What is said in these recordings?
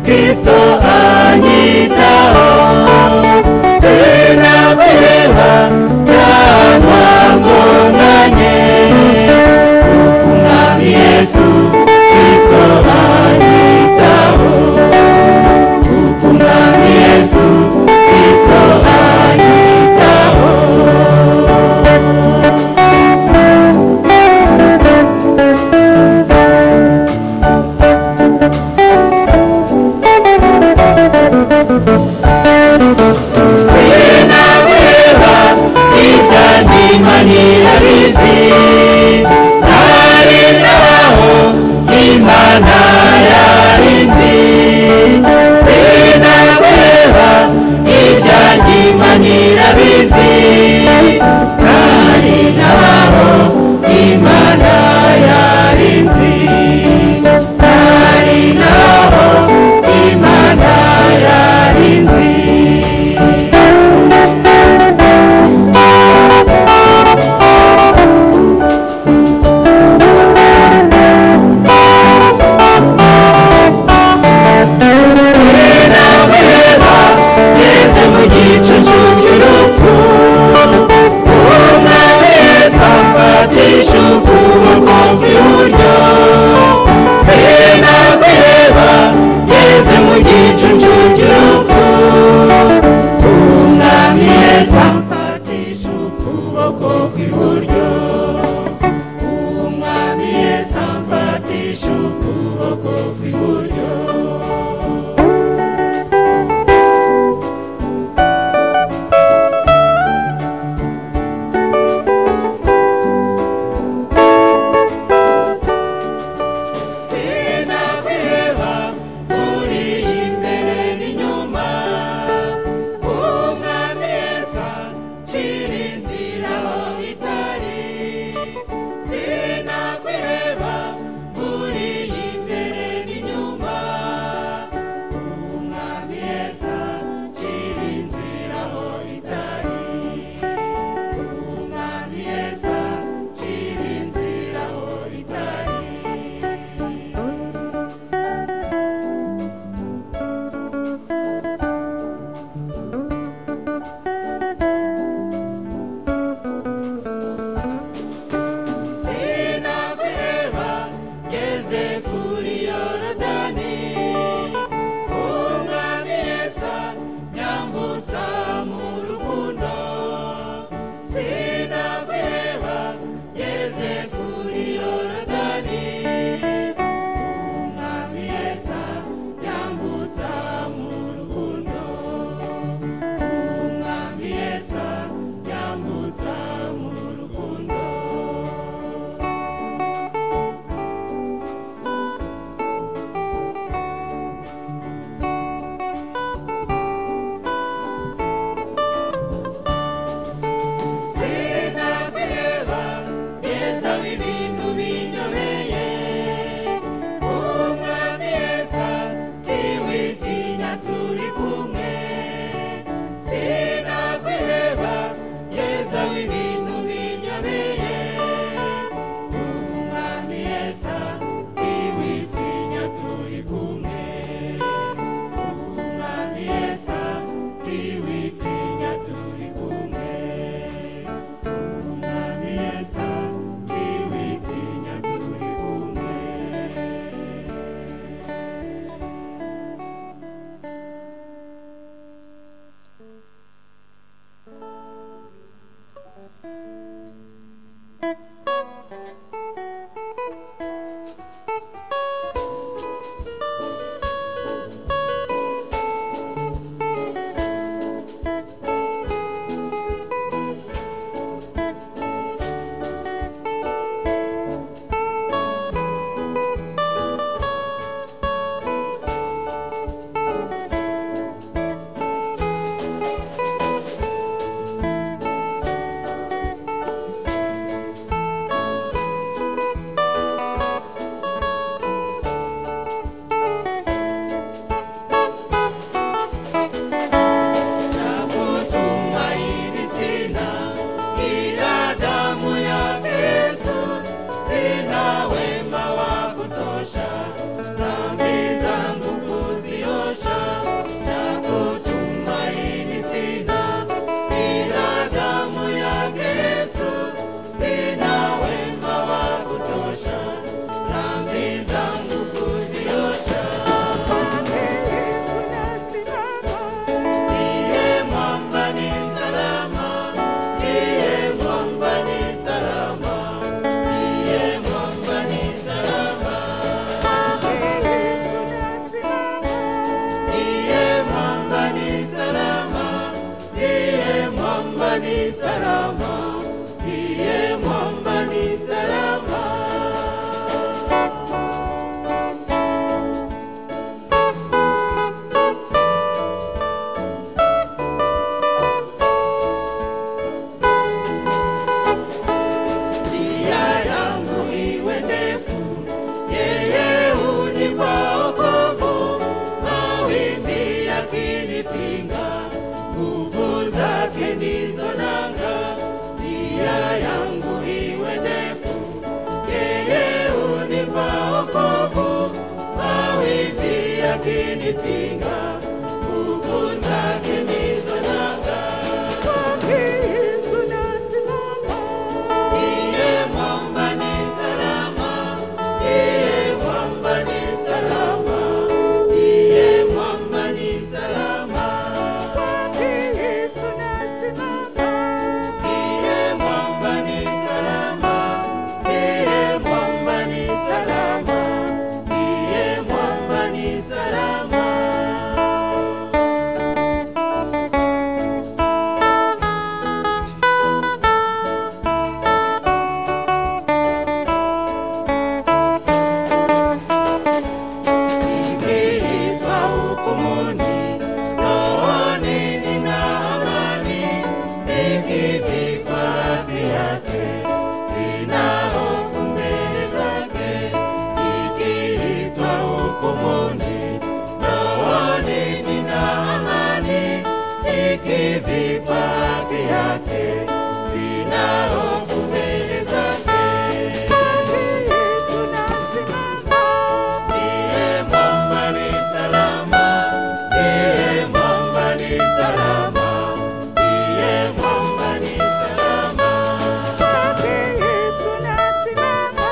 Kristo anyitaho sinakwiheba cyangwa ngo nganye kuko umwami Yesu Kristo anyitaho kuko umwami Yesu Kristo anyitaho sinakwiheba ibyanyimanira bizi ntari nabaho Imana yarinzi sinakwiheba ibyanyimanira bizi ntari nabaho Imana yarinzi ntari nabaho Imana yarinzi sinakwiheba muri imbere n'inyuma ni salama, ndiye mwamba ni salama. Njia yangu iwe ndefu, yeye hunipa wokovu, mawimbi yakinipinga, nguvu zake ndizo nanga. Njia yangu iwe ndefu, yeye hunipa wokovu, mawimbi yakinipinga, nguvu zake ndizo nanga. Yesu nasimama, ndiye mwamba ni salama, ndiye mwamba ni salama, ndiye mwamba ni salama. Yesu nasimama, ndiye mwamba ni salama, ndiye mwamba ni salama, ndiye mwamba ni salama. Nikiitwa hukumuni, rohoni nina amani, nikivikwa haki yake, sina hofu mbele zake. Nikiitwa hukumuni, rohoni nina amani, nikivikwa haki yake, sina hofu mbele zake. Yesu nasimama, ndiye mwamba ni salama, ndiye mwamba ni salama, ndiye mwamba ni salama. Yesu nasimama,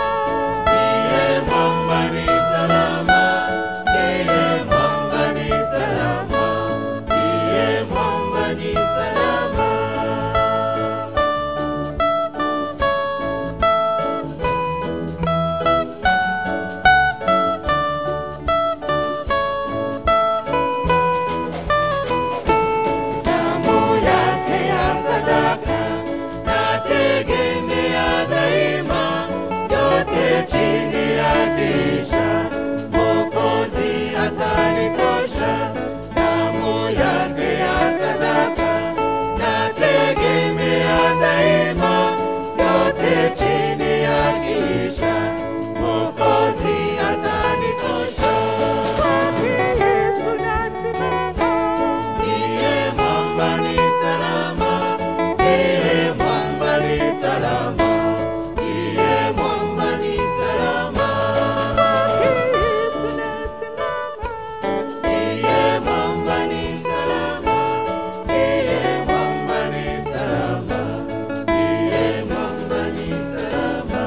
ndiye mwamba ni salama, ndiye mwamba ni salama, ndiye mwamba ni salama. Damu yake ya sadaka nategemea daima, yote chini yakiisha, Mwokozi atanitosha. Damu yake ya sadaka nategemea daima, yote chini yakiisha, Mwokozi atanitosha. Yesu nasimama, ndiye mwamba ni salama, ndiye mwamba ni salama, ndiye mwamba ni salama. Yesu nasimama, ndiye mwamba ni salama, ndiye mwamba ni salama, ndiye mwamba ni salama.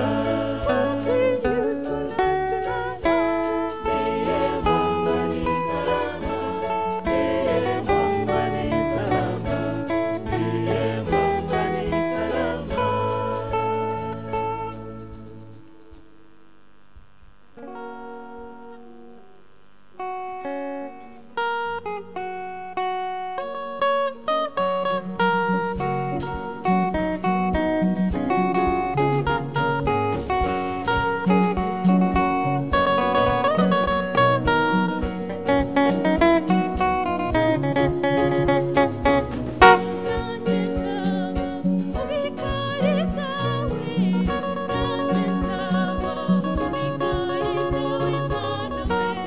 Yesu nasimama, ndiye mwamba ni salama, ndiye mwamba ni salama, ndiye mwamba ni salama.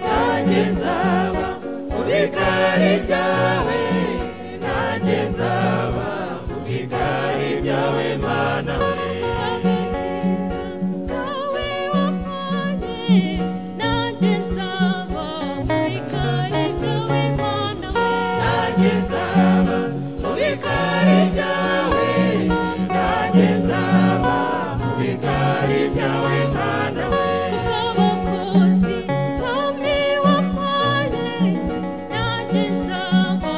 Nanjye nzaba mu bikari byawe, nanjye nzaba mu bikari byawe Mana we. Nanjye nzaba mu bikari byawe, nanjye nzaba mu bikari byawe Mana we. Abakozi bamwe wampaye, nanjye nzaba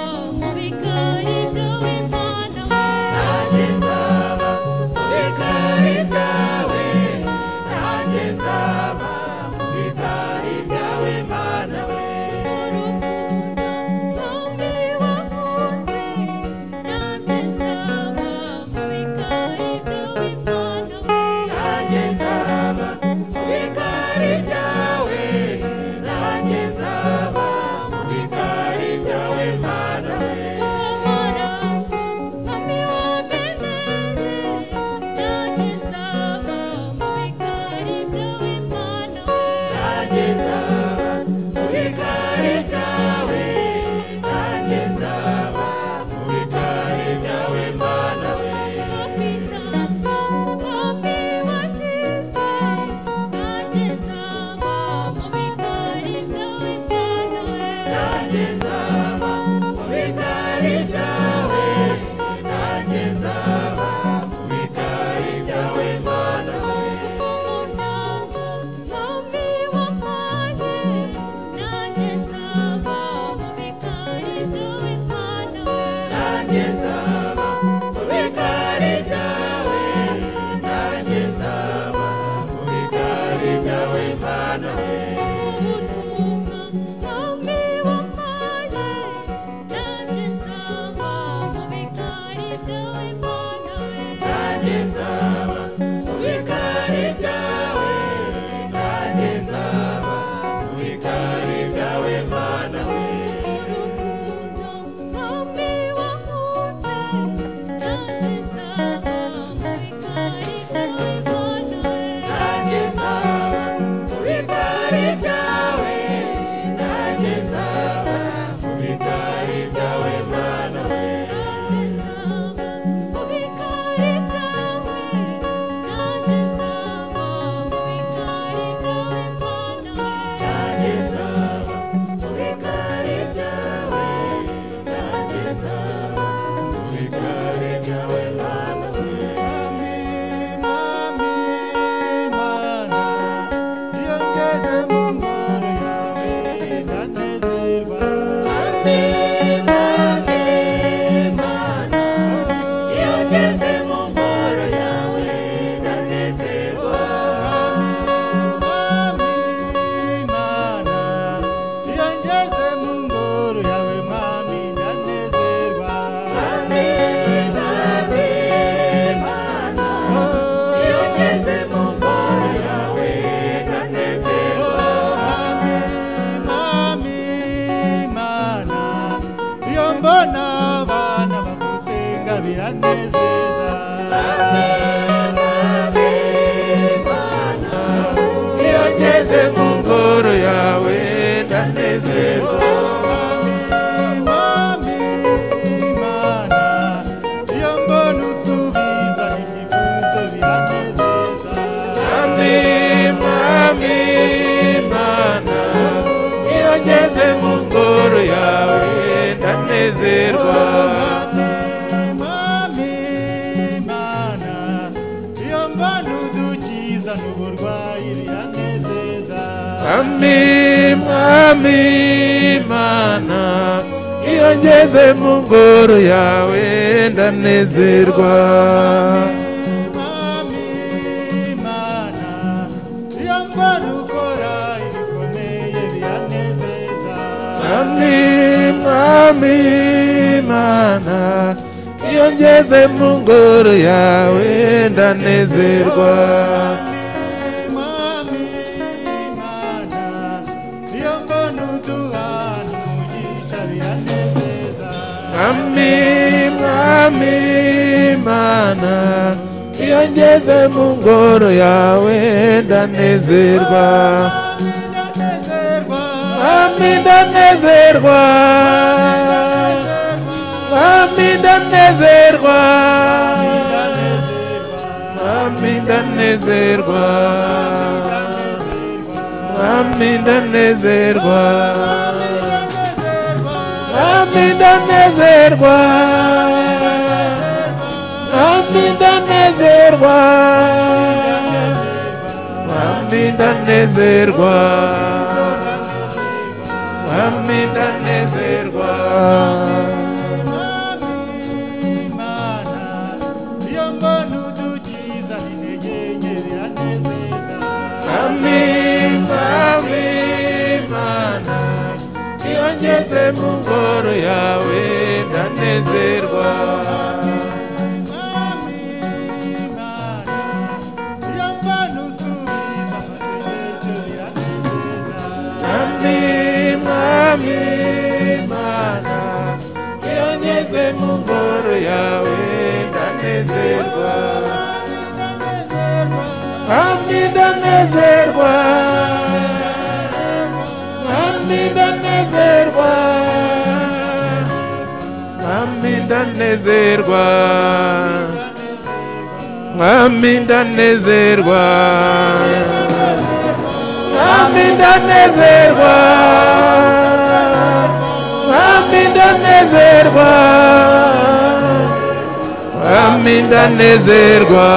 ndanezerwa,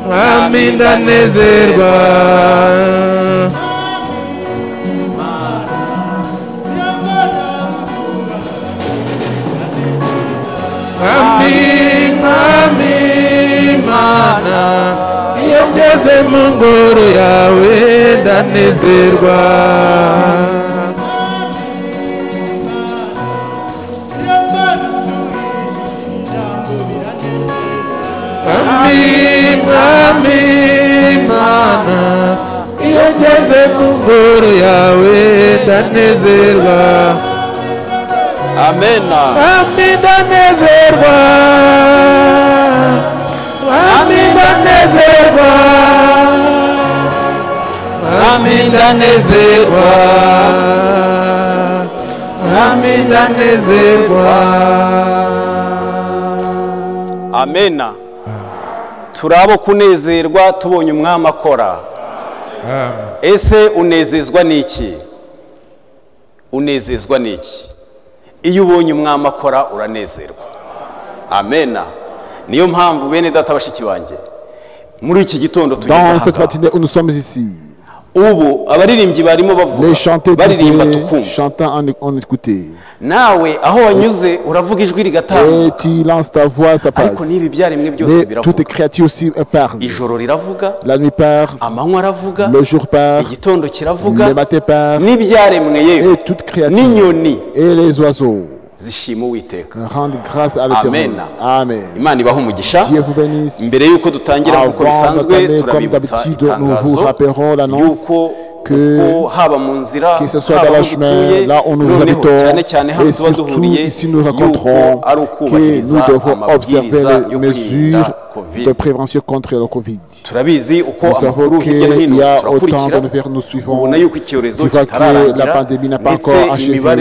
mwami ndanezerwa. Mwami, mwami Mana, iyo ngeze mu ngoro yawe ndanezerwa. Mwami, mwami Mana, iyo ngeze mu ngoro yawe ndanezerwa. Amena. Mwami ndanezerwa, mwami ndanezerwa, mwami ndanezerwa, mwami ndanezerwa. Amena. Turabo kunezerwa tubonye umwami akora. Ese unezezwa n'iki? Unezezwa n'iki? Iyo ubonye umwami akora uranezerwa. Amena. Niyo mpamvu bene data bashiki banjye muri iki gitondo tugeze Dans cette matinée où nous sommes ici, ubu abaririmbyi barimo bavuga les chanteurs baririmba disaient, tukumva. chantant en écoutait. Nawe aho wanyuze uravuga ijwi Et rigatambuka. tu lances ta voix, ça Ariko passe. n'ibi byaremwe byose Mais toutes biravuga. les créatures aussi parlent. Ijoro riravuga, La nuit parle, amanywa aravuga, le jour parle, igitondo kiravuga, le matin parle, n'ibyaremwe yewe et toutes créatures, n'inyoni et les oiseaux zishima Uwiteka. rendent grâce à l'Éternel. Amen. Amen. Imana ibaha umugisha. Dieu vous bénisse. Mbere yuko dutangira nk'uko Avant bisanzwe d'entamer, comme turabibutsa d'habitude, nous vous itangazo rappellerons l'annonce yuko que haba mu nzira que ce soit haba dans le aho chemin, dutuye, là où nous noneho habitons, cyane cyane hano et tuba surtout duhuriye ici nous yuko raconterons ari que ukubahiriza nous devons observer amabwiriza les yo mesures kwirinda covid. de prévention contre le Covid. Turabizi uko Nous savons amakuru hirya no qu'il hino y a autant turakurikira de nouvelles nous suivons. ubona yuko icyorezo Tu vois que la kitararangira pandémie n'a pas ndetse encore achevé imibare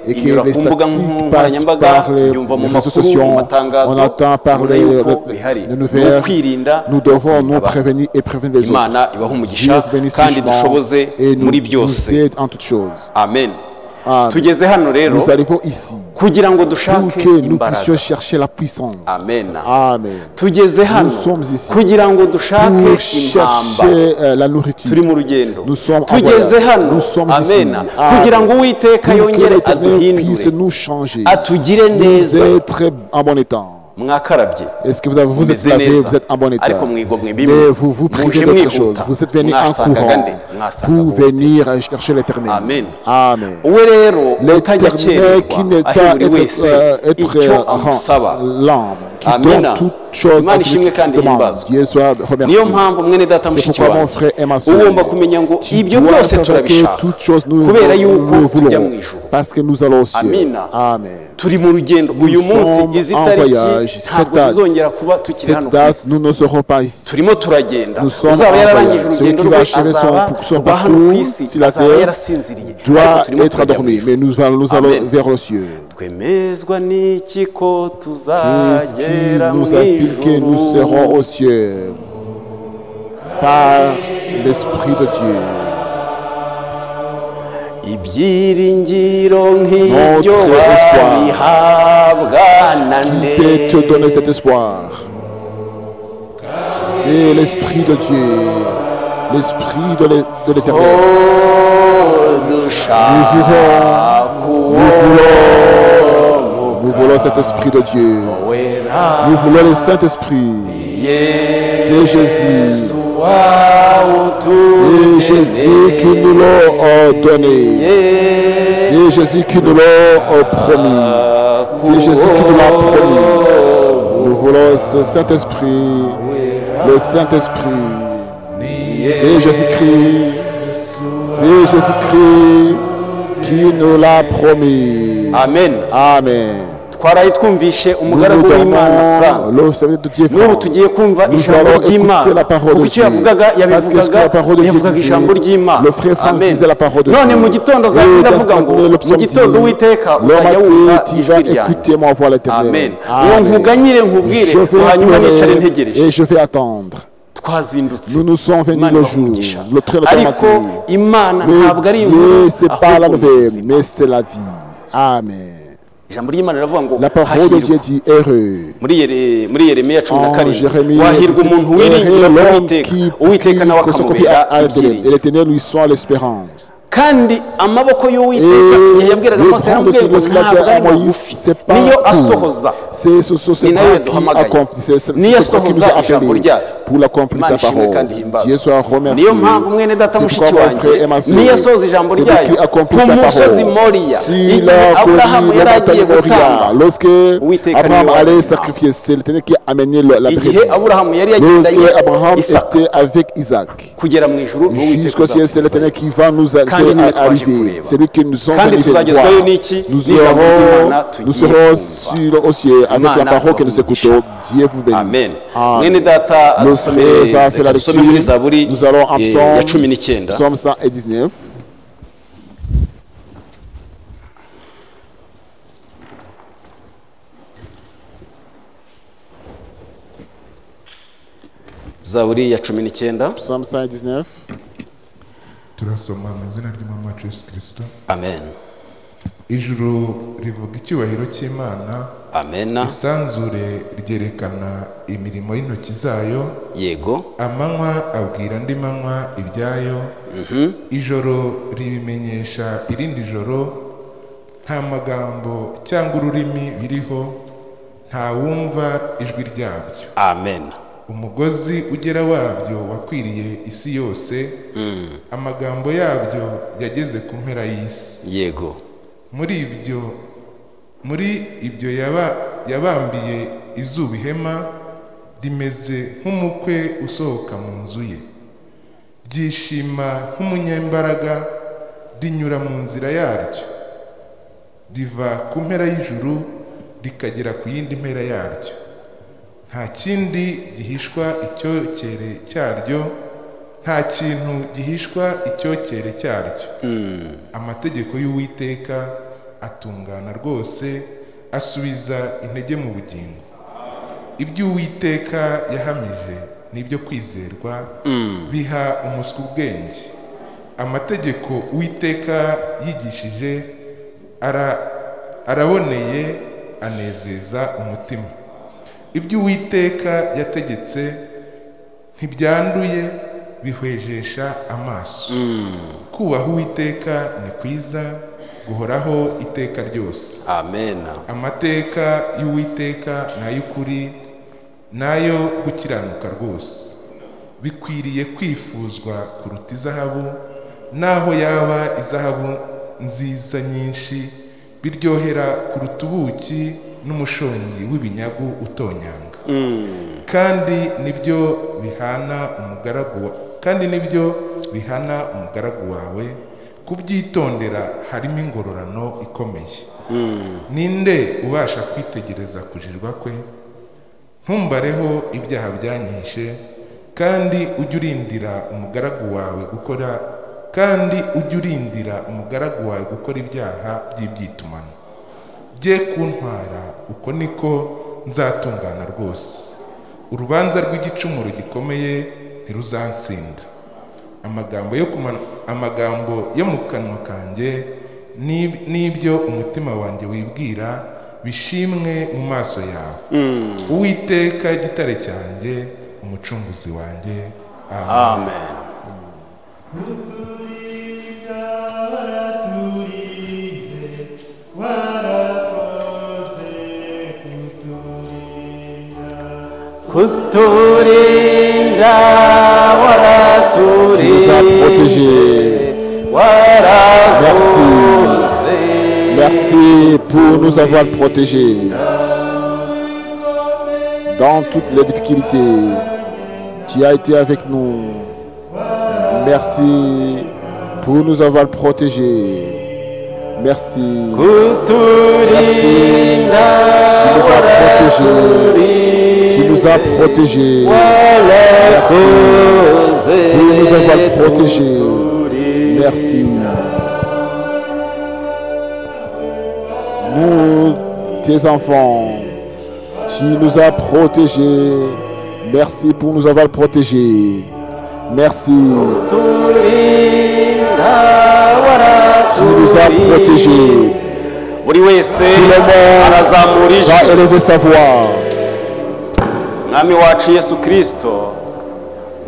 et que inyura les ku mbuga statistiques passent nkoranyambaga par les tubyumva mu réseaux makuru sociaux. mu matangazo On entend parler ubona yuko bihari de nouvelles. kwirinda Nous devons nous prévenir et prévenir les autres. Imana ibaha Dieu umugisha vous bénisse kandi richement dushoboze et nous muri byose. aide en toutes choses. Amen. Amen. Tugeze hano rero Nous arrivons ici kugira ngo pour dushake que nous imbaraga. puissions chercher la puissance. Amen. Amen. Tugeze hano sommes ici kugira ngo dushake Pour impamba. chercher la nourriture. Turi mu rugendo. Nous sommes en Tugeze voyage. hano. Nous sommes Amen. ici. Kugira ngo Uwiteka Pour que yongere l'Éternel puisse aduhindure, nous changer, atugire nous neza. être en bon état. Mwakarabye. Est-ce que vous êtes Mumeze lavé, neza. vous êtes en bon état? Ariko mwigomwe bimwe. Mais vous vous privez Muje d'autre chose. mwihuta. Vous êtes venu en Mwasangaga courant nde? Mwasangaga pour Uwiteka. venir chercher l'Éternel. Amen. Amen. We rero utajya L'Éternel qui n'est akererwa pas aheburi wese icyo amusaba. l'âme, qui Amen. donne toute chose Imana à celui ishimwe qui kandi demande. ihimbazwe. Dieu soit remercié. Niyo mpamvu mwene data C'est mushiki pourquoi mon wanjye frère et ma soeur, ugomba kumenya ngo tu ibyo dois byose savoir que turabishaka toutes choses nous kubera yuko nous tujya mu voulons ijuru. parce que nous allons au ciel. Amina. Amen. Turi mu rugendo Nous uyu munsi sommes izi en tariki voyage. ntabwo Cette zizongera kuba tukiri hano Cette ku date, isi nous ne serons pas ici. turimo turagenda Nous sommes uzaba en yararangije voyage. Celui urugendo qui va rwe achever azaba son rwa hano ku parcours isi sur la azaba terre yarasinziriye doit ariko turimo être turajya mu endormi, ijuru. mais nous allons Amen. vers le ciel. twemezwa n'iki ko Qu'est-ce qui tuzagera mu nous affirme que nous serons ijuru au ciel par l'Esprit de Dieu. ibyiringiro nk'ibyo Notre espoir. wabihabwa na Qui peut te donner cet espoir? C'est l'Esprit de Dieu, l'Esprit de l'Éternel. Nous voulons cet Esprit de Dieu. Nous voulons le Saint-Esprit. C'est Jésus. C'est Jésus qui nous l'a donné. C'est Jésus qui nous l'a promis. C'est Jésus qui nous l'a promis. Nous voulons ce Saint-Esprit, le Saint-Esprit. C'est Jésus-Christ. C'est Jésus-Christ qui nous l'a promis. Amen. Amen. twaraye twumvishe Nous umugaragu nous w'Imana Frank. donnons le service de Dieu. n'ubu tugiye kumva Nous ijambo allons ry'Imana écouter la parole kuko de icyo Dieu. yavugaga Parce que ce que la parole de Dieu yavugaga disait, ijambo ry'Imana. le frère Franck Amen. disait la parole de none Dieu. mu gitondo Et azagenda dans avuga ce ngo matin, le mu psaume gitondo dit, Uwiteka le uzajya matin, wumva tu vas ijwi ryanjye. écouter moi voix l'Éternel. Amen. Amen. nkuganyire nkubwire Je vais hanyuma nicare pleurer ntegereje et je vais attendre. twazindutse Nous nous sommes venus Imana le ibahe jour, umugisha. le très ariko matin. Imana ntabwo Mais ari Dieu, inkuru c'est pas la ahubwo ni nouvelle, ubuzima. mais c'est la vie. Amen. ijambo ry'Imana riravuga ngo La parole de Dieu hahirwa. dit heureux. muri Yeremiya 17 Jérémie, wahirwa umuntu wiringira l'homme Uwiteka qui Uwiteka nawe se confie akamubera à l'Éternel. Et ibyiringiro. l'Éternel lui soit l'espérance. kandi amaboko y'Uwiteka Et igihe yabwiraga le Mose bras de yaramubwiye Dieu, ngo lorsqu'il a dit ntabwo à ari Moïse, magufi c'est pas niyo court. asohoza C'est ce ni nayo bras qui yaduhamagaye accomplit, c'est niyo ce bras qui nous a asohoza ijambo appelés ryayo. pour l'accomplir sa Imana ishimwe parole. kandi himbazwe. Dieu soit remercié. niyo mpamvu mwene data C'est mushiki pourquoi mon frère et wanjye ma sœur, niyo asohoza ijambo c'est lui ryayo qui accomplit ku sa musozi parole. Moriya Si igihe la Aburahamu colline yari agiye de Moria, gutamba lorsque Uwiteka Abraham niwe allait wazanye sacrifier, c'est l'Éternel qui a amené la igihe brebis. Aburahamu yari yagendanye Lorsque Abraham Isaka était avec Isaac, kugera mu ijuru jusqu'au ciel, c'est l'Éternel qui va nous Kandi niwe twaje arriver. kureba. C'est lui qui nous sommes Kandi venus voir. tuzagezwayo n'iki? Nous N'ijambo ry'Imana nous tugiye serons kumva. au ciel avec la Imana parole que nous ibahe écoutons. Dieu vous bénisse. amen Amen. mwene data Le frère va faire la adusomere muri lecture. Zaburi Nous allons en ya psaume, 19 psaume 119. Zaburi ya 19 Psaume 119. turasoma mu izina ry'umwami wacu Yesu Kristo. amen Ijuru rivuga icyubahiro cy'Imana, amen isanzure ryerekana imirimo y'intoki zayo, yego amanywa abwira andi manywa ibyayo, ijoro ribimenyesha irindi joro, nta magambo cyangwa ururimi biriho, nta wumva ijwi ryabyo. amen Umugozi ugera wabyo wakwiriye isi yose, amagambo yabyo yageze ku mpera y'isi. yego Muri ibyo yabambiye izuba ihema, rimeze nk'umukwe usohoka mu nzu ye. Ryishima nk'umunyembaraga, rinyura mu nzira yaryo, riva ku mpera y'ijuru rikagera ku yindi mpera yaryo. Nta kindi gihishwa icyokere cyaryo, nta kintu gihishwa icyokere cyaryo. Amategeko y'Uwiteka atungana rwose, asubiza intege mu bugingo. Ibyo Uwiteka yahamije n'ibyo kwizerwa, biha umuswa ubwenge. Amategeko Uwiteka yigishije araboneye, anezeza umutima. Ibyo Uwiteka yategetse ntibyanduye, bihwejesha amaso. Kubaha Uwiteka ni kwiza, guhoraho iteka ryose. amen Amateka y'Uwiteka ni ay'ukuri, n'ayo gukiranuka rwose. Bikwiriye kwifuzwa kuruta izahabu, naho yaba izahabu nziza nyinshi, biryohera kuruta ubuki n'umushongi w'ibinyagu utonyanga. Kandi nibyo bihana umugaragu wawe, kubyitondera harimo ingororano ikomeye. Ninde ubasha kwitegereza kujirwa kwe? Ntumbareho ibyaha byanyihishe, kandi ujye urindira umugaragu wawe gukora ibyaha by'ibyitumano. Bye kuntwara, uko niko nzatungana rwose. Urubanza rw'igicumuro gikomeye ntiruzansinda. Amagambo yo mu kanwa kanjye n'ibyo umutima wanjye wibwira, bishimwe mu maso yawe. Uwiteka gitare cyanjye, umucunguzi wanjye. amen kuturinda Tu nous as protégés. warakoze Merci pour nous avoir protégés. Dans toutes les difficultés, tu as été avec nous. Merci pour nous avoir protégés. Merci. kuturinda Tu nous as protégés. warakoze Pour nous avoir protégés. Merci. Nous, tes enfants, tu nous as protégés. Merci pour nous avoir protégés. Merci. kuturinda Tu nous as protégés. buri wese Tout le monde arazamura va ijwi. élever sa voix. mwami wacu yesu kirisito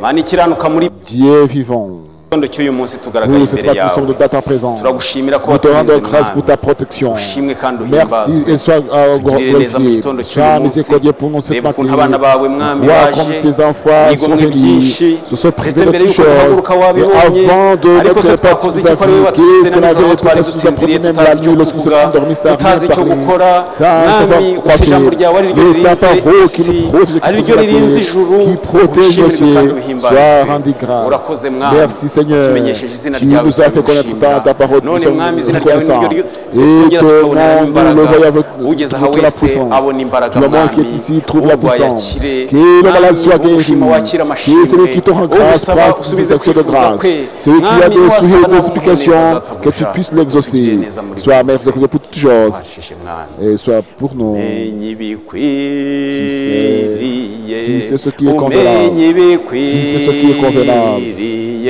mana ikiranuka muri Dieu vivant, gitondo cy'uyu munsi tugaragaye nous, cette imbere fois, nous sommes yawe de date en présent. turagushimira ko Nous te rendons waturinze grâce pour mwami ta protection. ushimwe kandi Merci uhimbazwe et sois tugirire neza mu glorifié. gitondo cy'uyu Sois munsi miséricordieux pour nous cette reba ukuntu abana matinée. bawe mwami Vois baje comme tes enfants sont bigomwe byinshi venus, se sont ndetse privés de mbere toutes y'uko choses. duhaguruka Et wabibonye avant de ariko se notre twakoze partie, iki ko ari wowe qu'est-ce waturinze qu'on na nijoro avait twari parce que nous avons dusinziriye même la tutazi icyo nuit lorsque nous kuvuga sommes endormis, ça tutazi icyo rien gukora sans savoir mwami quoi gusa ijambo faire. ryawe ari ryo Mais ta ririnze parole qui isi nous protège, ari qui ryo nous ririnze protège, ijuru qui protège nos ushimirwe kandi cieux, uhimbazwe sois rendu grâce. urakoze mwami Merci Seigneur, tumenyesheje izina tu ryawe nous as fait connaître ta parole, nous none sommes mwami izina ryawe reconnaissants. niryo Et ton nom, nous le voyons avec ugeze aha toute la wese puissance. abona imbaraga Tout le monde qui mwami est ici trouve la urwaye puissance. akire Que le malade soit mwami guéri. ugushima wakira Que celui amashimwe qui te rend grâce ugusaba fasse usubize des actions de kwifuza grâce. kwe Celui qui a mwami des niwasaba souhaits nawe de supplication, umuhe neza que tu databuja. puisses l'exaucer. Utugirire neza muri Sois byose. merci pour toutes choses. Ubashishe mwami Et sois pour nous. umenye ibikwiriye Tu sais ce qui est convenable. umenye ibikwiriye Tu sais ce qui est convenable.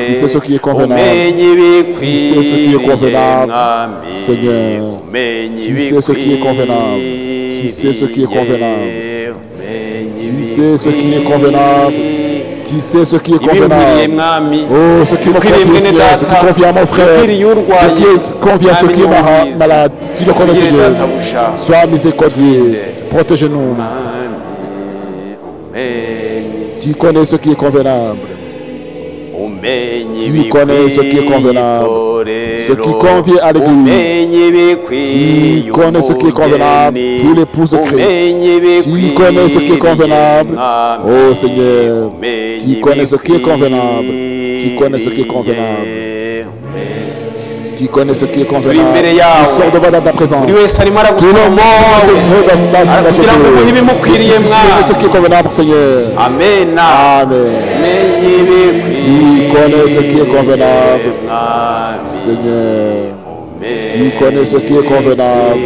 Tu sais ce qui est convenable. umenye ibikwiriye Tu sais ce qui est convenable. mwami Seigneur. umenye Tu sais ce qui est convenable. Tu sais ce qui est convenable. Tu sais ce qui est convenable. Tu sais ce qui est ibikwiriye convenable. mwami Oh, ce qui me ibikwiriye convient, mwene Seigneur, ce qui data convient à mon frère, ibikwiriye urwaye ce qui convient à ceux qui est malade, tu le connais, Utugirire Seigneur. databuja. Sois miséricordieux, protège-nous. Mwami, umenye Tu connais ce qui est convenable. umenye Tu connais ce qui est convenable. Ce qui convient à l'Église. umenye ibikwiriye Tu connais ce qui est convenable pour l'épouse de Christ. Tu connais ce qui est convenable. Oh Seigneur, tu connais ce qui est convenable. Tu connais ce qui est convenable. Tu connais ce qui est convenable. Nous sommes devant ta présence. buri wese arimo Tout le monde te aragusoma regarde kugira ngo umuhe ibimukwiriye Tu connais ce qui est mwami convenable, Seigneur. amena Amen. umenye ibikwiriye Tu connais ce qui est convenable. mwami Seigneur, umenye tu connais ce qui est convenable.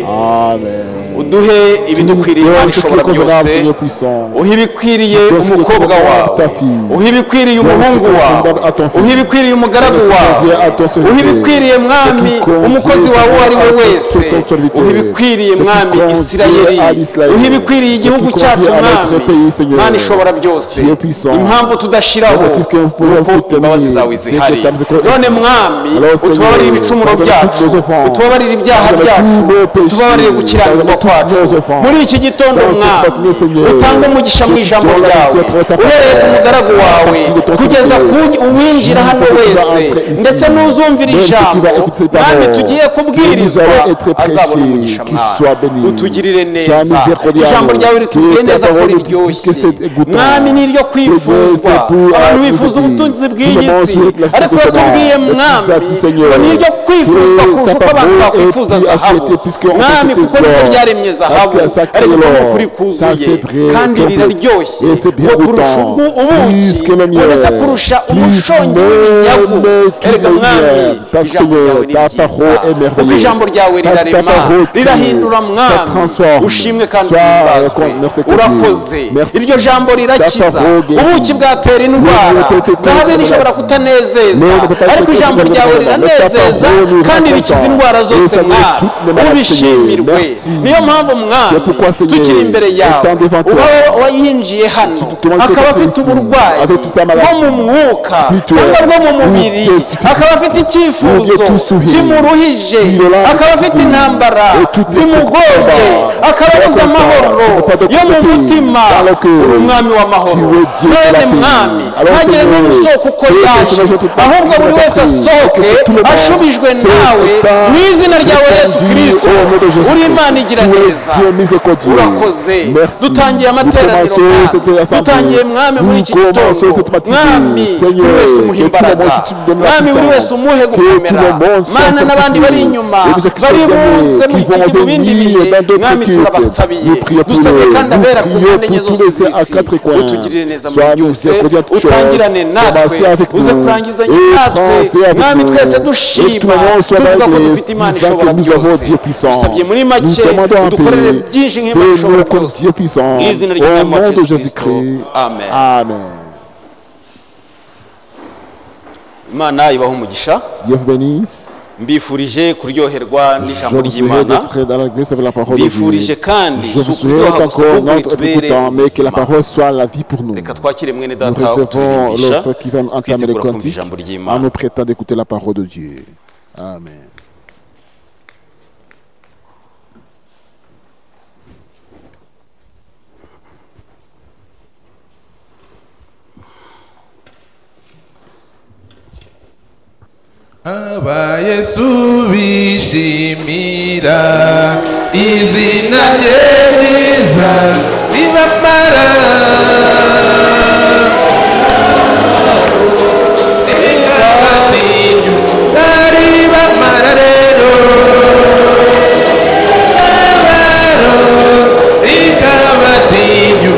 Amen. uduhe ibidukwiriye Imana Donne ce qui ishobora est convenable, byose Seigneur puissant. uha ibikwiriye Donne ce qui est umukobwa convenable wawe à ta fille. uha ibikwiriye Donne ce qui est umuhungu wawe convenable à ton fils. uha ibikwiriye umugaragu Donne ce qui wawe convient à ton serviteur. uha ibikwiriye mwami Ce qui convient umukozi wawe uwo ari we à wese ton serviteur. uha ibikwiriye Ce qui mwami convient isirayeli à l'Israël. uha ibikwiriye Ce igihugu qui cyacu convient à notre mwami pays, Seigneur. Mana ishobora byose Tu es puissant. impamvu tudashiraho Le motif que nous pouvons kuko vous imbabazi tenir, zawe c'est zihari que ta miséricorde none existe. mwami Alors, Seigneur, utubabarire ibicumuro pardonne byacu toutes nos offenses. utubabarire ibyaha Pardonne byacu tous nos péchés. utubabarire gukiranirwa Pardonne toutes kwacu nos offenses. muri iki gitondo Dans cette mwami matinée, Seigneur, utange umugisha mu que tu ijambo donnes la ryawe lecture de ta uhereye ku parole. mugaragu wawe À partir de ton kugeza Saint-Esprit. ku uwinjira hano Celui qui va wese entrer ici. ndetse n'uzumvira Même ijambo celui qui va écouter ces mwami paroles. tugiye Que kubwirizwa nous allons être azabona prêchés, umugisha qu'il soit béni. mwami utugirire Sois neza miséricordieux. ijambo ryawe ritubwiye Que ta neza ko parole nous dise riryoshye que c'est égouttant. mwami ni iryo kwifuzwa C'est pour abantu nous bifuza aussi. ubutunzi Tout bw'iyi le monde si souhaite la ariko suite de watubwiye ce monde. mwami Mais tu sais, Seigneur, ngo ni iryo kwifuzwa que kurusha ta uko abantu parole bakwifuza est plus zahabu assuétée puisqu'on mwami peut kuko se niryo dire, ryaremye zahabu parce que ça crée ariko ko l'or. ni ukuri Ça, kuzuye c'est vrai, kandi complète. riraryoshye Et c'est bien ngo kurusha goûtant. ubuki Plus que le miel. uretse kurusha Plus umushongi même w'ibinyagu tout erega le mwami miel. Parce que ijambo ryawe ni ta ryiza parole est merveilleuse. kuko ijambo ryawe Parce que ta rirarema parole crée, rirahindura ça mwami transforme. ushimwe kandi Sois uhimbazwe merci que urakoze Dieu. Merci. iryo jambo rirakiza Ta parole guérit. ubuki bwatera indwara Le peut faire zahabu quelque ishobora chose. kutanezeza Le peut pas ariko faire ijambo quelque ryawe chose. riranezeza Ta parole kandi nous rikiza raconte. indwara Et zose ça guérit mwami toutes les maladies, ubishimirwe Seigneur. Merci. niyo mpamvu mwami C'est pourquoi, Seigneur, tukiri imbere yawe étant devant toi, uba wayinjiye hano tout le monde akaba qui est afite ici, uburwayi avec toute sa maladie bwo mu mwuka spirituelle, cyangwa bwo mu ou mubiri qui est physique, akaba afite ou qui icyifuzo est tout souillé, kimuruhije qui est là, akaba afite qui- intambara et toutes les zimugoye combats, akaba abuze qui amahoro ne pas de yo mu côté, mutima dans le cœur. uri umwami w'amahoro Tu es Dieu de la none paix. mwami Alors, ntagire Seigneur, n'umwe usohoka uko que yaje ce soit tout ahubwo buri wese asohoke tout le monde ashubijwe soit nawe tout mu izina ryawe yesu répandu kirisito au nom de Jésus uri Christ. imana igira Tu es neza Dieu miséricordieux. urakoze Merci. dutangiye Nous amateraniro commençons cette mwami assemblée. dutangiye mwami muri iki Nous commençons gitondo cette matinée. mwami Seigneur, buri wese umuha que tout le imbaraga monde qui te donne la mwami buri puissance. wese umuhe Que gukomera tout le monde soit mana n'abandi fortifié. bari inyuma Et que ceux qui bari sont buze gagnés, mu qui vont iki mu bindi venir bihe dans d'autres mwami cultes, turabasabiye nous prions pour dusabiye eux. kandi abera ku Nous mpande prions enye pour tous zose laisser à z'isi quatre coins. utugirire neza Sois muri byose miséricordieux à toutes choses. utangirane natwe Commencez avec uze nous. kurangizanye Et natwe prends, fais avec mwami nous. twese Et tout dushima le monde soit tuvuga dans ko l'église, dufite imana disant ishobora que nous avons byose Dieu puissant. dusabye muri make Nous demandons un udukorere pays. byinshi nk'imana ishobora Fais-nous comme byose Dieu puissant. mu izina Au ry'umwami nom wacu de yesu Jésus-Christ. kirisito amen Amen. imana ibaha umugisha Dieu vous bénisse. mbifurije kuryoherwa Je n'ijambo vous souhaite ry'Imana d'être dans l'église avec la parole de Dieu. mbifurije kandi Je vous si ukuryoha souhaite gusa encore ahubwo notre bitubere écoutant, mais que la ubuzima. parole soit la vie pour nous. Reka twakire mwene Nous data recevons uturimbisha le frère qui va entamer les twitegura kumva cantiques ijambo en ry'Imana. nous prêtant d'écouter la parole de Dieu. Amen. Abayesu bishimira izina rye ryiza ribamara rikabatinyu ribamara rero abaro rikabatinyu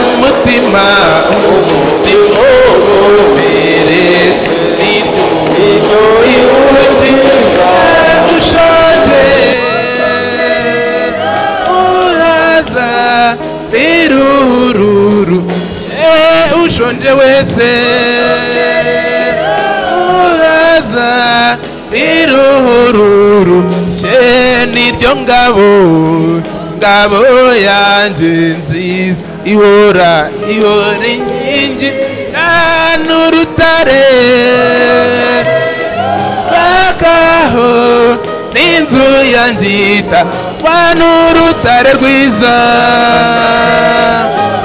umutima umeretse ushoje uraza rirururu ushonje wese uraza rirururu niryo ngabo yanjye nziza ihora inkingi n'urutare bakaho n'inzu yanjyita kwa n'urutare rwiza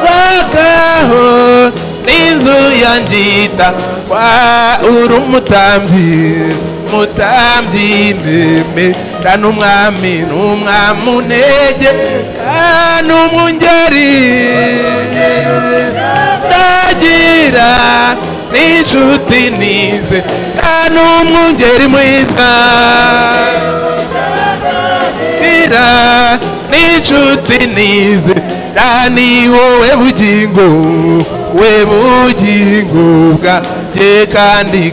bakaho n'inzu yanjyita kwa urumutambyi meme n'umwami unege n'umwungeri ndagira n'inshuti nize n'umwungeri mwiza ira n'inshuti nize ni wowe bugingo bwanjye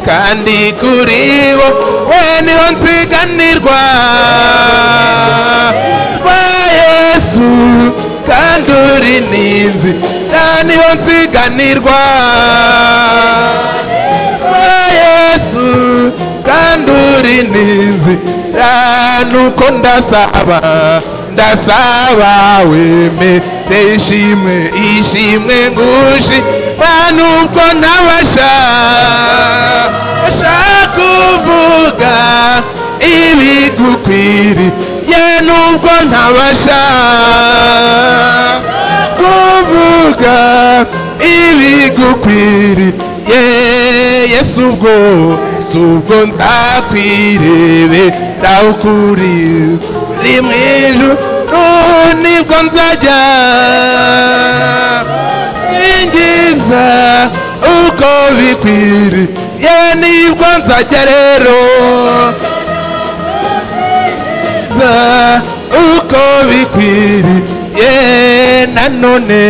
kandi kuri wo we niho nsiganirwa kwa Yesu kandi uri ninzi niho nsiganirwa kwa Yesu kandi uri ninzi nuko ndasaba wemere ishimwe ngushi nubwo ntabasha kuvuga ibigukwiriye nubwo ntabasha kuvuga ibigukwiriye Yesu ubwo nzakwirebera ukuri mu ijuru nibwo nzajya singiza uko bikwiriye nibwo nzajya rero uko bikwiriye nanone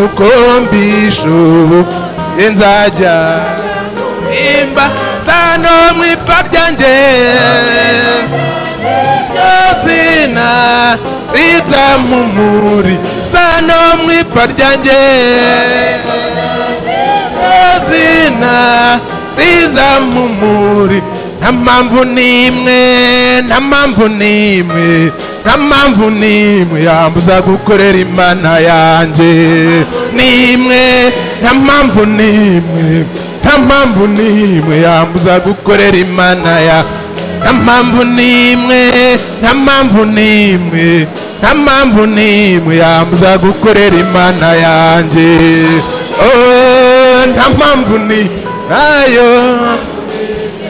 uko mbishoboye nzajya imba zano mu ipfa ryanjye zina rizamumuri zano mu ipfa ryanjye zina rizamumuri nta mpamvu n'imwe yambuza gukorera Imana yanjye nta mpamvu n'imwe yambuza gukorera Imana ya nta mpamvu n'imwe yambuza gukorera Imana yanjye nta mpamvu nayo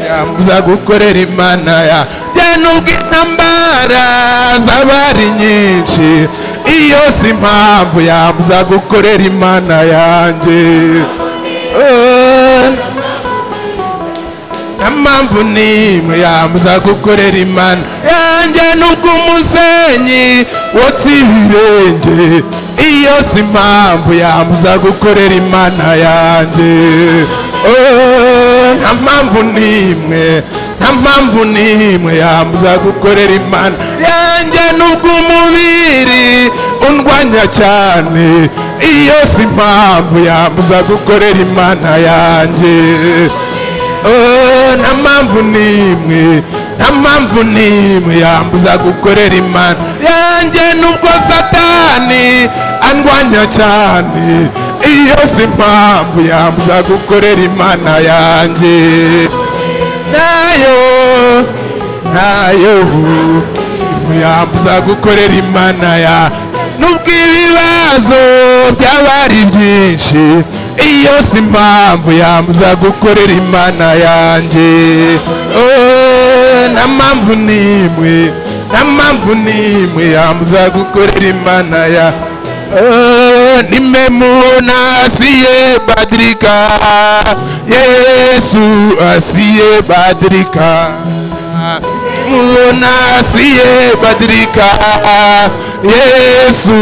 yambuza gukorera Imana yanjye nubwo intambara zaba ari nyinshi iyo si impamvu yambuza gukorera Imana yanjye nta mpamvu n'imwe yambuza gukorera Imana yanjye nubwo umusenyi wotsa ibirenge iyo si impamvu yambuza gukorera Imana yanjye nta mpamvu n'imwe yambuza gukorera Imana yanjye nubwo umubiri undwanya cyane iyo si impamvu yambuza gukorera Imana yanjye nta mpamvu n'imwe n'imwe nta mpamvu n'imwe yambuza gukorera imana yanjye nubwo satani andwanya cyane iyo si impamvu yambuza gukorera imana yanjye nayo yambuza gukorera imana ya nubwo ibibazo byaba ari byinshi iyo si impamvu yambuza gukorera imana yanjye nta mpamvu n'imwe yambuza gukorera imana ya nimemuona asiyebadilika Yesu asiyebadilika muona asiyebadilika Yesu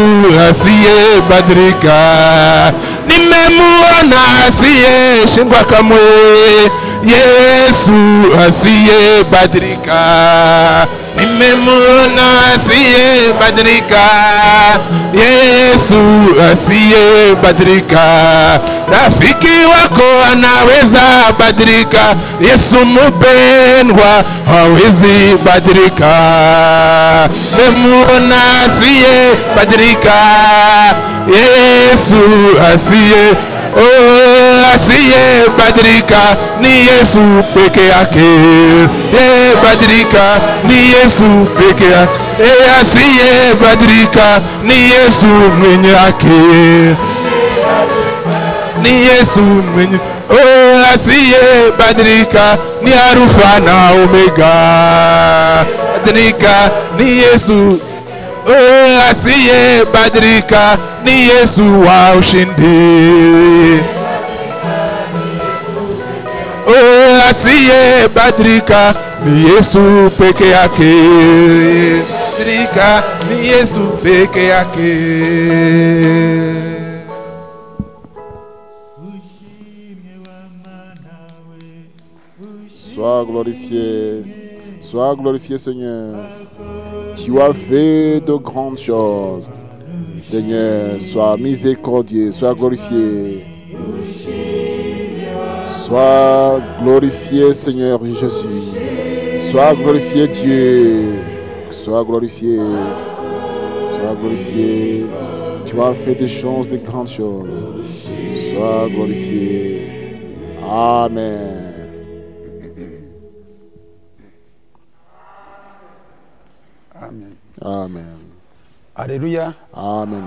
asiyebadilika nimemuona asiyeshindwa kamwe Yesu asiyebadilika nimemuona asiyebadilika Yesu asiyebadilika rafiki wako anaweza badilika Yesu mpendwa hawezi badilika nimemuona asiyebadilika Yesu asiyebadilika ni Yesu peke yake badilika ni Yesu peke yake asiyebadilika ni Yesu mwenye yake ni Yesu mwenye asiyebadilika ni Alfa na Omega badilika ni Yesu asiyebadilika ni Yesu wa ushindi asiyebadilika ni Yesu peke yake badilika ni Yesu peke yake. Sois glorifié Seigneur. Tu as fait de grandes choses. Seigneur, sois miséricordieux, sois glorifié. Sois glorifié Seigneur Jésus. Sois glorifié Dieu. Sois glorifié. Sois glorifié. Tu as fait des choses, de grandes choses. Sois glorifié. Amen. Amen. Amen. Alléluia. Amen.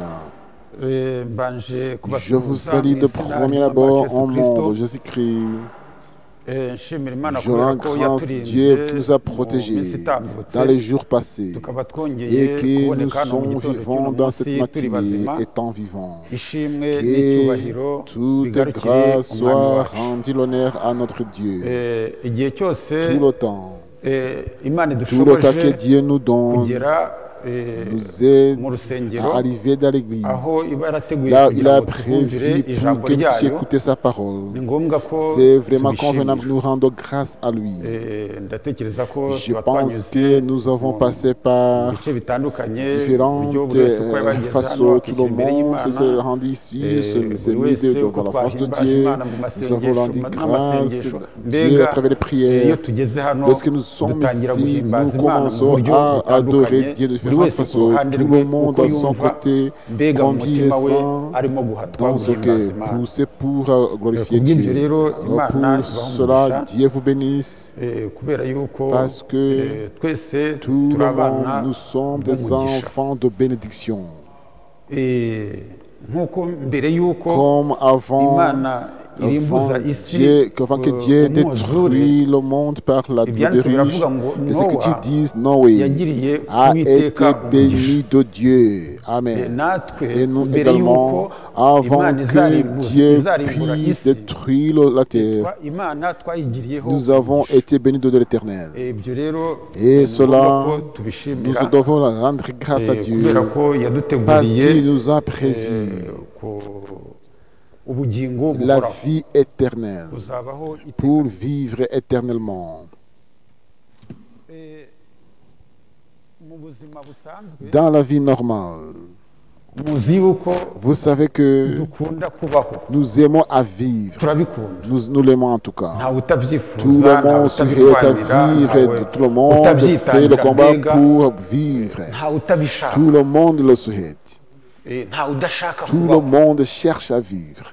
Mbanje Je vous salue de premier abord en nom de Jésus-Christ. Je rends grâce Dieu qui nous a protégés dans les jours passés et que nous sommes vivants dans cette matinée étant vivants. Que toute grâce soit rendue l'honneur à notre Dieu tout le temps. Tout le temps que Dieu nous donne nous aide à arriver dans l'église. Là, il a prévu pour que nous puissions écouter sa parole. C'est vraiment convenable de nous rendre grâce à lui. Je pense que nous avons passé par différentes façons. Tout le monde se rendit ici, se mis devant la face de Dieu. Nous avons rendu grâce Dieu à travers les prières. Lorsque nous sommes ici, nous commençons à adorer Dieu de différentes façons. Tout le monde à son côté, combien il est sans dans ce que pousser pour glorifier Dieu. Alors pour cela, Dieu vous bénisse. Parce que tout le monde, nous sommes des enfants de bénédiction. Comme avant que Dieu détruit le monde par la riche, les Écritures disent Noé a été béni de Dieu. Amen. Et nous également, avant que Dieu puisse détruire la terre, nous avons été bénis de l'Éternel. Et cela, nous devons rendre grâce à Dieu parce qu'il nous a prévu la vie éternelle pour vivre éternellement. Dans la vie normale, muzi yuko Vous savez que dukunda kubaho nous aimons à vivre. turabikunda Nous l'aimons en tout cas. ntawe Tout utabyifuza le monde se réunit à vivre. Tout le monde fait le combat pour vivre. ntawe utabishaka Tout le monde le souhaite. ntawe udashaka Tout le kubaho monde cherche à vivre.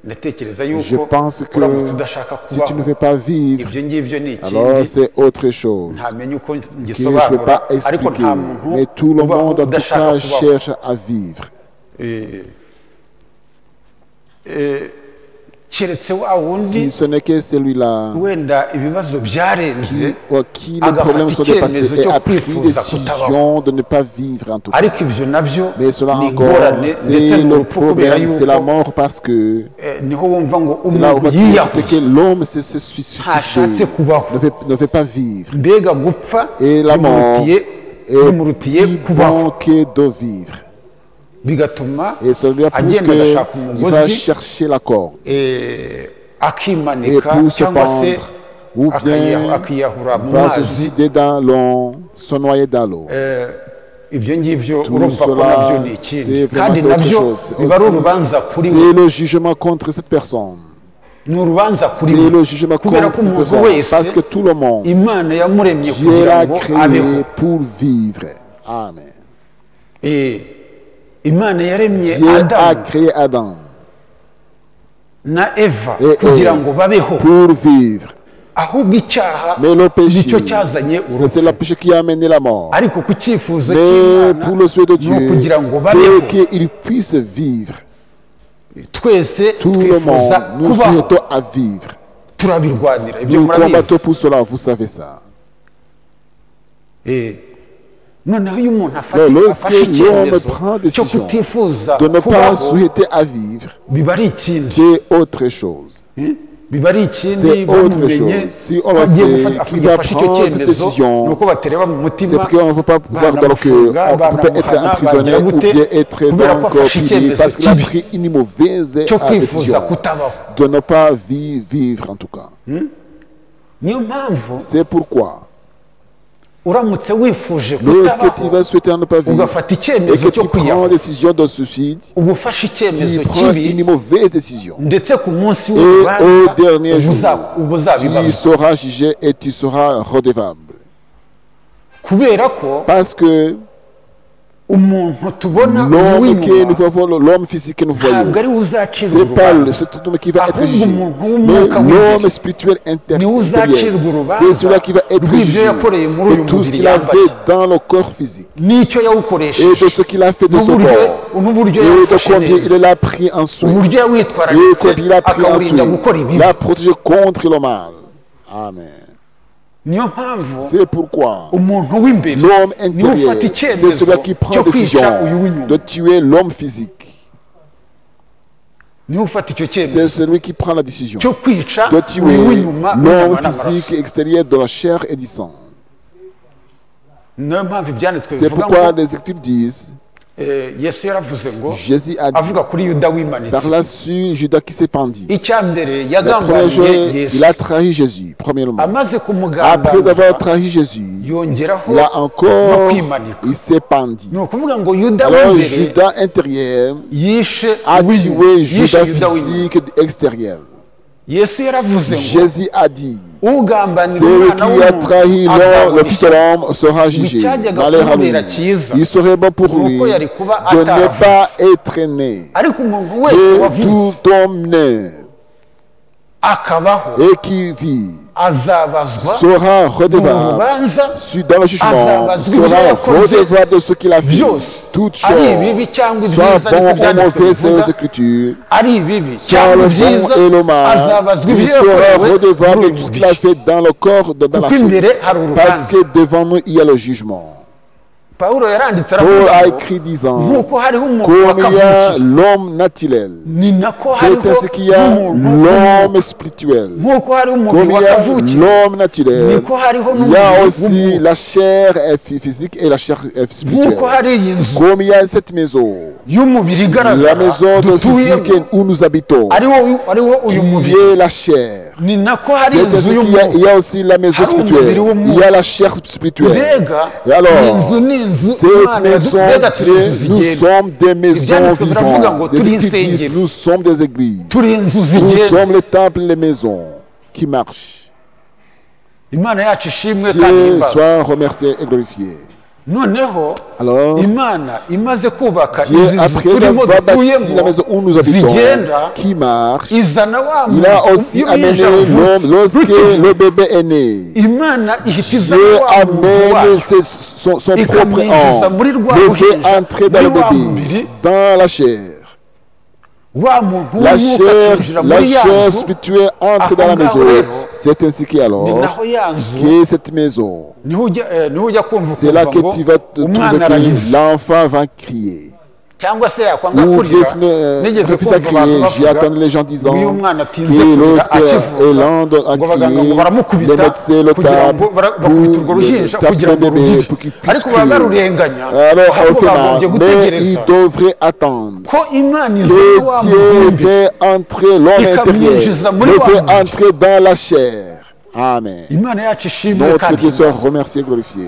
ndatekereza Je yuko pense que uramutse udashaka si tu ne kubaho veux pas vivre, ibyo ngibyo ni alors ikindi c'est autre chose ntamenye uko que je ne peux ngisobanura pas ariko expliquer. nta muntu Mais tout le ubaho monde en tout udashaka cas kubaho. cherche à vivre. keretse wa wundi Si ce n'est que celui-là wenda ibibazo byarenze qui les problèmes sont dépassés et a pris décision de ne pas vivre en tout cas. ariko ibyo nabyo Mais cela ni encore, ingorane ndetse c'est le n'urupfu kubera problème, c'est la yuko mort parce que niho wumva ngo c'est là où on va umuntu dire yiyahuye que l'homme se suicide, ntashatse kubaho ne veut pas vivre. mbega gupfa Et la mort bimurutiye est plus kubaho bon que de vivre. bigatuma Et cela pousse agenda agashaka qu'il va umugozi chercher la corde. Et akimanika pour se cyangwa se pendre, ou bien akiyahura mu va se mazi suicider dans l'eau, se noyer dans l'eau. ibyo ngibyo Tout urumva ko cela, nabyo ni c'est ikindi vraiment kandi c'est autre nabyo chose. biba ari Aussi, urubanza kuri we c'est le jugement contre cette personne. ni urubanza kuri C'est we le jugement kubera contre ko cette umuntu personne. wese Parce que tout le monde, imana yamuremye Dieu kugira l'a ngo créé abeho pour vivre. Amen. imana yaremye Dieu a adamu créé Adam na eva et kugira Ève ngo babeho pour vivre. ahubwo icyaha Mais le péché, nicyo cyazanye c'est urupfu le péché qui a amené la mort. ariko ku cyifuzo Mais cy'imana pour le souhait de ni Dieu, ukugira ngo babeho c'est qu'il puisse vivre. twese Tout le monde, twifuza nous kubaho souhaitons à vivre. turabirwanira ibyo Nous combattons murabizi pour cela, vous savez ça. noneho iyo umuntu Lorsque afashe l'homme icyemezo prend cyo décision kutifuza de ne pas kubaho souhaiter à vivre, biba ari ikindi c'est autre chose. biba ari ikindi C'est autre bamumenye chose. Si on ko va agiye dire gufata qu'il va yafashe icyo prendre cette cyemezo décision, ni uko batereba mu C'est mutima qu'on ne veut pas voir dans le cœur, on peut être emprisonné ou bien être kubera ko donc afashe puni icyemezo parce qu'il a kibi pris une mauvaise cyo kwifuza décision kutabaho de ne pas vivre en tout cas. niyo mpamvu C'est pourquoi, uramutse wifuje lorsque tu kutabaho vas souhaiter à ne pas vivre ugafata et icyemezo que cyo tu prends kwiyahura décision de suicide, uba ufashe icyemezo tu prends kibi une mauvaise décision. ndetse ku munsi Et au w'urubanza dernier jour, uba tu uzabibazwa seras jugé et tu seras redevable. kubera ko Parce que umuntu tubona l'homme que nous w'inyuma voyons, l'homme physique que nous voyons, ntabwo ari we uzacira c'est pas urubanza cet homme qui va être ahubwo jugé, umuntu mais w'umwuka l'homme w'imbere spirituel niwe uzacirwa intérieur. urubanza C'est celui qui va être rw'ibyo jugé yakoreye muri uyu de tout ce mubiri qu'il a yambaye fait dans le corps physique n'icyo et de yawukoresheje ce qu'il a fait de son n'uburyo corps n'uburyo et de yawufashe combien neza il l'a pris en soin uburyo et yawitwararitse combien il a pris en akawurinda gukora soin. ibibi Il a protégé contre le mal. Amen. niyo mpamvu C'est pourquoi umuntu w'imbere l'homme niwe intérieur, ufata c'est icyemezo celui qui prend cyo décision kwica uyu w'inyuma de tuer l'homme physique. niwe ufata icyo C'est cyemezo celui qui prend la décision cyo kwica de uyu tuer w'inyuma l'homme w'inyama n'amaraso physique extérieur de la chair et du sang. niyo mpamvu ibyanditswe C'est bivuga pourquoi ngo les Écritures disent, yesu yaravuze ngo Jésus a dit, avuga kuri yuda wimanitse par là sur Judas qui s'est pendu. icya mbere Le premier jour, yagambaniye yesu il a trahi Jésus, premièrement. amaze Après kumugambanira avoir trahi Jésus, yongeraho il a no encore, kwimanika il s'est pendu. ni ukuvuga ngo yuda Alors w'imbere Judas intérieur yishe a uw'inyuma tué yishe Judas yuda w'inyuma physique extérieur. yesu yaravuze ngo Jésus a dit, ugambanira celui umwana qui a w'umuntu trahi le Fils de azabona l'homme sera jugé. icyajyaga Alléluia. kumubera cyiza Il serait bon pour lui nuko yari kuba de ne atavutse pas être né. ariko umuntu wese Et wavutse tout homme né akabaho et qui vit azabazwa sera mu redevable. rubanza Dans le jugement, azabazwa ibyo sera yakoze redevable de ce qu'il a fait. byose Toutes ari choses, ibibi cyangwa soit ibyiza bon niko ou byanditswe mauvais, c'est bivuga les Écritures, ari ibibi soit cyangwa le ibyiza bon et le mal, azabazwa il ibyo sera yakorewe redevable muri de uyu tout ce qu'il a mubiri fait dans le corps, dans la kuko imbere chair. hari Parce urubanza que devant nous, il y a le jugement. pawulo yaranditse Paul aravuga a ngo écrit disant, nk'uko hariho umuntu comme il y a wakavukiye l'homme naturel, ni nako c'est hariho ainsi qu'il y a n'umuntu l'homme spirituel. nk'uko hariho Comme umubiri il y a wakavukiye l'homme naturel, niko hariho il y a n'umubiri aussi w'umuntu la chair physique et la chair spirituelle. nk'uko hari iyi nzu Comme il y a cette maison, y'umubiri la igaragara maison de dutuyemo physique où nous habitons, ariwo uyu qui mubiri est la chair. ni nako hari C'est inzu ainsi qu'il y a- y'umwuka. il y a aussi la maison Hari spirituelle. umubiri w'umwuka. Il y a la chair spirituelle. mbega Et alors, ni inzu cette Imana maison, mbega turi inzu nous zigenda sommes des maisons Ibyanditswe biravuga ngo vivantes. Des turi Écritures disent, insengero. nous sommes des églises. turi inzu Nous zigenda sommes les temples, les maisons qui marchent. imana yacu ishimwe kandi Dieu ihimbazwe. soit remercié et glorifié. noneho Alors, imana imaze kubaka Dieu, izi nzu après turimo avoir bâti la dutuyemo maison où nous habitons, zigenda qui marche, izana wa il a muntu aussi iyo amené uruhinja l'homme ruvutse, lorsque rukivuka, le bébé est né. imana ihita izana Dieu wa muntu amène wayo son propre ikamwinjiza muri âme, rwa le fait ruhinja, entrer dans muri le wa bébé, mubiri, dans la chair. wa muntu La w'umwuka chair, akinjira la muri ya chair nzu. spirituelle entre Aho dans la ngaho maison. rero, C'est ainsi ni qu'alors, naho ya nzu que cette maison, niho ujya kumva c'est là ukumva que ngo tu vas te umwana trouver ararize que l'enfant va crier. cyangwa se yakwanga Ou kurira nigeze refuse à kumva abantu crier. J'ai bavuga entendu les gens disant ngo iyo umwana atinze que kurira lorsque akivuka Elande a ngo abaganga ngo crié, les baramukubita médecins le kugira tapent ngo bakubita urwo ruhinja pour kugira le ngo bébé rugire pour qu'il puisse ariko baba crier. barurenganya Alors, on ahubwo fait mal, bagombye mais gutegereza il devrait attendre. ko imana Que izana wa Dieu muntu fait entrer l'homme ikamwinjiza intérieur, muri le wa fait mubiri. entrer dans la chair. Amen. imana yacu ishimwe Notre kandi Dieu soit ihimbazwe. remercié et glorifié.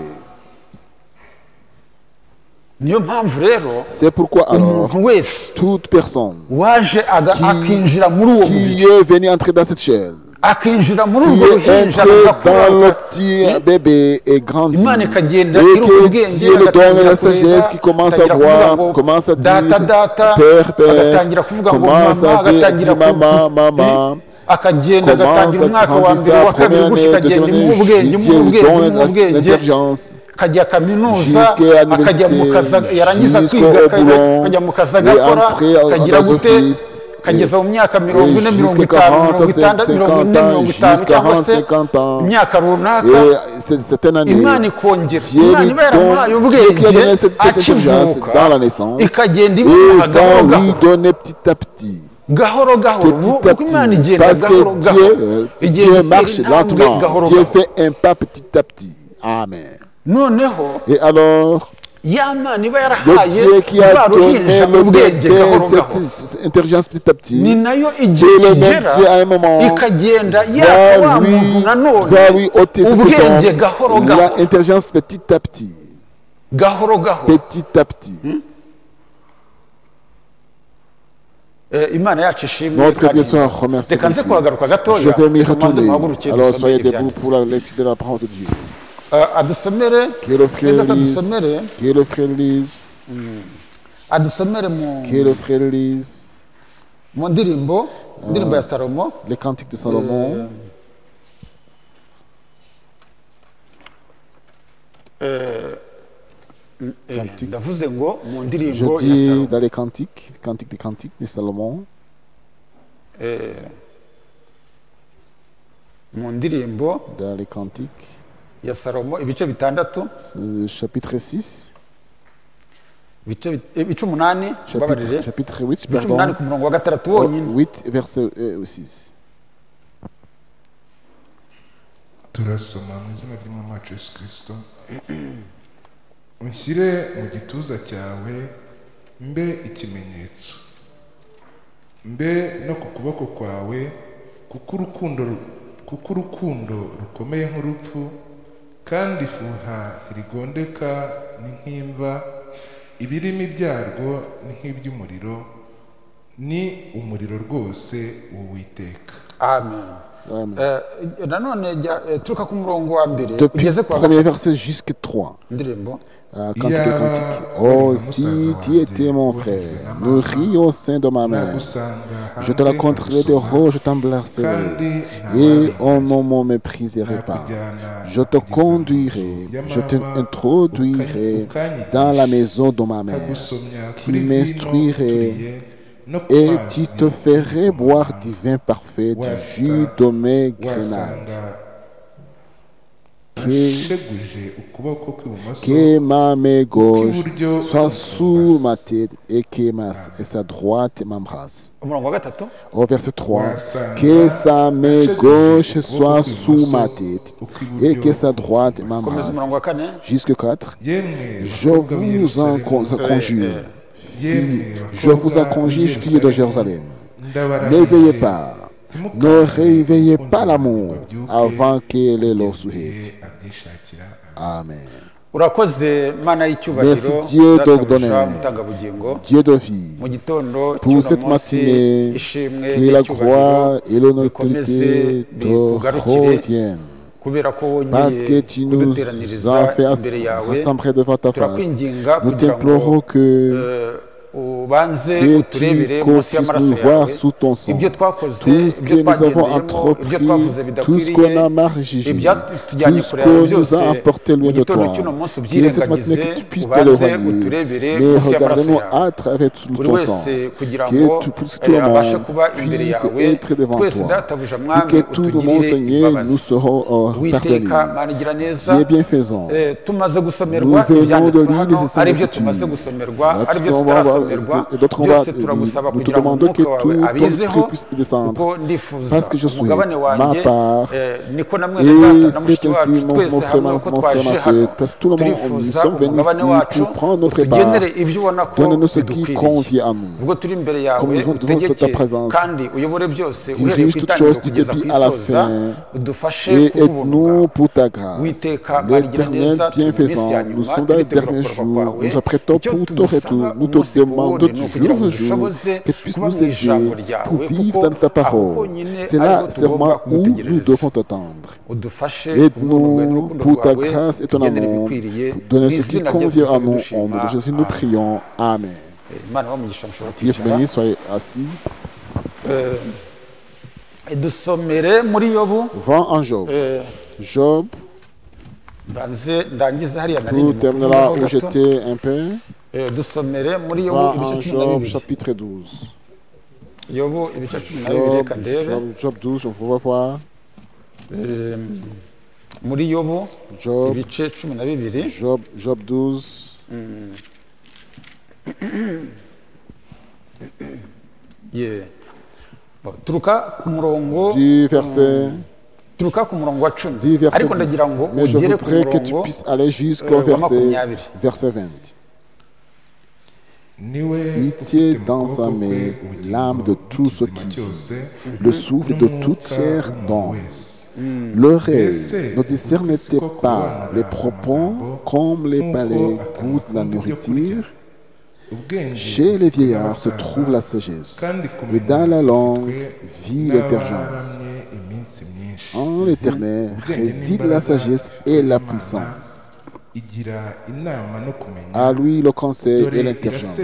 niyo mpamvu rero C'est pourquoi alors, umuntu wese toute personne waje akinjira muri uwo mubiri qui est venue entrer dans cette chair, akinjira muri qui urwo est ruhinja entré agakura dans le petit bébé et grandi, imana ikagenda et iruha que ubwenge Dieu le donne agatangira la kureba, sagesse, qui commence à agatangira kuvuga voir, ngo commence à dire data data Père, Père, agatangira kuvuga ngo commence mama à agatangira dire maman, maman, akagenda agatangira commence à umwaka wa mbere grandir wa sa kabiri première gutya année, akagenda deuxième imuha ubwenge année, imuha Dieu ubwenge lui imuha donne ubwenge l'intelligence. akajya kaminuza Jusqu'à akajya mu kazi l'université, yarangiza kwiga jusqu'au boulot, akajya mu kazi et agakora entrer akagira dans gute office, akageza mu myaka mirongo ine mirongo jusqu'à itanu 40, mirongo itandatu mirongo ine 50 ans, mirongo itanu jusqu'à cyangwa 40, se 50 ans. imyaka runaka Et c'est une année. imana ikongera Dieu imana lui iba yaramuhaye donne, Dieu qui a ubwenge donné cette intelligence akivuka dans la naissance, ikagenda et imuha va gahoro lui gahoro donner petit à petit. gahoro gahoro Petit à kuko imana petit, igenda parce gahoro que gahoro Dieu marche lentement. gahoro Dieu gahoro fait un pas petit à petit. Amen. noneho Et alors, ya mana iba le yarahaye Dieu qui a rwa donné ruhinja le ubwenge bébé gahoro gahoro cette intelligence petit à ni petit, nayo c'est igihe le même kigera Dieu à un moment ikagenda yaka va wa muntu lui nanone ôter cette ubwenge personne, gahoro gahoro l'intelligence petit à petit, gahoro gahoro petit à petit. imana yacu ishimwe Notre kandi Dieu soit remercié. reka nze kuhagaruka gatoya Je vais m'y reka maze retourner. muhaguruke Alors dusome soyez debout ibyanditswe. pour la lecture de la parole de Dieu. adusomere Que le frère data lise, adusomere que le frère lise, adusomere mu que le frère lise mu ndirimbo indirimbo ya salomo les cantiques de Salomon. ndavuze ngo mu Je ndirimbo ya dis salomo dans les cantiques, cantiques des cantiques de Salomon, mu ndirimbo dans les cantiques, ya salomo ibice bitandatu chapitre 6, ibice umunani babarire chapitre 8, ibice umunani pardon, ku murongo wa gatandatu wonyine 8, verset 6. turasoma mu izina ry'umwami wacu Yesu Kristo. unshyire mu gituza cyawe mbe ikimenyetso, mbe no ku kuboko kwawe, kuko urukundo rukomeye nk'urupfu, kandi ifuha rigondeka ni nk'imva, ibirimi byarwo ni nk'iby'umuriro, ni umuriro rwose w'Uwiteka. amen nanone turuka ku murongo wa mbere Depuis ugeze le kwa premier verset jusqu'à 3. ndirimbo Cantique des cantiques. Oh, si tu étais mon frère, nourri au sein de ma mère, je te raconterai des rôles, je t'embrasserai, et on ne me mépriserait pas. Je te conduirai, je t'introduirai dans la maison de ma mère. Tu m'instruirais et tu te ferais boire du vin parfait, du jus de mes grenades. Que ma main gauche soit sous ma tête et que sa droite m'embrasse. umurongo wa gatatu Au verset 3, que sa main gauche soit sous ma tête et que sa droite komeza m'embrasse. umurongo wa kane Jusque 4, je vous en conjure, je vous en conjure, filles de Jérusalem, n'éveillez pas, Ne réveillez pas l'amour avant qu'elle ait leur souhaite. Amen. urakoze mana y'icyubahiro Merci Dieu databuja d'ordonner, mutangabugingo Dieu de vie, mu gitondo pour cy'uno cette munsi matinée, ishimwe que la n'icyubahiro gloire et bikomeze l'autorité te bikugarukire reviennent. kubera ko Parce que wongeye tu nous kuduteraniriza as fait imbere yawe rassembler devant ta face. turakwinginga Nous kugira t'implorons ngo que ubanze tu uturebere qu'on munsi puisse y'amaraso nous voir yawe sous ton sang. ibyo twakoze Tout ce que ibyo nous avons twagendeyemo entrepris, ibyo twavuze tout ce bidakwiriye qu'on a marché, ibyatujyanye tout ce kure yawe qu'on nous byose a apporté mu loin de gitondo toi. cy'uno munsi Qui est cette ubyirengagize matinée que tu puisses te ubanze l'éloigner. uturebere Mais munsi y'amaraso regardez-nous yawe à travers tout buri ton sang. wese kugira Que ngo tout le abashe monde kuba imbere puisse yawe être devant twese toi. databuja Et mwami que tout le monde, utugirire Seigneur, nous imbabazi serons witeka pardonnés. mana igira neza Dieu bienfaisant. tumaze gusomerwa Nous venons ibyanditswe de lire hano les ari byo Écritures. tumaze gusomerwa ari byo D'autres, tutarasomerwa on va- byose turagusaba nous te kugira ngo demandons que umwuka tout wawe ton abizeho esprit puisse descendre. kuko ndifuza Parce que je souhaite, umugabane wanjye ma part, niko na Et mwene data na c'est mushiki ainsi, wacu mon twese frère, hamwe mon uko frère, twaje ma hano sœur, parce que tout le monde, nous turifuza sommes venus umugabane ici wacu pour prendre notre utugenere part. ibyo ubona ko Donne-nous ce qui bidukwiriye convient à nous. ubwo turi imbere yawe Comme nous devons devant utegeke ta présence. kandi uyobore byose Dirige uhereye ku toutes itangiriro choses du kugeza ku début à la isoza fin. udufashe Et kubw'ubuntu bwawe aide-nous pour ta grâce. witeka marigira L'éternel neza turi mu minsi bienfaisant, ya nous nyuma sommes dans les turitegura derniers kugaruka jours, kwawe nous apprêtons icyo pour ton tugusaba retour. Nous umunsi te ku demandons wundi ni du ukugira jour ngo au jour dushoboze que tu puisses kuba nous mu ijambo aider ryawe pour vivre kuko dans ta aho parole. honyine C'est ariho là tugomba seulement où nous kugutegereza devons t'attendre. udufashe ubuntu bwawe Aide-nous n'urukundo pour ta rwawe grâce et ton tugendere amour. ibikwiriye mu Donne ce qui izina rya convient à Yesu nous. Au dushima nom de Jésus, nous prions. Amen. imana bamugisha mushobora Dieu kwicara béni, soyez assis. dusomere muri yobu Va en Job. Job, mbanze ndangize hariya nari tout ndimo termine là kuvugaho où gato j'étais un peu. dusomere muri yobu Va ibice en cumi na Job, bibiri chapitre 12. yobu ibice cumi na bibiri reka ndebe Job 12, on va voir. muri yobu Job, ibice cumi na bibiri Job 12. turuka ku murongo Du verset, turuka ku murongo wa cumi du verset ariko ndagira 10. ngo Mais je ugere ku voudrais que tu murongo puisses aller jusqu'au wa verset, 20. verset 20. niwe Il tient dans sa main l'âme de tout ce qui vit, le souffle de toute chair d'homme. L'oreille ne discerne-t-elle pas les propos comme les palais goûtent la nourriture? Chez les vieillards se trouve la sagesse, et dans la langue vit l'intelligence. En l'Éternel réside la sagesse et la puissance. À lui le conseil et l'intelligence.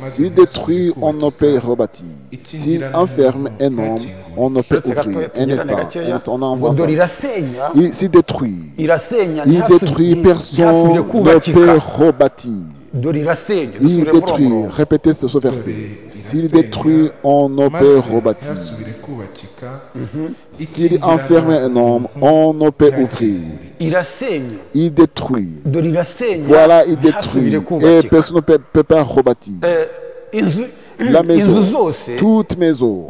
S'il détruit, on ne peut rebâtir. S'il enferme un homme, on ne peut ouvrir. Un instant, on envoie ngo ça. dore irasenya S'il détruit, irasenya il détruit, personne ntihasubire ne kubakika peut rebâtir. dore irasenya Il dusubire muri uwo détruit, murongo répétez ce verset. S'il détruit, on ne peut rebâtir. S'il enferme un homme, on ne peut ouvrir. irasenya Il détruit. dore irasenya Voilà, il détruit. ntihasubire Et kubakika personne ne peut pas rebâtir. inzu La inzu maison, zose toute maison,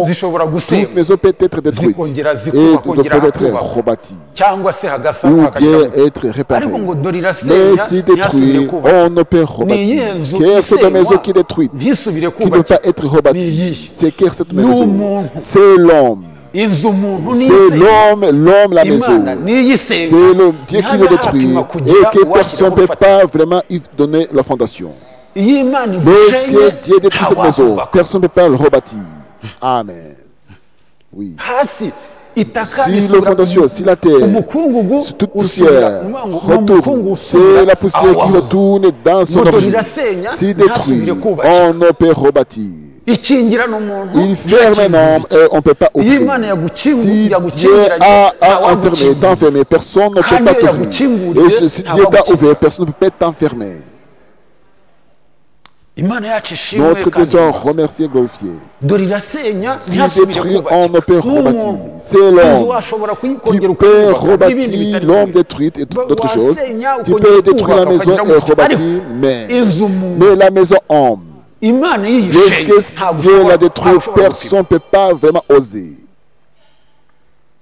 zishobora toute gusenywa maison peut être détruite zikongera et zikubakwa, ne kongera peut être hakubakwa. rebâtie cyangwa se hagasa ou hakagira bien ngo- être réparée. ariko ngo dore Mais irasenya si ntihasubire détruit, kubakwa on ne peut ni iyihe rebâtir. nzu Quelle est cette maison isenywa qui est détruite, ntisubire qui ne peut kubakwa pas être ni rebâtie? iyihe C'est quelle cette Ni maison? umuntu. C'est l'homme. inzu umuntu C'est niyisenywa l'homme, la maison. imana niyisenywa C'est le Dieu qui le détruit et que personne ne peut pas vraiment y donner la fondation. iyo imana Lorsque igushenye Dieu détruit cette maison, ntawahubaka personne ne peut pas le rebâtir. Amen. Oui. hasi itaka Si la risubira fondation, si la terre, umukungugu si toute usubira poussière umukungugu retourne, usubira c'est la poussière aho qui wahoze. retourne dans son Ngo dore origine. irasenya Si ntasubire détruit, kubakika on ne peut rebâtir. ikingira n'umuntu Il ferme un homme et on ne peut pas iyo ouvrir. imana Si Dieu yagukingiranye a enfermé, ntawagukingura t'enfermé, personne ne peut Kandi pas iyo t'ouvrir. yagukinguriye, Et si Dieu t'a ntawagukingura. ouvert, personne ne peut pas t'enfermer. imana yacu ishimwe Notre Dieu kandi soit yubahwe. remercié, glorifié. dore irasenya Si ntihasubire détruit, on ne peut kubakika rebâtir. n'umuntu C'est inzu l'homme. washobora Tu kuyikongera peux ukayubaka n'ibindi rebâtir bitari l'homme bimwe. détruite et d'autres choses. wasenya Tu ukongera peux détruire la kubaka maison ukagira et gutya. rebâtir, Ariko mais, inzu umuntu mais la maison homme, imana yiyishenye lorsque Dieu l'a détruit, personne ne peut pas vraiment oser.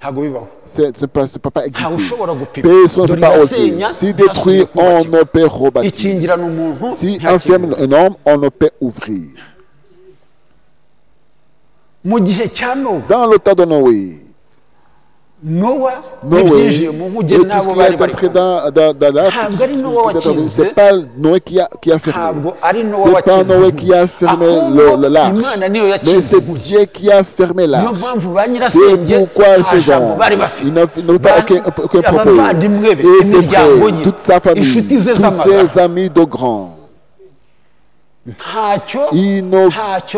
ntabwo bibaho Ça ne peut pas ntawe exister. ushobora gupima Personne ne dore peut pas oser. irasenya Si détruit, ntihasubire on kubakika. ne peut rebâtir. ikingira n'umuntu Si nta enferme kintu. un homme, on ne peut ouvrir. mu gihe cya nowa Dans le temps de Noé, nowa Noé, n'ibyinjiye mu et nkuge tout n'abo ce qui bari est bari entré kumwe. dans l'arche, Ntabwo ari Nowa wakinze. c'est pas Noé qui a fermé. Ntabwo ari Nowa C'est pas wakinze Noé qui a fermé ahubwo l'arche. Imana niyo Mais yakinze c'est inkuge. Dieu qui a fermé niyo l'arche. mpamvu ba C'est nyirasenge pourquoi nta ces jambo gens, bari bafite. ils n'ont pas aucun propos. abavandimwe be Et ses imiryango frères, ye toute sa famille, inshuti ze tous z'amagara ses amis de grands, ntacyo ils ne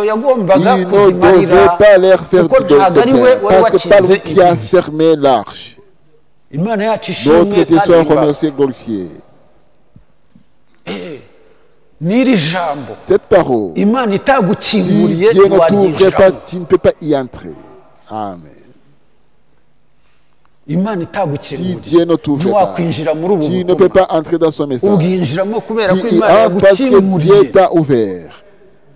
yagombaga il ne kuzimarira devait pas leur faire kuko de ntabwo ari we peine, wari parce que c'est pas lui wakinze qui a inkuge. fermé l'arche. Imana yacu ishimwe Notre Dieu kandi soit ihimbaza. remercié et glorifié. n'iri jambo Cette parole, Imana si itagukinguriye Dieu ne t'ouvrait pas, ntiwaryinjiramo. tu ne peux pas y entrer. Amen. Imana Si itagukinguriye Dieu ne t'ouvre pas, ntiwakwinjira muri ubu tu ne peux butumwa. pas entrer dans son message. ubwinjiramo kubera ko Tu y Imana entres parce que Dieu yagukinguriye. t'a ouvert.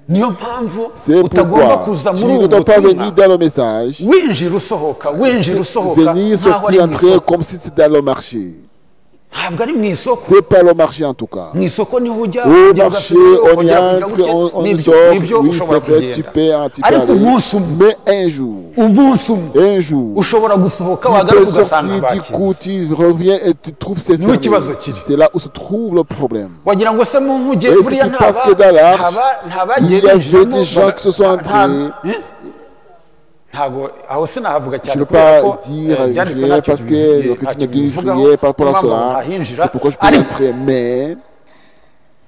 niyo mpamvu C'est utagomba pourquoi kuza tu muri ne ubu dois pas butumwa venir dans le message. winjira usohoka winjira usohoka Venir, nkaho ari sortir, mu entrer isoko. comme si c'était dans le marché. ntabwo ari mu isoko. C'est pas le marché en tout cas. mu isoko niho ujya Au ujya marché, ugasubirayo, on y ukongera kugira entre, gutya. on Nibyo, sort. nibyo Oui, ushobora c'est vrai, tu kugenda peux ariko aller. umunsi umwe Mais un jour, ushobora gusohoka tu peux wagaruka ugasanga sortir, du coup, bakinze. tu reviens et tu trouves ces Niho fermés. ikibazo kiri. C'est là où se trouve le problème. wagira ngo se mu nkuge Est-ce que buriya tu penses que dans l'arche, ntabagiye il y avait binjiramo, des gens qui se sont entrés? ntabwo aho sinahavuga Je cyane ne peux kubera pas ko dire byanditswe rien ntacyo parce que tubivugiye, le ntacyo chrétien ne dit tubivugaho, rien par rapport à niyo mpamvu cela. ntahinjira. C'est pourquoi je peux Ariko entrer. Mais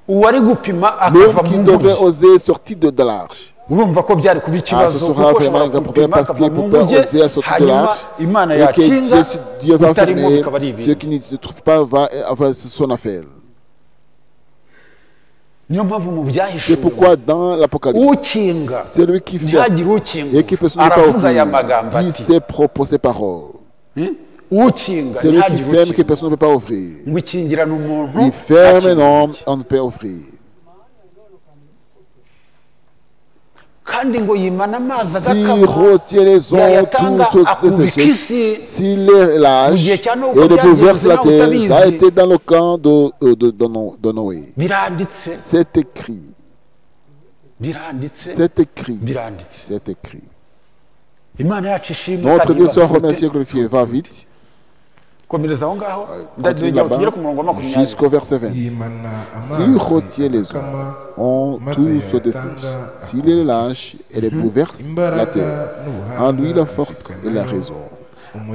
uwari gupima l'homme akava qui mu devait nkuge oser sortir de l'arche, urumva ko byari kuba ce ikibazo sera kuko vraiment ushobora un grand problème gupima parce akava qu'il mu ne peut pas nkuge oser sortir de hanyuma l'arche Imana et yakinga que Dieu va utarimo fermer. bikaba ari Ceux ibintu. qui ne se trouvent pas va avoir son affaire. niyo mpamvu mu C'est byahishuwe pourquoi dans l'Apocalypse, ukinga c'est lui qui fait ntihagire ukingura et qui personne ne peut pas aravuga aya magambo ouvrir, dit ati ses propres, ses paroles. ukinga C'est lui qui ntihagire ferme que ukinga personne ne peut pas ouvrir. ngo ikingirane umuntu Il ferme un akingura homme, iki. on ne peut ouvrir. kandi ngo yimana amazi S'il agakama retient les eaux, yayatanga tout se akubika desséche. isi S'il les lâche Mu gihe cya Nowa et uko ne bouleverse byagenze la nawe terre, utabizi. ça a été dans le camp de Noé. biranditse C'est écrit. biranditse C'est écrit. biranditse C'est écrit. imana yacu ishimwe Notre kandi Dieu soit ibafite. remercié et glorifié. Va vite. komereza aho ngaho Continue ndagira ngo tugere là-bas ku murongo wa makumyabiri jusqu'au verset 20. yimana S'il retient les eaux, agakama on maze tout se yayatanga dessèche. S'il les lâche et les bouleverse la imbaraga terre, n'ubuhanga en lui la force bifitwe et la nayo, raison.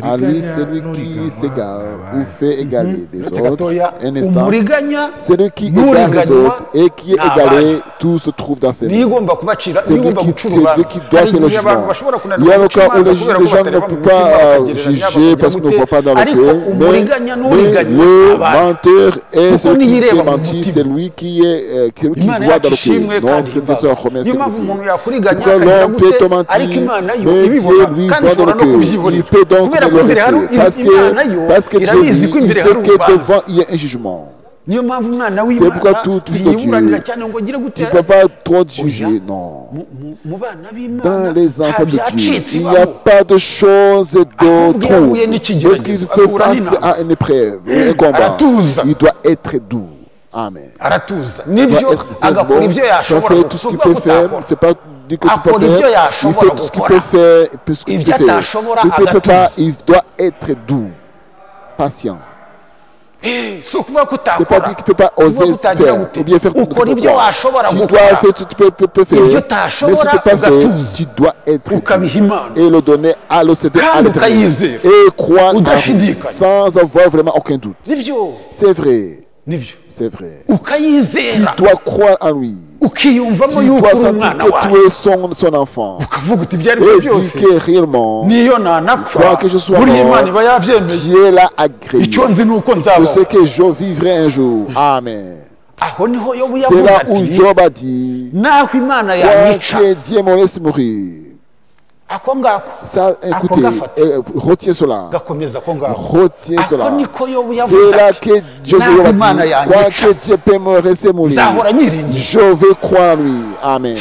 À lui, celui qui s'égare ou fait égaler les uretse autres. gatoya Un instant. umuriganya Celui qui égare les n'uriganywa autres et qui est ni égaré, abandi. tout se trouve dans ses niyo mains. igomba kubacira C'est niyo lui igomba qui, guca c'est lui urubanza qui doit hari faire le igihe abantu jugement. bashobora Il y kunanirwa a le guca cas où imanza les kubera ko gens ne batareba mu peuvent mutima pas bakagereranya juger parce qu'ils ne voient pas dans le ariko cœur. umuriganya Mais n'uriganywa le abandi. menteur est Kuko celui qui niyireba fait mu mentir, mutima. c'est lui qui est celui qui Imana voit dans yacu le ishimwe cœur. kandi Notre Dieu soit remercié. niyo mpamvu umuntu yakuriganya Pourquoi akagira l'homme peut gute te mentir, ariko Imana yo mais ibibona Dieu lui kandi voit ishobora dans no le cœur. kubyibonera Il peut donc kubera ko le imbere hari laisser. Imana yo Parce que Dieu irabizi lui, ko il imbere sait hari que urubanza devant il y a un jugement. niyo mpamvu umwana C'est pourquoi w'Imana tout fils de yiburanira Dieu, cyane ngo agire gute tu ne peux pas trop te juger, non. mu bana b'Imana Dans les enfants de Dieu, byacitse il n'y iwabo. a pas de choses de Ahubwo iyo trop. ahuye n'ikigeragezo, Lorsqu'il fait ahura face n'intambara. à une épreuve, un combat, Aratuza. il doit être doux. Amen. aratuza Il nibyo doit être agakora bon, ibyo il yashobora fait tout ce qu'il gukora peut faire. utakora. C'est pas du que tu peux Akora ibyo faire. Il yashobora fait tout ce qu'il gukora. peut faire. Tout ce qu'il Ibyo peut faire. atashobora Ce qu'il ne peut pas, agatuza. il doit être doux, patient. si ukuvuga ko C'est pas utakora dit que tu ne peux pas si oser ukuvuga ko utagira faire gute ou bien faire tout ukora ibyo quoi. washobora Tu dois gukora faire tout ce que tu peux faire. Ibyo Mais utashobora ce que tu peux pas ugatuza. faire, tu dois être doux. ukabiha Imana Et le donner à l'OCD à kandi l'Éternel. ukayizera Et croire en lui, udashidikanya. sans avoir vraiment aucun doute. nibyo C'est vrai. nibyo C'est vrai. ukayizera Tu dois croire en lui. ukiyumvamo Tu yuko dois uri sentir umwana que wawe tu es son enfant. ukavuga uti ibyo ari byo Et byose dire que réellement, niyo nanapfa crois que je sois buriya mort, Imana iba yabyemeye Dieu l'a agréé. icyo nzi ni uko Je nzabaho sais que je vivrai un jour. Amen. aho niho yobu C'est yavuze là où ati Job a dit, naho Imana quand yanyica que Dieu me laisse mourir. ako ngako Ça, écoutez, gafata. retiens cela. gakomeza ako ngako Retiens ako cela. niko yobu C'est yavuze là ati que Josué naho a Imana dit, yanyica quoi que Dieu peut me laisser mourir, nzahora nyiringiye je vais croire en lui. Amen.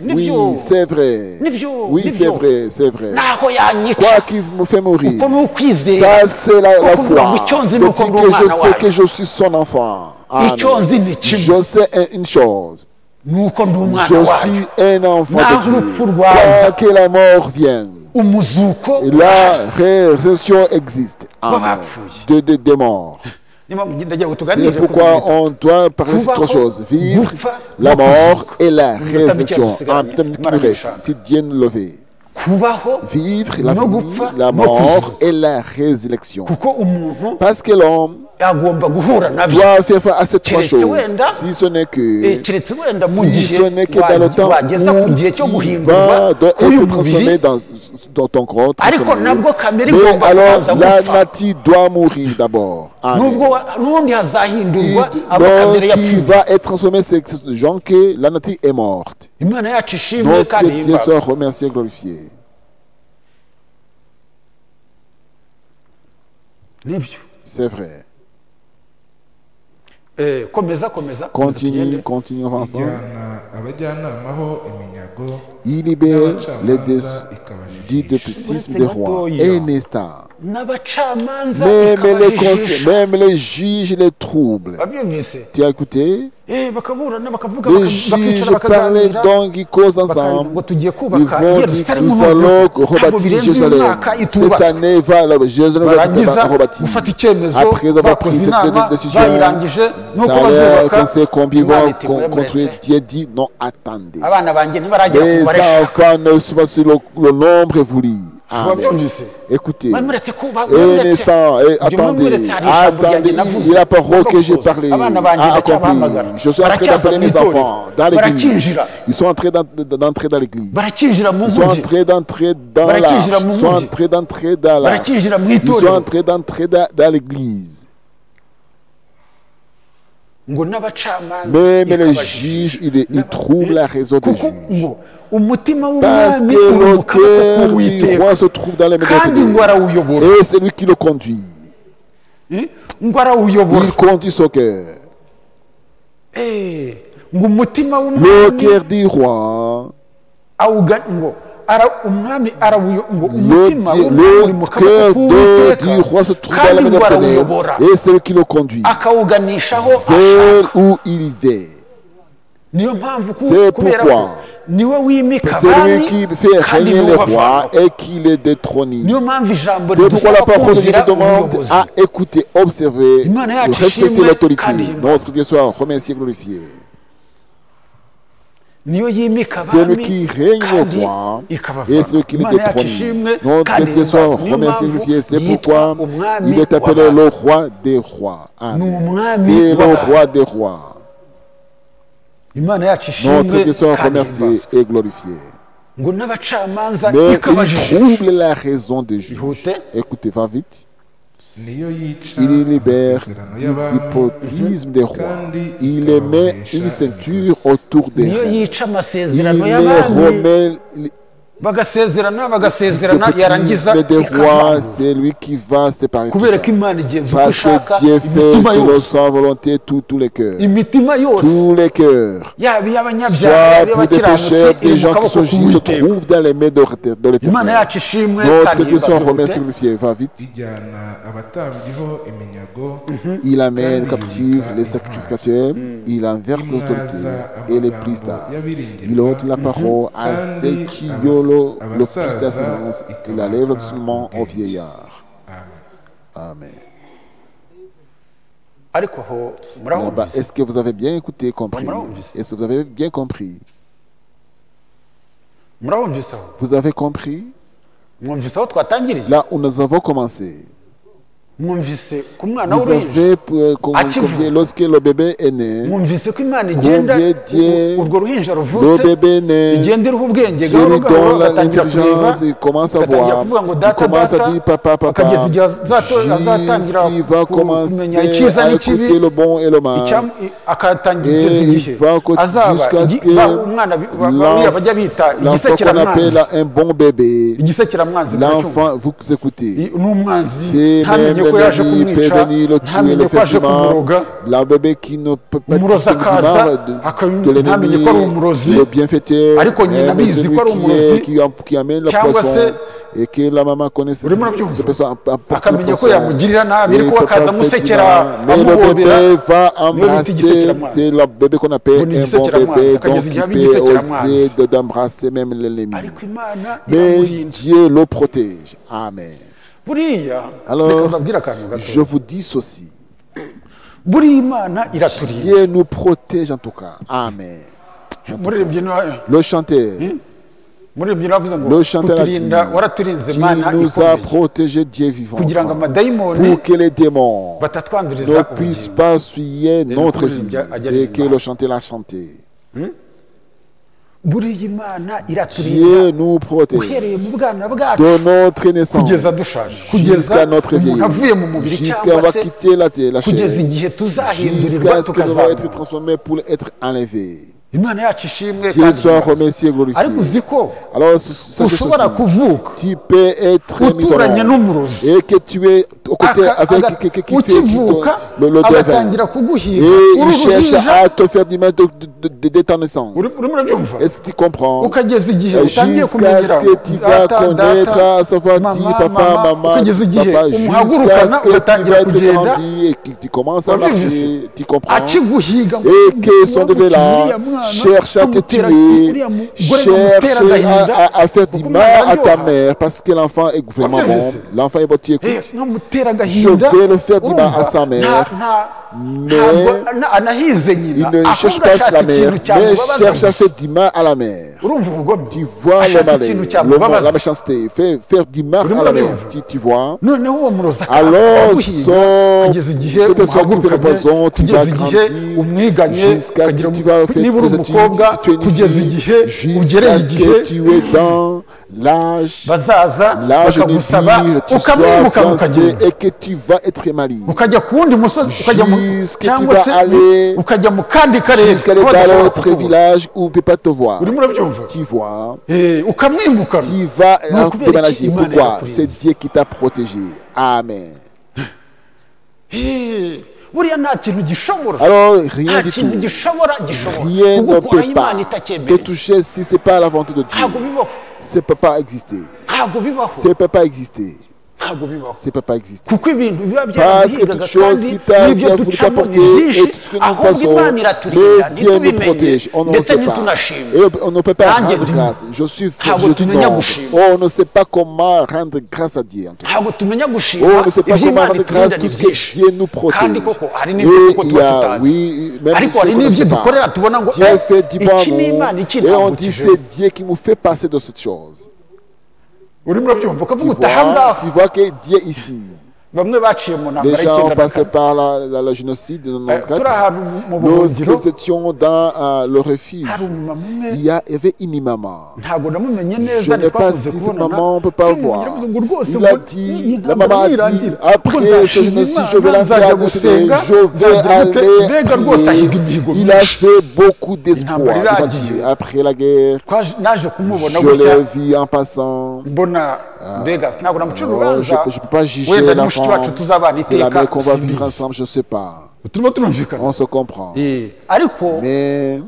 nibyo Oui, c'est vrai. nibyo Oui, c'est nibyo vrai, c'est vrai. naho yanyica Quoi qu'il me fait mourir, uko ni ukwizera ça c'est la Kuko kuvuga ngo foi. icyo nzi De ni uko dire ndi que je umwana sais wayo que je suis son enfant. Amen. icyo nzi ni kimwe Je sais une chose. nuko ndi umwana Je wayo suis un enfant naho de urupfu Dieu. rwaza Quoi que la mort vienne, umuzuko la résurrection existe. Amen. w'abapfuye Des morts. niba ndagira ngo C'est tuganire pourquoi on doit parler de trois choses. Vivre, la mort et la résurrection. En termes qui nous reste, si Dieu nous le veut. kubaho Vivre, la no vie, gupfa la no mort kuzuka. et la résurrection. kuko umuntu Parce que l'homme agomba guhura nabyo doit faire face à ces trois Keretse choses. wenda, Si ce n'est que, keretse wenda mu si gihe ce n'est que dans le temps wageza ku gihe cyo où tu guhindurwa vas doit kuri être uyu transformé mubiri dans ton corps. ariko transformé. nabwo kamere Mais igomba alors kubanza la gupfa nature doit mourir d'abord. Amen. nubwo n'ubundi hazahindurwa Et abo kamere donc, qui yapfuye va être transformé, c'est ce gens que la nature est morte. imana yacu ishimwe Donc, kandi que Dieu himbazwe soit remercié et glorifié. nibyo C'est vrai. komeza Continue, continuons ensemble. ijyana abajyanama ho iminyago Il libère les n'abacamanza ikabajijisha députisme des rois. Un instant. n'abacamanza Même les conseils, ikabajijisha même les juges les troubles. babyumvise Tu as écouté? bakaburana bakavuga Les bakicara juges parlaient bakaganira donc, ils causent bakavuga ensemble. ngo tugiye Ils kubaka vont dire yerusalemu nous allons ntabwo rebâtir birenze Jérusalem. umwaka Cette itubatswe année, Jérusalem va barangiza être rebâtie. gufata icyemezo Après avoir pris bakoze cette inama décision, bayirangije nuko dans le bazubaka conseil combien Imana vont iti muremuretse. construire, Dieu dit non, attendez. abana banjye ntibaragera ku Les mubare shaka enfants ne sont pas sur le nombre voulu. Amen. babyumvise Écoutez, mwemuretse kuba un instant, attendez, attendez, il y a la parole que j'ai parlé a accompli. Je suis en train d'appeler mes enfants dans l'église. Ils sont en train d'entrer dans l'église. barakinjira mu Ils sont en mujyi train d'entrer dans l'âge. Ils sont en train d'entrer dans l'âge. barakinjira mu Ils sont en itorero train d'entrer dans l'église. ngo n'abacamanza Même les ikabajijisha. juges, ils trouvent la raison des kuko juges. ngo umutima Parce w'umwami que uri mu le kaboko cœur du k'uwiteka roi se trouve dans les mains kandi de ngo Dieu. arawuyobora Et c'est lui qui le conduit. ngo arawuyobora Il conduit son cœur. ngo umutima Le w'umwami cœur du roi, ngo umwami ngo umutima w'umwami uri mu le kaboko cœur k'uwiteka du roi se trouve dans kandi les mains ngo de Dieu. arawuyobora Et c'est lui qui le conduit. akawuganishaho Vers ashaka où il va. niyo mpamvu C'est kubera pourquoi ko niwe wimika C'est lui abami qui fait kandi régner niwe les ubavanaho. rois et qui les détronise. niyo mpamvu ijambo C'est pourquoi la ridusaba parole de Dieu kumvira nous demande umuyobozi à écouter, observer, Imana yacu respecter ishimwe l'autorité. kandi himbazwe. Notre Dieu soit remercié et glorifié. niyo yimika C'est lui abami qui règne kandi les rois et ikabavana celui qui les Imana yacu ishimwe détronise. Notre kandi Dieu soit himbazwe. Niyo remercié et mpamvu glorifié. C'est yitwa pourquoi umwami il est appelé w'abami. le roi des rois. Amen. Ni umwami C'est le w'abami. roi des rois. Imana yacu Notre ishimwe Dieu soit kandi remercié himbazwe. et glorifié. ngo n'abacamanza Mais il ikabajijisha trouble la raison des juges. Ihute. Écoutez, va vite. niyo yica Il libère amasezerano du y'abami hypotisme des rois. kandi Il les met ikababohesha une ceinture autour des niyo reins. yica Il amasezerano les y'abami remet bagasezerana yarangiza le des rois, ikavangura c'est lui qui va séparer tout kubera ça. ko imana igenza uko Parce ishaka que Dieu fait imitima selon yose sa volonté tous les cœurs. imitima yose Tous les cœurs. yaba iy'abanyabyaha Soit yaba pour des iy'abakiranutsi pécheurs, iri des mu gens qui kaboko sont justes se k'uwiteka trouvent dans les mains de imana l'Éternel. yacu ishimwe Notre kandi Dieu soit himbazwe. remercié et glorifié. Va vite. ijyana abatambyiho iminyago Il amène captifs les sacrificateurs, il inverse l'autorité et les priests. Il ôte la parole à ceux qui ont le plus d'assurance. Il enlève seulement aux vieillards. Amen. ariko aho Là-bas, murahumvise est-ce que vous avez bien écouté, compris? Est-ce que vous avez bien compris? murahumvise aho Vous avez compris? mwumvise aho twatangiriye Là où nous avons commencé. mwumvise ku mwana Vous w'uruhinja avez, Akivu. lorsque le bébé est né, mwumvise ko imana igenda Combien Dieu- urwo ruhinja le ruvutse bébé né, igenda iriho ubwenge Dieu gahoro lui gahoro donne agatangira kureba l'intelligence, il commence à agatangira voir, kuvuga ngo il data commence à data dire papa, papa, akageza igihe azatangira jusqu'il va kumenya commencer icyiza à n'ikibi écouter le bon et le mal. akatangira Et kugeza il igihe va azaba jusqu'à ce que umwana bariya bajya bita l'enfant qu'on appelle igisekiramwanzi un bon bébé, igisekiramwanzi muracyumva l'enfant, vous écoutez, n'umwanzi c'est ntamenye même ko yaje l'ennemi peut kumwica venir le tuer, ntamenye le ko faire aje du mal. kumuroga La bébé qui ne peut pas umurozi akaza de ntamenye l'ennemi, ko ari umurozi le bienfaiteur, ariko nyina mais abizi celui ko ari umurozi qui amène le cyangwa poisson se et que la maman connaisse urimo urabyumva cette personne akamenya ko yamugirira nabi ariko akaza amusekera mais le amubobera bébé va niyo bita embrasser, igisekeramanzi c'est le bébé qu'on appelle Ngo ni un bon igisekeramanzi, bébé, akageza donc igihe aba il peut igisekeramanzi. oser d'embrasser même l'ennemi. ariko imana Mais iramurinda Dieu le protège. Amen. buriya Alors, reka mbabwire akantu Je gato vous dis ceci. buriya imana iraturinda Dieu nous protège en tout cas. Amen. muririmbyi Le chanteur muririmbyi navuze ngo Le chanteur a dit kuturinda waraturinze qui imana nous a ikomeye protégé Dieu vivant kugira ngo amadayimoni pour que les démons batatwanduriza ne puissent ubugingo pas souiller notre vie. kuririmbya ajya C'est que aririmba. le chanteur l'a chanté. buriya imana Dieu iraturinda nous protège uhereye mu bwana bwacu de notre naissance kugeza dushaje kugeza jusqu'à notre umuntu avuye mu mubiri vieillesse, jusqu'à on cyangwa va se quitter la terre, la chair, kugeza igihe tuzahindurirwa jusqu'à ce que nous allons être tukazamurwa transformés pour être enlevés. imana yacu ishimwe Dieu kandi soit yubahwe. remercié et glorifié. ariko uzi ko Alors, ça, ushobora kuvuka tu peux être mis au uturanye monde n'umurozi et que tu es au côté avec qui fait ukivuka le devin. agatangira kuguhiga Et uri il cherche uruhinja à te faire du mal dès ta naissance. urimo urabyumva Est-ce que tu comprends? ukageza igihe utangiye Jusqu'à kumenyera ce que tu vas connaître, à savoir dire papa, maman, ukageza igihe papa, jusqu'à umuhagurukana ce que tu ugatangira vas être kugenda grandi et que tu commences à marcher, tu comprends? akiguhiga Et que son devin là cherche à te tuer, cherche à faire du mal à ta mère parce que l'enfant est vraiment bon. L'enfant est bon, tu écoutes. nkamutera Je agahinda vais le faire du mal à sa urumva, mère. ntabwo anahize Il nyina ne cherche ahubwo pas ashaka la mère, ikintu mais cyamubabaza cherche à gusa. faire du mal à la mère. urumva ubugome Tu vois le ashaka malheur, ikintu la cyamubabaza méchanceté, faire du mal Urimo à la mère. urabyumva? Tu vois? noneho uwo murozi Alors, akaguhiga kugeza igihe ce personne qui fait le umuhagurukanye poison, tu kugeza vas igihe grandir umwiganye jusqu'à ce ukagira que tu vas faire niba uri tes études, umukobwa si tu es une kugeza fille, igihe ugereye jusqu'à ce igihe que tu es dans l'âge bazaza de bakagusaba dire, tu ukamwibuka sois fiancé mukagenda et que tu vas être marié. ukajya ku wundi musozi ukajya Jusque tu cyangwa vas se aller ukajya mu kandi karere Jusqu'à aller aho dans badashobora l'autre kukubona. village où on ne peut pas te voir. urimo urabyumva Tu vois, ukamwimukana tu vas Non, kubera déménager. iki Imana Pourquoi? yakurinze? C'est Dieu qui t'a protégé. Amen. buriya nta kintu gishobora Alors, rien nta du kintu tout. gishobora Rien ne kugukora peut pas imana te itacyemeye toucher si ce n'est pas la volonté de Dieu. ntabwo bibaho Ça ne peut pas exister. ntabwo bibaho Ça ne peut pas exister. ntabwo bibaho Ça ne peut pas exister. kuko ibintu biba Parce que byaraduhigaga toute chose kandi qui t'a n'ibyo voulu ducamo ni t'apporter byinshi et tout ce que nous ahubwo passons, imana iraturinda mais Dieu nous ntitubimenye protège. On ne ndetse sait pas. ntitunashime Et on ne peut pas Nanjye rendre ndimo. grâce. Je suis Ntabwo je dis tumenya non. gushima. On ne sait pas comment rendre grâce à Dieu. En tout cas. ntabwo tumenya On gushima ne sait pas comment iby'imana rendre iturinda grâce ni tout ce byinshi que Dieu nous protège. kandi koko hari Et n'ibyo koko il y tuba a, tutazi oui, même ariko des hari choses qu'on ne n'ibyo sait pas. dukorera tubona ngo Dieu fait du bon iki ni amour. imana iki Et on dit ntambukije c'est Dieu qui nous fait passer de cette chose. urimo urabyumva Tu ukavuga uti aha vois, ngaha tu vois que Dieu ici. bamwe baciye mu Les ntambara gens ont y'icyenda na passé kane par la génocide de turi 94. ahantu mu Lorsque buhungiro nous étions dans le refuge, hari umumama umwe il y avait une maman. ntabwo namumenye Je neza n'ai pas ntitwakunze si cette kubonana maman on peut pas turi mu voir. buhungiro avuze ngo rwose Il ngo a iyi dit, la ntambara maman a dit, nirangira après ubwo ce nzashima génocide, Imana, je vais nzajya l'enlever, gusenga je vais nzajya gute mbega rwose aller ahiga imihigo prier. Il a myinshi fait beaucoup d'espoir Intambara devant iragiye. Dieu. Après la guerre, naje kumubona je gutya l'ai vu en passant. mbona mbega ntabwo namuca Alors, urubanza je ne peux pas juger wenda ni l'enfant. mushiki wacu tuzabana C'est la iteka mère qu'on va vivre simbizi. ensemble, je ne sais pas. turimo turumvikana On se comprend. ariko Mais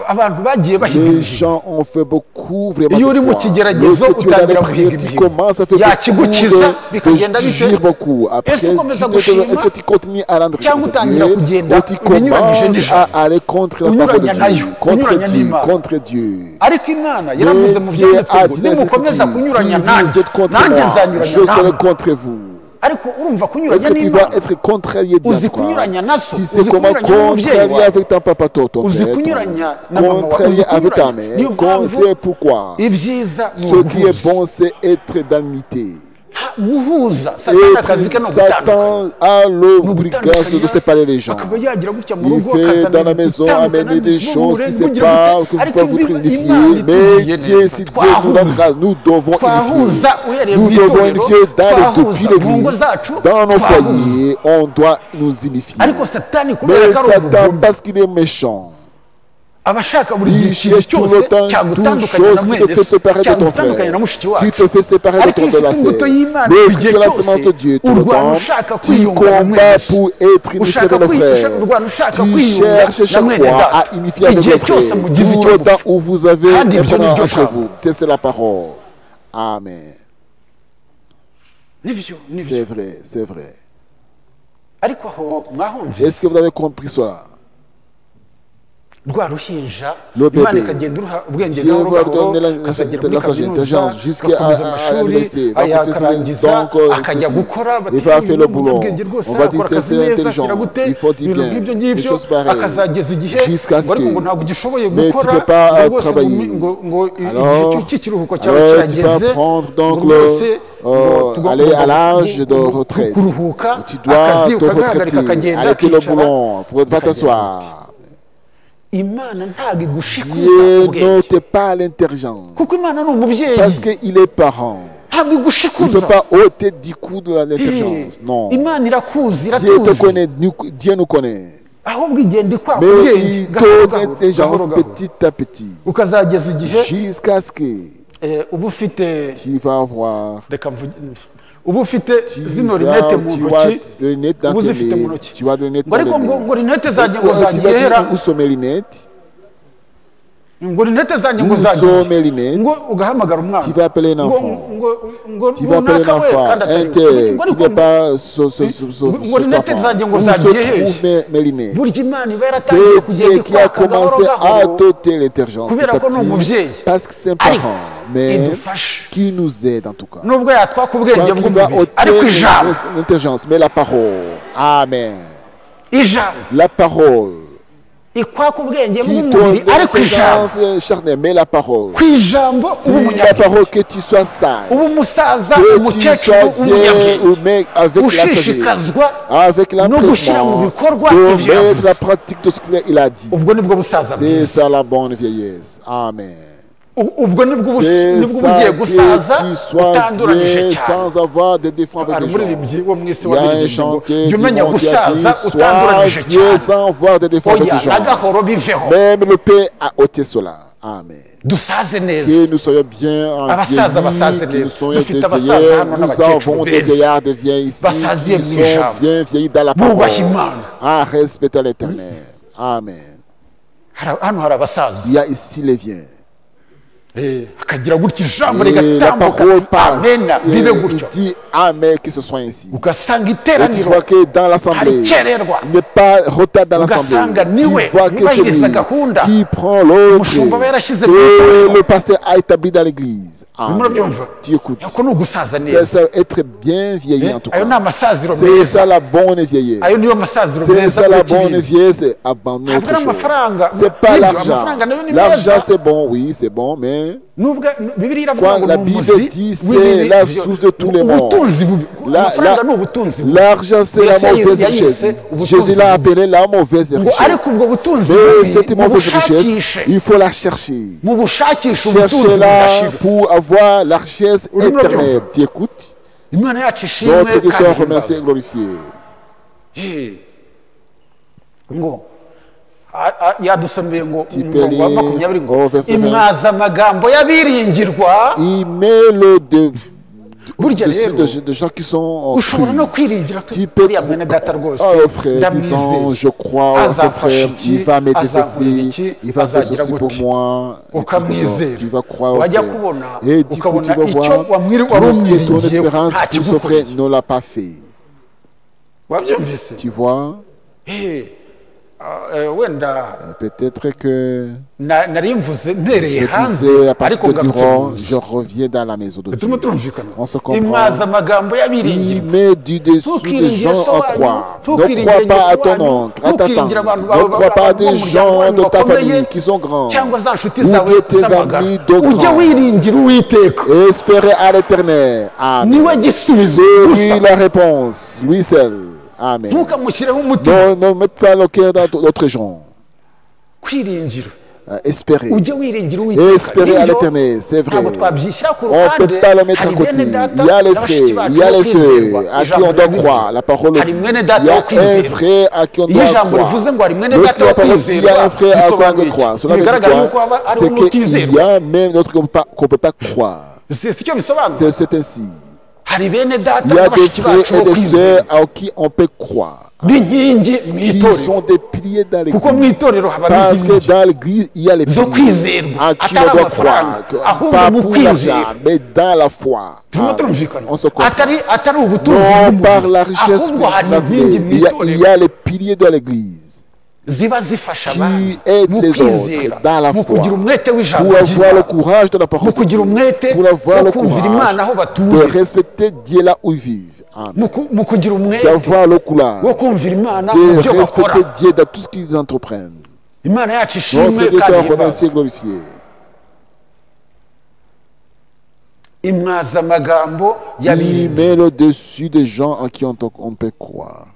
abantu bagiye bahiga les imihigo gens ont fait beaucoup vraiment iyo uri mu d'espoir. kigeragezo Lorsque tu es dans les utangira prières, guhiga tu imihigo commences à faire yakigukiza beaucoup bikagenda de bite gires beaucoup. Après, Est-ce ukomeza tu te gushima demandes, est-ce que tu continues à rendre cyangwa grâce à utangira Dieu, kugenda ou tu ibinyuranyije commences n'ijambo à aller contre la parole de unyuranya nayo Dieu, contre unyuranya Dieu, n'Imana contre Dieu. ariko imana yaravuze mu Dieu byanditswe a ngo dit dans les nimukomeza Écritures, kunyuranya si vous nanjye êtes contre nanjye moi, nzanyuranya je serai nawe contre vous. ariko urumva Est-ce kunyuranya que tu n'imana vas être contrarié Dieu uzi à toi? kunyuranya na so Tu sais uzi comment kunyuranya n'umubyeyi contrarier wawe avec ton papa, ton uzi père, kunyuranya na mama wawe contrarier uzi avec ta kunyuranya niyo mère. mpamvu C'est pourquoi ibyiza ni ce qui est uguhuza bon, c'est être dans l'unité. guhuza satani akazi ke ni Et ugutandukanya Satan a l'obligation de séparer les gens. akaba yagira gutya mu Il rugo fait dans la maison amener des choses qui ne pas, que vous pouvez vous unifier. Mais Dieu, si Dieu nous donne grâce, nous devons twahuza uhereye unifier. mu Nous devons itorero unifier depuis twahuza mu ngo l'église, zacu dans nos twahuza foyers, on doit nous unifier. ariko satani kubera Mais ko ari Satan, ubugome parce qu'il est méchant, abashaka buri gihe Il ikintu cherche tout cyose le temps toute cyagutandukanya chose na qui mwene te fait séparer de ton cyagutandukanya na mushiki frère, qui wacu te fait séparer de ariko ton iyo de la ufite imbuto sœur. y'Imana Mais igihe que la cyose semence de Dieu, tout le urwana temps, ushaka tu kwiyunga na mwene combats se. pour être unifié ushaka avec le frère. urwana ushaka Tu kwiyunga cherches na chaque mwene fois data à unifier avec igihe le cyose frère. mugize Tout icyo le gupfa temps où vous avez Kandi un ibyo pendant nibyo entre jambo. vous. C'est la parole. Amen. nibyo nibyo C'est vrai, c'est vrai. ariko aho mwahumvise Est-ce que vous avez compris cela? rwa ruhinja Le bébé. Imana ikagenda uruha ubwenge Dieu gahoro va gahoro donner la akazagera muri sagesse, kaminuza intelligence jusqu'à agakomeza à amashuri l'université. Va akarangiza donc, akajya gukora il va faire le boulot. ubwenge rwose On va dire akora c'est akazi neza intelligent. agira gute Il faut dire ibintu bien. nk'ibyo Des ngibyo choses pareilles. akazageza igihe Jusqu'à ce ngo ariko que- ngo ntabwo ugishoboye Mais tu gukora peux pas, ngo rwose travailler. ngo igihe Alors, cy'ikiruhuko cyawe alors tu kirageze vas prendre donc ngo rwose aller à l'âge de retraite. kuruhuka Tu dois akazi te ukagahagarika retraiter, akagenda arrêter le akicara boulot, va t'asseoir. Imana ntabwo igushikuza Dieu ubwenge n'ôte pas l'intelligence. kuko Imana ni umubyeyi Parce qu'il est parent. ntabwo Il ne igushikuza peut pas ôter du coup de l'intelligence. Non. Imana irakuzi Dieu te iratuzi connaît, Dieu nous connaît. ahubwo igenda ikwaka Mais ubwenge il gahoro donne gahoro l'intelligence gahoro gahoro petit à petit. ukazageza igihe Jusqu'à ce que uba ufite tu vas voir. reka mvuge uba ufite Tu zino vas- rinete mu tu vois ntoki les lunettes dans uba tes uzifite mu mains. ntoki Tu vois les lunettes ngo dans les ariko ngo mains. rinete zanjye ngo Tu vas zagihera dire où sont mes lunettes? ngo rinete zanjye ngo Où sont mes zagiye lunettes? ngo ugahamagara umwana Tu vas appeler un ngo enfant. ngo Tu vas appeler un runaka we enfant. kandi atari Un tel ngo qui ariko n'est pas ce ngo lunettes enfant. zanjye ngo Où zagiye se hehe? trouvent mes lunettes? burya Imana iba yaratangiye C'est kugenda Dieu qui a ikwaka gahoro commencé à gahoro doter l'intelligence kubera petit ko à ni petit, umubyeyi parce que c'est un ariko parent, mais idufashe qui nous aide en tout cas. nubwo yatwaka ubwenge Quand il va bw'umubiri ariko ôter ijambo l'intelligence, mais la parole. Amen. ijambo La parole. ikwaka ubwenge Qui donne bw'umubiri ariko ijambo l'intelligence charnelle, mais la parole. ku ijambo Si uba la umunyabwenge parole que tu sois sage, uba umusaza que tu umukecuru sois vieux umunyabwenge ou mais avec la sagesse, ushishikazwa avec no gushyira mu l'empressement, bikorwa de ibyo mettre yavuze la pratique de ce qu'il a dit. ubwo nibwo busaza C'est bwiza ça la bonne vieillesse. Amen. ubwo nibwo C'est nibwo uba ça ugiye gusaza que tu sois utanduranyije vieux cyane sans avoir de défauts hari avec les gens. umuririmbyi wo mu isi Il y a un wabiririmbo chantier jya du umenya monde qui a gusaza dit, sois utanduranyije vieux cyane sans avoir de défauts avec oya les gens. n'agahoro biveho Même le Père a ôté cela. Amen. dusaze neza Que nous soyons bien en Abasaza basaze que nous neza. soyons Dufite des abasaza vieillards, hano nous n'abakecuru avons des beza. vieillards, des vieilles ici Basaziye qui mu sont ijambo. bien vieillis dans la Bubaha parole, Imana. à respecter l'éternel. Amen. hano hari abasaza Il y a ici les vieux. akagira gutya ijambo Et la rigatambuka parole passe. amena Et bibe il gutyo dit Amen, que ce soit ainsi. ugasanga Et tu iteraniro vois que dans hari l'assemblée, ikererwa il n'est pas retard dans Ugasanga l'assemblée. niwe Tu vois que c'est yubahiriza lui gahunda. qui prend l'autre Umushumba aba yarashyize mu que itorero. le pasteur a établi dans l'église. Amen. murabyumva Tu écoutes. ako ni ugusaza C'est neza ça, être bien vieilli en tout ayo cas. ni amasaziro C'est meza ça la bonne vieillesse. ayo niyo masaziro C'est meza ça la kuruta bonne ibindi. vieillesse, c'est abandonner Ntabwo autre ari chose. amafaranga C'est pas Nibyo, l'argent. amafaranga nayo ni L'argent meza c'est bon, oui, c'est bon, mais nubwo bibiri iravuga quoi, ngo la ni Bible umuzi dit c'est w'ibibi la byo- source de tous les maux. ubutunzi bubi amafaranga ni ubutunzi bubi l'argent c'est la Yesu mauvaise yayise richesse. ubutunzi Jésus l'a bubi. appelé la mauvaise ngo richesse. ariko ubwo butunzi Mais bubi cette mauvaise richesse, mubushakishe il faut la chercher. mubushakishe ubutunzi Cherchez-la budashira pour avoir la richesse Urimo urabyumva? éternelle. Tu écoutes? imana yacu ishimwe Notre Dieu soit kandi remercié et ihimbaze. glorifié. ngo yadusomeye ngo Tipeli, umurongo wa 20 ngo verset 20. imwaza amagambo y'abiringirwa Il met le burya rero de gens qui sont ushobora no crus. kwiringira Type- uriya mwene data rwose Oh frère, disons, ndamwizeye je crois à ce azafasha frère, iki il va m'aider azankorera ceci, iki il va faire azagira ceci pour gute moi. et ukamwizera tu vas croire au wajya frère. kubona Et du coup, tu ukabona vas icyo voir, wari tout ce que ton umwiringiye espérance nta pour ce kigukoreye frère ne l'a pas fait. wabyumvise Tu vois, wenda peut-être que nari mvuze mpereye je hanze disais à ariko partir de ngarutse bureau, mu je reviens dans la maison de turimo Dieu. turumvikana On se comprend. imwaza amagambo Il y'abiringirwa met du dessous des ntukiringire gens so en wanyu croix. Ne ntukiringire crois pas à nyoko ton wanyu oncle, à ta ntukiringire tante. abantu Ne crois pas à des gens de ta famille qui sont grands. cyangwa za nshuti Ou zawe de tes z'amagara amis de ujye grands. wiringira uwiteka Espérez à l'éternel. Amen. niwe gisubizo C'est lui gusa la réponse. Lui seul. Amen. ntukamushyireho umutima Ne mettez pas le cœur dans d'autres gens. kwiringira espérer. ujye wiringira Et uwiteka espérer à Nibyo, l'éternel, c'est vrai. ntabwo twabyishyira ku On ne ruhande peut pas le mettre à hari côté. bene data Il y a les na frères, bashiki bacu il y a bo les kwizerwa. sœurs à qui Ijambo on doit rirabivuga. croire. La parole hari dit. mwene Il y data a wo un kwizerwa frère à qui on iyo doit ijambo croire. rivuze ngo hari mwene Lorsque data wo la parole dit il y a un kwizerwa frère à qui on bisobanura doit iki croire, cela veut dire bigaragara yuko quoi? ari C'est umuntu qu'il utizerwa y a même d'autres qu'on ne peut pas croire. si cyo bisobanura C'est ainsi. hari bene data Il y a na des bashiki frères bacu et bo des kwizerwa sœurs à qui on peut croire. b'inkingi mu Qui itorero sont des piliers dans kuko mu l'église. itorero habamo Parce que inkingi dans l'église, il y a les zo piliers kwizerwa à qui atari on doit amafaranga croire. ahubwo Pas mu pour kwizera l'argent, mais dans la foi. turimo Amen. turumvikana On se comprend. atari ubutunzi Non par bw'umubiri la richesse ahubwo hari inkingi matérielle. mu Il y itorero a les piliers de l'église ziba zifasha qui abantu aident mu les kwizera autres dans la mu foi. kugira umwete Pour w'ijambo avoir le ry'Imana courage de la parole mu de kugira Dieu. umwete Pour avoir wo le kumvira Imana aho courage de batuye respecter Dieu là où ils vivent. Amen. mu kugira umwete D'avoir le courage wo kumvira Imana mu de byo bakora respecter Dieu dans tout ce qu'ils entreprennent. Imana yacu ishimwe Notre Dieu soit kandi remercié et ihimbaza glorifié. imwaza amagambo Il y'abiringi met le dessus des gens en qui on peut croire.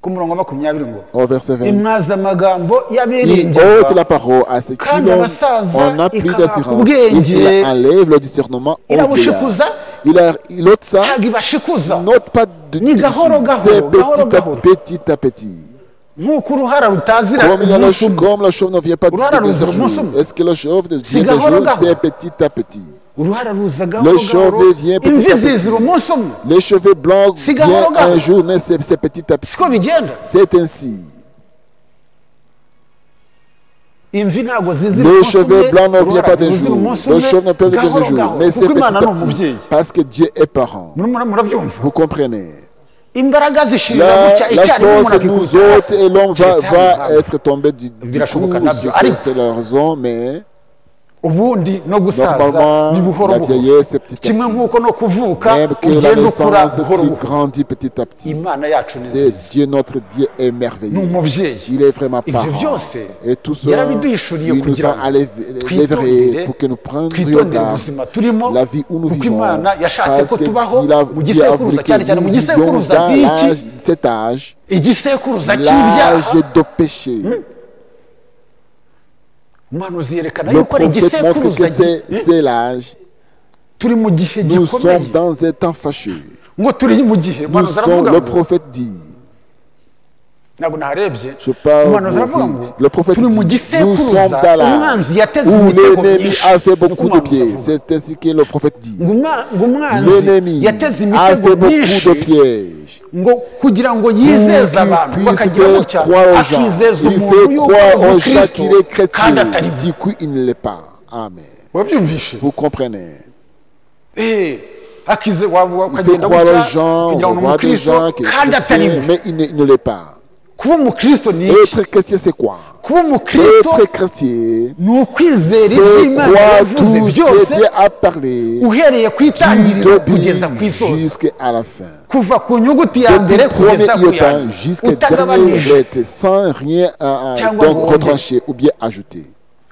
ku murongo wa 20 ngo Au verset 20. imwaza amagambo Il y'abiringirwa ôte la parole à ceux qui kandi abasaza on n'a plus ikabaha d'assurance. ubwenge Il enlève le discernement au irabushikuza vieillard. Il ôte ça, ntabwo ibashikuza n'ôte pas de Ni gahoro gahoro, c'est gahoro petit à gahoro. petit à petit. nk'uko uruhara rutazira Comme, umunsi umwe comme le chauve ne vient pas Uruhara de ruza jour. umunsi umwe. Est-ce que le chauve vient Si de gahoro jour? gahoro. C'est petit à petit. uruhara ruza Le gahoro chauve gahoro vient petit imvi à petit. zizira umunsi umwe Les cheveux blancs Si viennent gahoro gahoro. un jour, mais c'est petit à petit. siko bigenda C'est ainsi. imvi ntabwo zizira Le umunsi cheveu umwe blanc ne vient uruhara pas d'un ruzira jour. umunsi Le umwe chauve ne peut venir d'un gahoro jour. gahoro Mais c'est kuko petit Imana à ni petit. umubyeyi Parce que Dieu est parent. murabyumva Vous comprenez? imbaraga zishirira La, gutya la icyarimwe force umuntu nous akikubita ôte hasi et l'homme keretse hari va impamvu. être tombé du Birashoboka coup. nabyo. C'est- Ariko- C'est la raison, mais ubundi no gusaza normalement, ni buhoro la buhoro vieillesse est petit à kimwe petit. nk'uko no kuvuka Même que la ugenda ukura naissance buhoro qui buhoro grandit petit à petit. imana yacu ni C'est nziza Dieu, notre Dieu est ni merveilleux. umubyeyi Il est vraiment ibyo parent. byose Et tout cela, yarabiduhishuriye il nous kugira a ngo lévré twitondere pour que nous prenions twitondere garde ubuzima turimo la vie où nous kuko vivons. imana yashatse Parce ko que tubaho Dieu a mu Dieu a voulu gisekuruza que cyane cyane mu nous vivions gisekuruza dans nk'iki cet âge, igisekuruza l'âge cy'ibyaha de péché. umuhanuzi yerekana Le yuko ari prophète montre igisekuruza que c'est l'âge. turi mu gihe Nous gikomeye sommes dans un temps fâcheux. ngo turi mu gihe Nous umuhanuzi sommes, aravuga le ngo prophète dit, ntabwo naharebye je parle, umuhanuzi aravuga ngo le prophète turi mu dit, nous gisekuruza sommes dans l'âge umwanzi yateze où imitego l'ennemi myinshi a fait Niko beaucoup de umuhanuzi pieds. avuga. C'est ainsi que le prophète dit. ngo umwanzi L'ennemi yateze a imitego fait beaucoup myinshi de pièges. ngo kugira ngo yizeze abantu Pour qu'il bakagira puisse gutya faire croire aux gens. akizeza Il umuntu fait yuko croire ari aux gens umukristo qu'il est kandi chrétien. atari Du coup, il ne l'est pas. Amen. wabyumvishe Vous comprenez? akize Il fait ukagenda croire gutya aux gens, kugira on ngo voit des umukristo gens qui kandi sont atari chrétiens, we mais il ne l'est pas. kuba umukristo ni iki Être chrétien, c'est quoi? kuba umukristo Être chrétien, ni ukwizera ibyo c'est imana croire yavuze tout ce byose que Dieu a parlé uhereye ku du itangiriro début kugeza ku isoza jusqu'à la fin. kuva ku nyuguti ya mbere Depuis le premier kugeza ku ya iota nyuma jusqu'à dernière utagabanije lettre, sans rien Cyangwa donc ngo retrancher ou bien ajouter.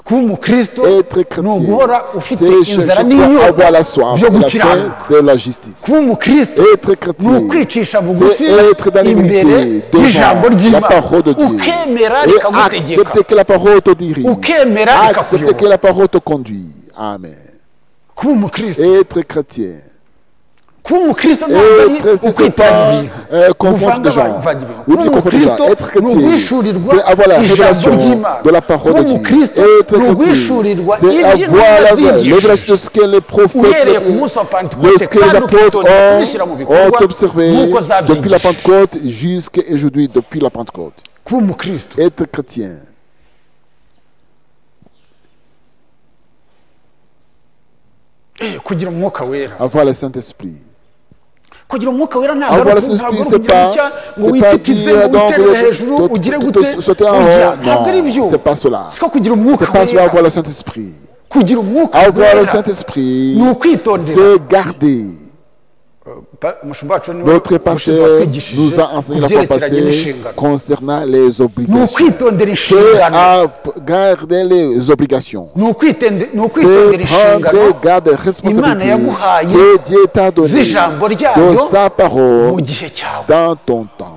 kuba umukristo Être ni chrétien, uguhora ufite c'est inzara chercher n'inyota avoir la soif byo et la gukiranuka faim de la justice. kuba umukristo Être ni chrétien, ukwicisha bugufi c'est être dans imbere l'humilité y'ijambo devant la ry'imana parole de Dieu ukemera et rikagutegeka accepter que la parole te dirige, ukemera accepter que rikakuyobora la parole te conduit. Amen. kuba umukristo Être chrétien, kuba umukristo ntabwo ari être c'est ukwitiranya pas ibintu confondre des gens. uvanga ibintu Oui, kuba bien confondre des gens. umukristo Être ni chrétien, uguhishurirwa c'est avoir la ijambo révélation ry'imana de la parole kuba de Dieu. umukristo Être ni chrétien, uguhishurirwa c'est avoir iby'intumwa la zigishije révélation de ce que les uhereye prophètes, ku munsi wa de pantekote ce que les kandi apôtres ukitondera kubishyira mu ont bikorwa observé nk'uko depuis la zabyigishije Pentecôte jusqu'à aujourd'hui, depuis la Pentecôte. kuba umukristo Être chrétien, kugira umwuka wera avoir le Saint-Esprit. kugira umwuka wera ntabwo Avoir ari le Saint-Esprit, ukugira c'est pas, gutya ngo c'est pas wititize dire ngo donc witerere hejuru ugire gute sauter en oya haut. ntabwo ari Non, byo c'est pas cela. siko kugira umwuka C'est pas cela wera avoir le Saint-Esprit. kugira umwuka Avoir le wera Saint-Esprit, ni ukwitondera c'est garder. umushumba wacu niwe Notre ubushize pasteur watwigishije nous a enseigné la ku fois byerekeranye passée n'inshingano concernant les ni obligations. ukwitondera C'est inshingano à garder les obligations. ni ukwitondera C'est inshingano prendre garde Imana responsabilité yaguhaye que Dieu t'a donné z'ijambo de ryayo sa parole mu gihe cyawe dans ton temps.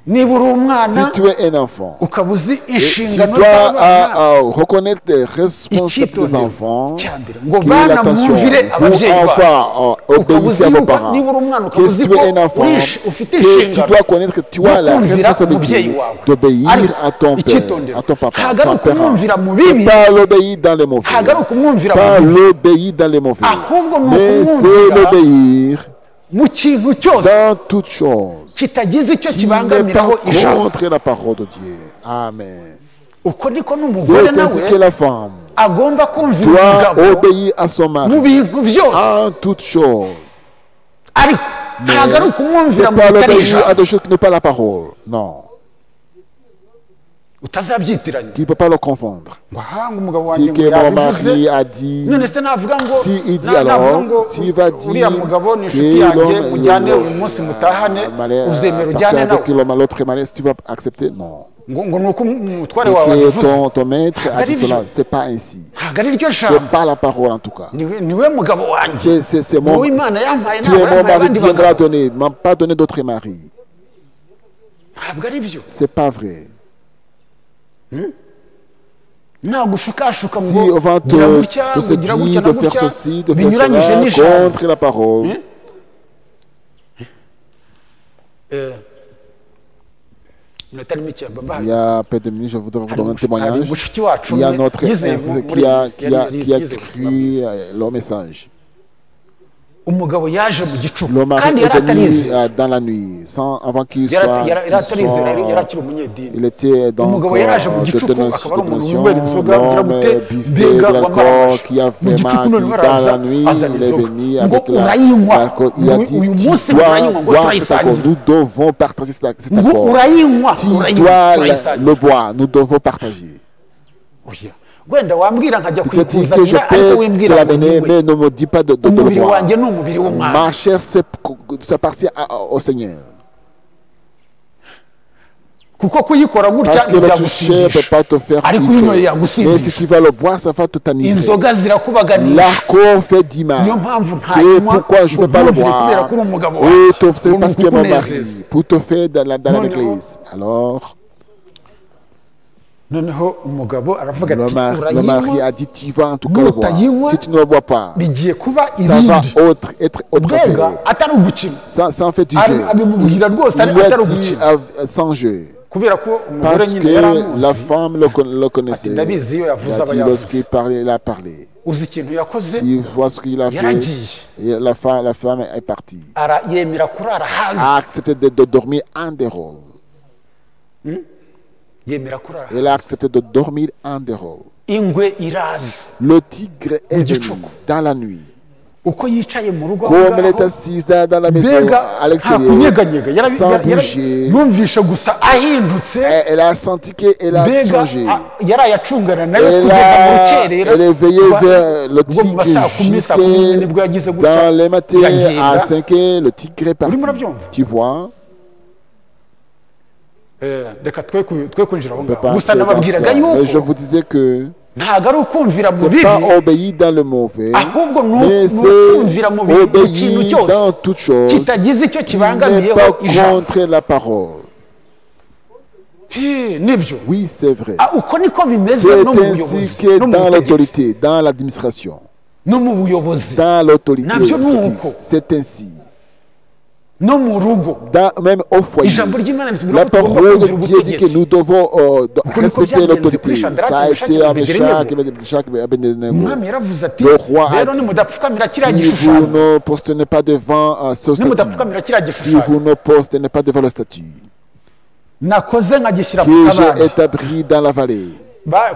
niba uri umwana Si tu es un enfant, ukaba uzi tu inshingano dois z'abana reconnaître les responsabilités des icyitondero enfants. cya mbere ngo Qui est bana l'attention. mwumvire Vous, ababyeyi babo enfants, ukaba obéissez uzi à vos yuko parents. niba uri umwana ukaba Que uzi si ko tu es un enfant, ufite que tu inshingano dois connaître que tu as la kumvira responsabilité umubyeyi wawe d'obéir ariko à ton père, icyitondero à ton papa, ntabwo ari ton père. ukumwumvira mu bibi Pas l'obéir dans les mauvais. ntabwo ari ukumwumvira mu Pas bibi l'obéir dans les mauvais. ahubwo ni Mais c'est ukumwumvira l'obéir mu kintu cyose dans toutes choses. kitagize icyo Qui n'est pas kibangamiraho ijambo contre la parole de Dieu. Amen. uko niko n'umugore C'est ainsi que nawe la femme agomba kumvira doit umugabo obéir à son mu mari bintu byose en toutes choses. ariko ntabwo ari ukumwumvira C'est mu pas bitari l'obéir à ijambo des choses qui n'est pas la parole. Non. utazabyitiranya Qui ne peut pas le confondre. wahanga umugabo wanjye Si ngo que mon yabivuze mari a dit, none se navuga ngo si il dit navuga ngo alors, s'il va dire uriya mugabo ni que inshuti yanjye l'homme, mujyane uyu munsi mutahane uzemera ujyane nawe avec l'homme à l'autre mariage, si tu vas accepter, non. ngo ni uko umutware C'est wawe que abivuze ton maître a Ntabwo dit ari cela. byo. C'est pas ainsi. ntabwo ari ryo C'est jambo pas la parole en tout cas. niwe mugabo wanjye C'est mon. Wowe Imana yampaye Tu nawe es mon yampaye mari, abandi Dieu m'a bagabo. donné, m'a pas donné d'autres maris. ntabwo ari byo C'est pas vrai. ntabwo ushukashuka Si ngo on va gira gutya te ngo séduire, gira gutya na de faire gutya ceci, de faire binyuranyije cela, n'ijambo contre la parole. minota ni mike mba Il y a peu de minutes, je voudrais vous donner un hari témoignage. mushiki wacu Il y a umwe notre yizeye institut muri qui a, iyi qui a, yari qui a yizeye écrit le message. umugabo yaje mu gicuku Le mari kandi est yari atarize venu dans la nuit, sans, avant qu'il soit. yari atarize yari akiri umunyedini Il était donc umugabo yaraje mu gicuku akaba ari umuntu winywera inzoga agira gute mbega wamaramaje qui a mu gicuku vraiment none dit baraza dans la nuit, azana il est inzoga venu ngo avec urayinywa l'alcool. Il a dit, uyu tu munsi dois urayinywa ngo boire cet accord. turayisangira Nous devons partager cet ngo accord. urayinywa Tu urayinywa dois turayisangira le boire. Nous devons partager. Oya, wenda wambwira nkajya Peut-être que je kuyikuzanira ariko peux te wimbwira ngo l'amener, niwe mais ne me dis pas de le umubiri boire. wanjye ni umubiri w'umwana Ma chair, ça appartient au Seigneur. kuko kuyikora gutya Parce que le toucher ne peut ntibyagusindisha pas te faire ariko ivrer. uyinyoye Mais si yagusindisha tu vas le boire, ça va te t'enivrer. inzoga zirakubaganisha L'alcool fait du mal. niyo mpamvu C'est ntayinywa pourquoi je ne peux pas le kubera boire. ko uri umugabo Oui, wanjye c'est parce que mon mari, kukunezeza pour te faire dans Non, l'église. Alors, noneho umugabo aravuga le ati mari urayinywa a dit, tu vas en tout cas le boire. Nutayinywa, Si tu ne le bois pas, bigiye kuba ça va ibindi être autre mbega affaire. atari ugukina Ça en fait du jeu. abimubwira rwose Il lui atari a dit ugukina sans jeu. kubera ko umugore Parce nyine yari que la amuzi femme le connaissait. Ati, ndabizi iyo Il yavuze a aba dit yavuze lorsqu'il parlait, il a parlé. uzi ikintu yakoze Tu vois ce qu'il a fait. yaragiye Et la femme est partie. yemera kurara A hanze accepté de dormir en dehors. yemera kurara Elle a accepté de dormir en dehors. ingwe iraza Le tigre est venu gicuku. dans la nuit. uko yicaye mu rugo aho Comme elle est ngaho, assise dans la maison mbega à nta l'extérieur, kunyeganyega sans bouger, yumvishe gusa ahindutse elle a senti qu'elle a mbega changé. yaraye acungana nayo Elle, kugeza mu rukerera elle est veillée Rwa- vers le rwo mu ma saa kumi saa kumi n'imwe nibwo yagize tigre. gutya Dans les matins à iragenda 5 heures, le tigre est parti. Urimo urabyumva? Tu vois? reka twe kwinjira aho On peut ngaho pas gusa entrer dans nababwiraga cela. Mais je yuko vous disais que ntabwo ari ukumvira mu c'est bibi pas obéir dans le mauvais, ahubwo mais ni ukumvira mu kintu obéir cyose dans toute chose kitagize icyo qui n'est kibangamiyeho pas ijambo contre la parole. nibyo Oui, c'est vrai. uko niko bimeze C'est no mu ainsi buyobozi que no mu dans butegetsi l'autorité, dans l'administration, no mu buyobozi dans l'autorité Nabyo ni administrative. uko. C'est ainsi. no mu rugo Même au foyer. ijambo ry'imana ritubwira La ko tugomba parole de kumvira Dieu dit que ubutegetsi nous devons niko respecter byagenze l'autorité. kuri Shadraki, Ça a Meshaki été na à Meshach Abednego. et Abednego. umwami yaravuze ati Le roi a rero dit, nimudapfukamira kiriya Si vous gishushanyo ne postez pas devant ce statut, nimudapfukamira kiriya si gishushanyo vous ne postez pas devant le statut, nakoze nkagishyira ku que kabande j'ai établi dans la vallée,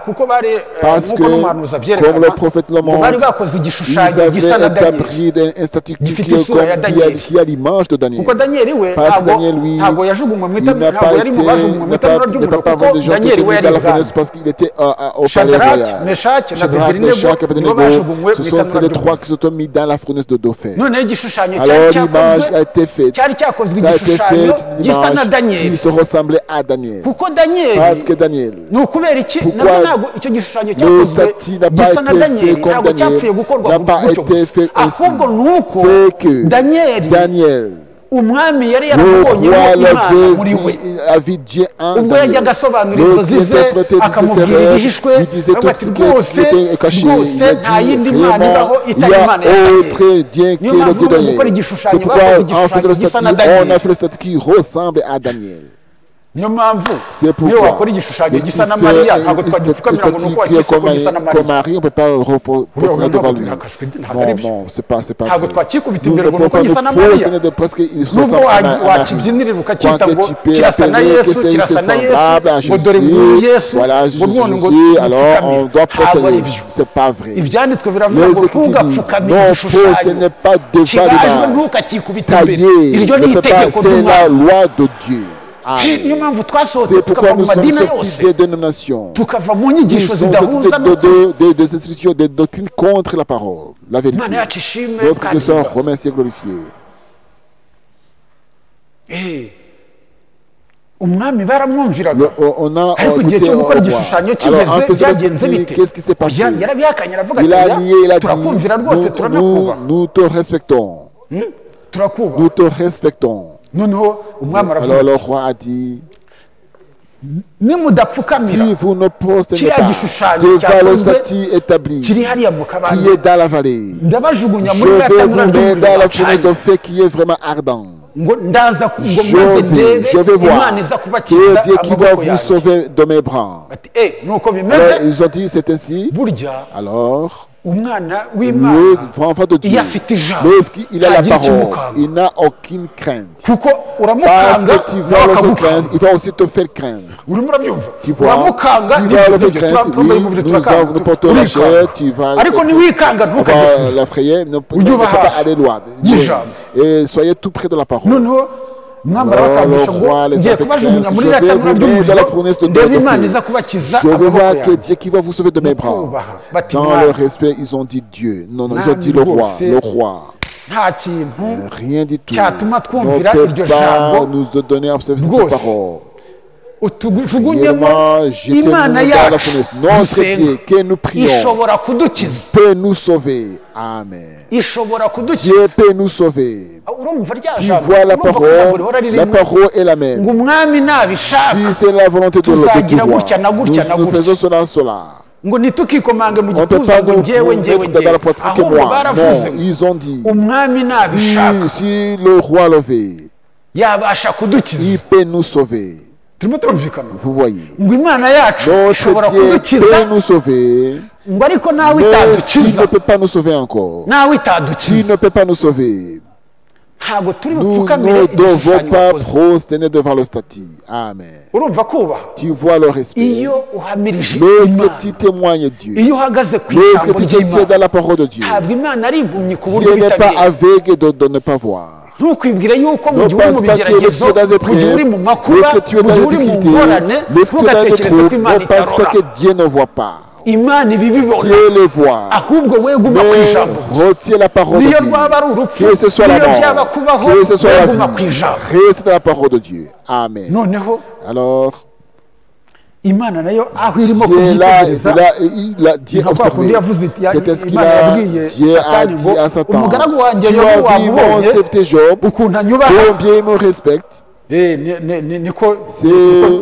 kuko bari parce nk'uko n'umuhanuzi que, comme abyerekana le prophète le ngo bari montre, bakoze ils igishushanyo gisa avaient na daniyeli établi un statut Gifite isura ya Daniel. qui a l'image de Daniel. kuko daniyeli we Parce que Daniel, lui, ntabwo yajugunywe mu il n'a ntabwo pas yari été, mu bajugunywe mu itanura ry'umuriro pas kuko des gens qui daniyeli étaient we mis yari dans la ibwami furnace parce qu'il était au palais Shadraki, royal. Meshaki na Shadrach, Abednego Meshach et nibo Abednego, bajugunywe ce mu sont itanura ces les trois ry'umuriro qui se sont mis dans la fournaise de dauphin. noneho igishushanyo Alors cyari l'image a cyakozwe été faite. cyari cyakozwe Ça a été igishushanyo fait une gisa na image daniyeli qui se ressemblait à Daniel. kuko Parce daniyeli que Daniel, ni ukubera iki Pourquoi nabwo ntabwo icyo gishushanyo le cyakozwe statut n'a pas gisa na été daniyeli fait comme ntabwo cyapfuye Daniel, gukorwa n'a pas gutyo été gusa fait ainsi. ahubwo ni uko C'est que daniyeli Daniel, umwami yari Le yaramubonye roi imana muri we a vu Dieu en ubwo yajyaga Daniel. asobanura inzozi ze akamubwira ibihishwe avuga ati rwose rwose nta yindi mana ibaho itari imana ya Daniel. Niyo mpamvu uri gukora igishushanyo bakoze igishushanyo gisa na on a Daniel. fait le statut qui ressemble à Daniel. Niyo mpamvu C'est pourquoi niyo wakora igishushanyo gisa na Mariya ntabwo twagipfukamira ngo nuko wakise ko gisa na comme Mariya Marie, on ne peut pas le reposer devant lui. Non, c'est pas ntabwo vrai. twakikubita Nous ne imbere ngo pouvons nuko pas gisa na nous Mariya prosterner de parce qu'il nubwo ressemble à Marie. wakibyinirira ukacyita Quoique ngo tu peux kirasa na appeler que Yesu c'est kirasa na semblable à Yesu ngo dore nguyu Jésus, Yesu voilà ngo none ngo Jésus, alors on dupfukamire doit ntabwo ari prosterner. byo C'est pas vrai. ibyanditswe biravuga Les ngo Écritures disent, ntugapfukamire non, igishushanyo prosternez pas devant kibajwe l'image. ntukakikubita imbere Taillé, iryo ni ne peut pas, itegeko c'est la ry'Imana loi de Dieu. niyo Amen. mpamvu twasohotse C'est tukava pourquoi mu nous sommes madini sortis yose des dénominations. tukava mu Nous nyigisho sommes zidahuza sortis des institutions, des doctrines contre la parole, la vérité. imana yacu ishimwe Notre kandi Dieu soit yubahwe. remercié et glorifié. umwami baramwumviraga On a ariko igihe écouté cyo au gukora roi. igishushanyo Alors, en kigeze faisant byagenze ceci, bite qu'est-ce qui s'est passé? Oya, yarabihakanye aravuga Il ati a oya, nié, il a dit, turakumvira rwose turanakubaha nous te respectons. turakubaha Nous te respectons. noneho umwami Alors aravuga le ati roi a dit, nimudapfukamira si vous ne prosternez kiriya pas gishushanyo devant le cyakozwe statut établi kiri hariya mu qui kabande est dans la vallée, ndabajugunya je muri vais ririya vous tanura mettre ry'umuriro dans la fournaise de wacanye feu qui est vraiment ardent. ngo ndaza ngo maze Je vais ndebe voir imana iza que kubakiza Dieu qui va amaboko vous yanjye sauver de mes bras. ati nuko Alors, bimeze ils ont dit, c'est ainsi. burya Alors, umwana le w'imana enfant de Dieu, iyo afite ijambo lorsqu'il a la ntagira parole, ikimukanga il n'a aucune crainte. kuko Parce uramukanga que tu nawe vas le faire akagukanga craindre, il va aussi te faire craindre. urimo urabyumva Tu vois, uramukanga tu vas le faire n'ibyo craindre, twambaye oui, umubiri nous turakanga portons la chair, tu vas... ariko niwikanga On ntukajye va l'effrayer, ne peut Ujye uba pas hafi aller loin. y'ijambo. Et soyez tout près de la parole. noneho umwami Alors, arabakangisha le ngo roi les ngiye a fait kubajugunya muri craindre. iriya Je vais tanura vous mettre dans la ry'umuriro fournaise de ndebe feu. imana iza kubakiza Je vais amaboko voir que yanjye Dieu qui va vous sauver de mes bras. Kubaha. Bati Dans Mwami. le respect, ils ont dit Dieu. Non, non, ils ont Mwami dit le roi. rwose. Le roi. nta kintu Rien du tout. cyatuma twumvira Ne iryo peut pas jambo nous donner à observer cette rwose. parole. utujugunyemo Réellement, jetez-nous imana dans la yacu fournaise. Notre dusenga Dieu, que nous prions, ishobora kudukiza peut nous sauver. Amen. ishobora kudukiza Dieu peut nous sauver. urumva rya Tu jambo vois la urumva ko ijambo rihora parole. ririmo La parole est la même. ngo umwami nabishaka Si c'est la volonté de tuzagira Dieu, gutya na gutya na nous gutya. faisons cela. ngo ntitukikomanga mu On ne peut gituza pas ngo nous ngewe ngewe mettre dans la poitrine que ahubwo moi. baravuze Non, ngo ils ont dit, umwami nabishaka si le roi le veut, yabasha il kudukiza peut nous sauver. turimo turumvikana Vous voyez. ngo imana yacu ishobora Notre Dieu kudukiza peut nous sauver, ngo ariko nawe mais s'il itadukiza ne peut pas nous sauver encore, nawe s'il itadukiza ne peut pas nous sauver, ntabwo turi nous bupfukamire ne devons igishushanyo pas wakoze prosterner devant le statut. Amen. urumva kubaha Tu vois le respect. iyo uhamirije Lorsque imana tu témoignes Dieu, iyo uhagaze ku lorsque ijambo tu te tiens ry'imana dans la parole de Dieu, ntabwo imana ari impumyi ku buryo Dieu n'est pas bitabiriye aveugle de ne pas voir. ntukwibwire yuko mu Ne gihe uri mu pense pas que bigeragezo lorsque tu es dans mu gihe uri mu épreuve, makuba lorsque tu es mu dans gihe les uri mu difficultés, ngorane lorsque tu es dans les ntugatekereze ko troubles, imana ne pense pas itarora que Dieu ne voit pas. imana ibibibona Dieu les voit. ahubwo we guma ku Mais ijambo retiens la parole de niyo Dieu. rwaba ari urupfu Que ce soit la niyo byaba mort, kubaho que ce soit we la guma ku vie, ijambo reste dans la parole de Dieu. Amen. noneho Alors, imana nayo aho irimo Dieu là, kubyitegereza Dieu nka kwa kundi observé. yavuze iti C'est ce qu'il imana a, yabwiye Dieu a satani ngo dit à Satan. umugaragu wanjye Tu yobu as vu mon wamubonye serviteur Job, ukuntu anyubaha combien il me respecte.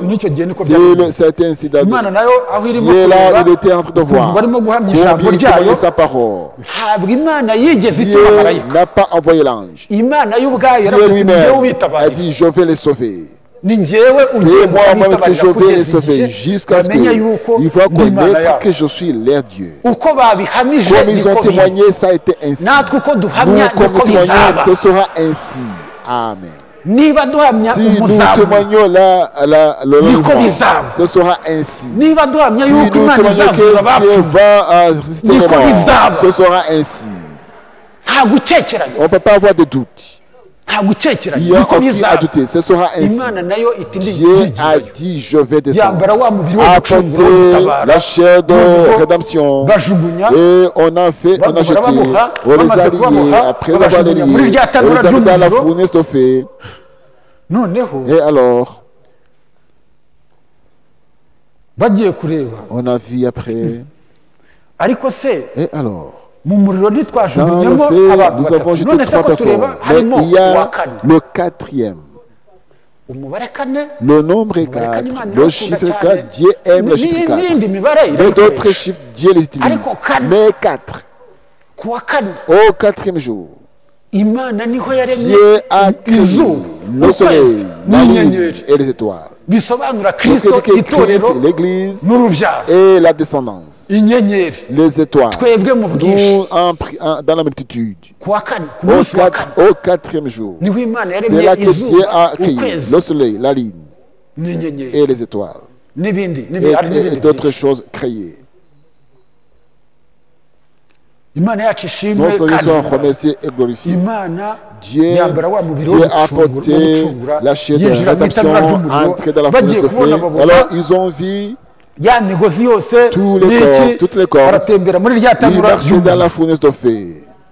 n'icyo gihe niko C'est ainsi David. imana nayo aho irimo Dieu là, kureba il était en train de ukuntu voir barimo guhamya ijambo combien il ryayo témoignait sa parole. ntabwo imana yigeze ituma Dieu marayika n'a pas envoyé l'ange. imana y'ubwayo Dieu yaravuze iti lui-même njyewe a ubitabarira dit, je vais les sauver. ni njyewe C'est ugiye moi-même que je vais les kugeza sauver igihe jusqu'à ce bamenya yuko qu'ils voient ndi imana connaître yabo que je suis leur Dieu. uko babihamije Comme ils ont niko biri témoigné, ça a été ainsi. natwe uko Nous, duhamya comme nous niko témoignons, bizaba ce sera ainsi. Amen. niba duhamya Si nous umuzamu témoignons le Niko lendemain, bizaba. ce sera ainsi. niba duhamya Si yuko nous imana témoignons izazura que Dieu abapfuye va résister les Niko morts, bizaba. ce sera ainsi. nta gukekeranya On ne peut pas avoir de doute. nta Il gukekeranya y a niko aucun à bizaba douter. Ce sera ainsi. imana nayo iti ndi Dieu a yigiyeyo dit, je vais yambara descendre. wa mubiri wo gucungura wo Apporter gutabara la chair de Noneho rédemption. bajugunya Et on a fait, on a jeté, barababoha, on les bamaze a liés, kubaboha, après avoir les babajugunya muri liés, rya on tanura les a mis dans la ry'umuriro. fournaise de feu. noneho Et alors, bagiye kureba on a vu après. ariko se Et alors, mu muriro Dans ntitwajugunyemo le feu, abantu nous avons batatu jeté none se 3 ko tureba personnes. Mais harimo il y uwa a kane le 4e. umubare kane Le nombre est 4. Le chiffre 4, Dieu aime le chiffre 4. n'iyindi mibare Mais d'autres irayikoresha chiffres, Dieu les utilise. Ariko kane. Mais 4. ku wa kane Au 4e jour, imana niho yaremye Dieu a créé izuba le soleil, la lune n'inyenyeri et les étoiles. bisobanura Donc, kristo Christ, itorero l'Église n'urubyaro et la descendance. inyenyeri Les étoiles. twebwe mu bwinshi Nous, dans la multitude. ku wa kane ku Au munsi wa kane 4e jour. niho imana C'est yaremye là que Dieu izuba a créé ukwezi le soleil, la lune n'inyenyeri et les étoiles. n'ibindi Et hari n'ibindi d'autres byinshi. choses créées. imana yacu ishimwe Notre Dieu kandi soit remercié et glorifié. imana Dieu, yambara wa mubiri wo Dieu a gucungura apporté la chair de yinjira mu itanura rédemption, ry'umuriro entré dans la bagiye fournaise de kubona feu. babona Alors ils ont vu, ya migozi yose Tous les n'iki corps, toutes les cordes, baratembera muri rya ils tanura marchaient dans ry'umuriro la fournaise de feu.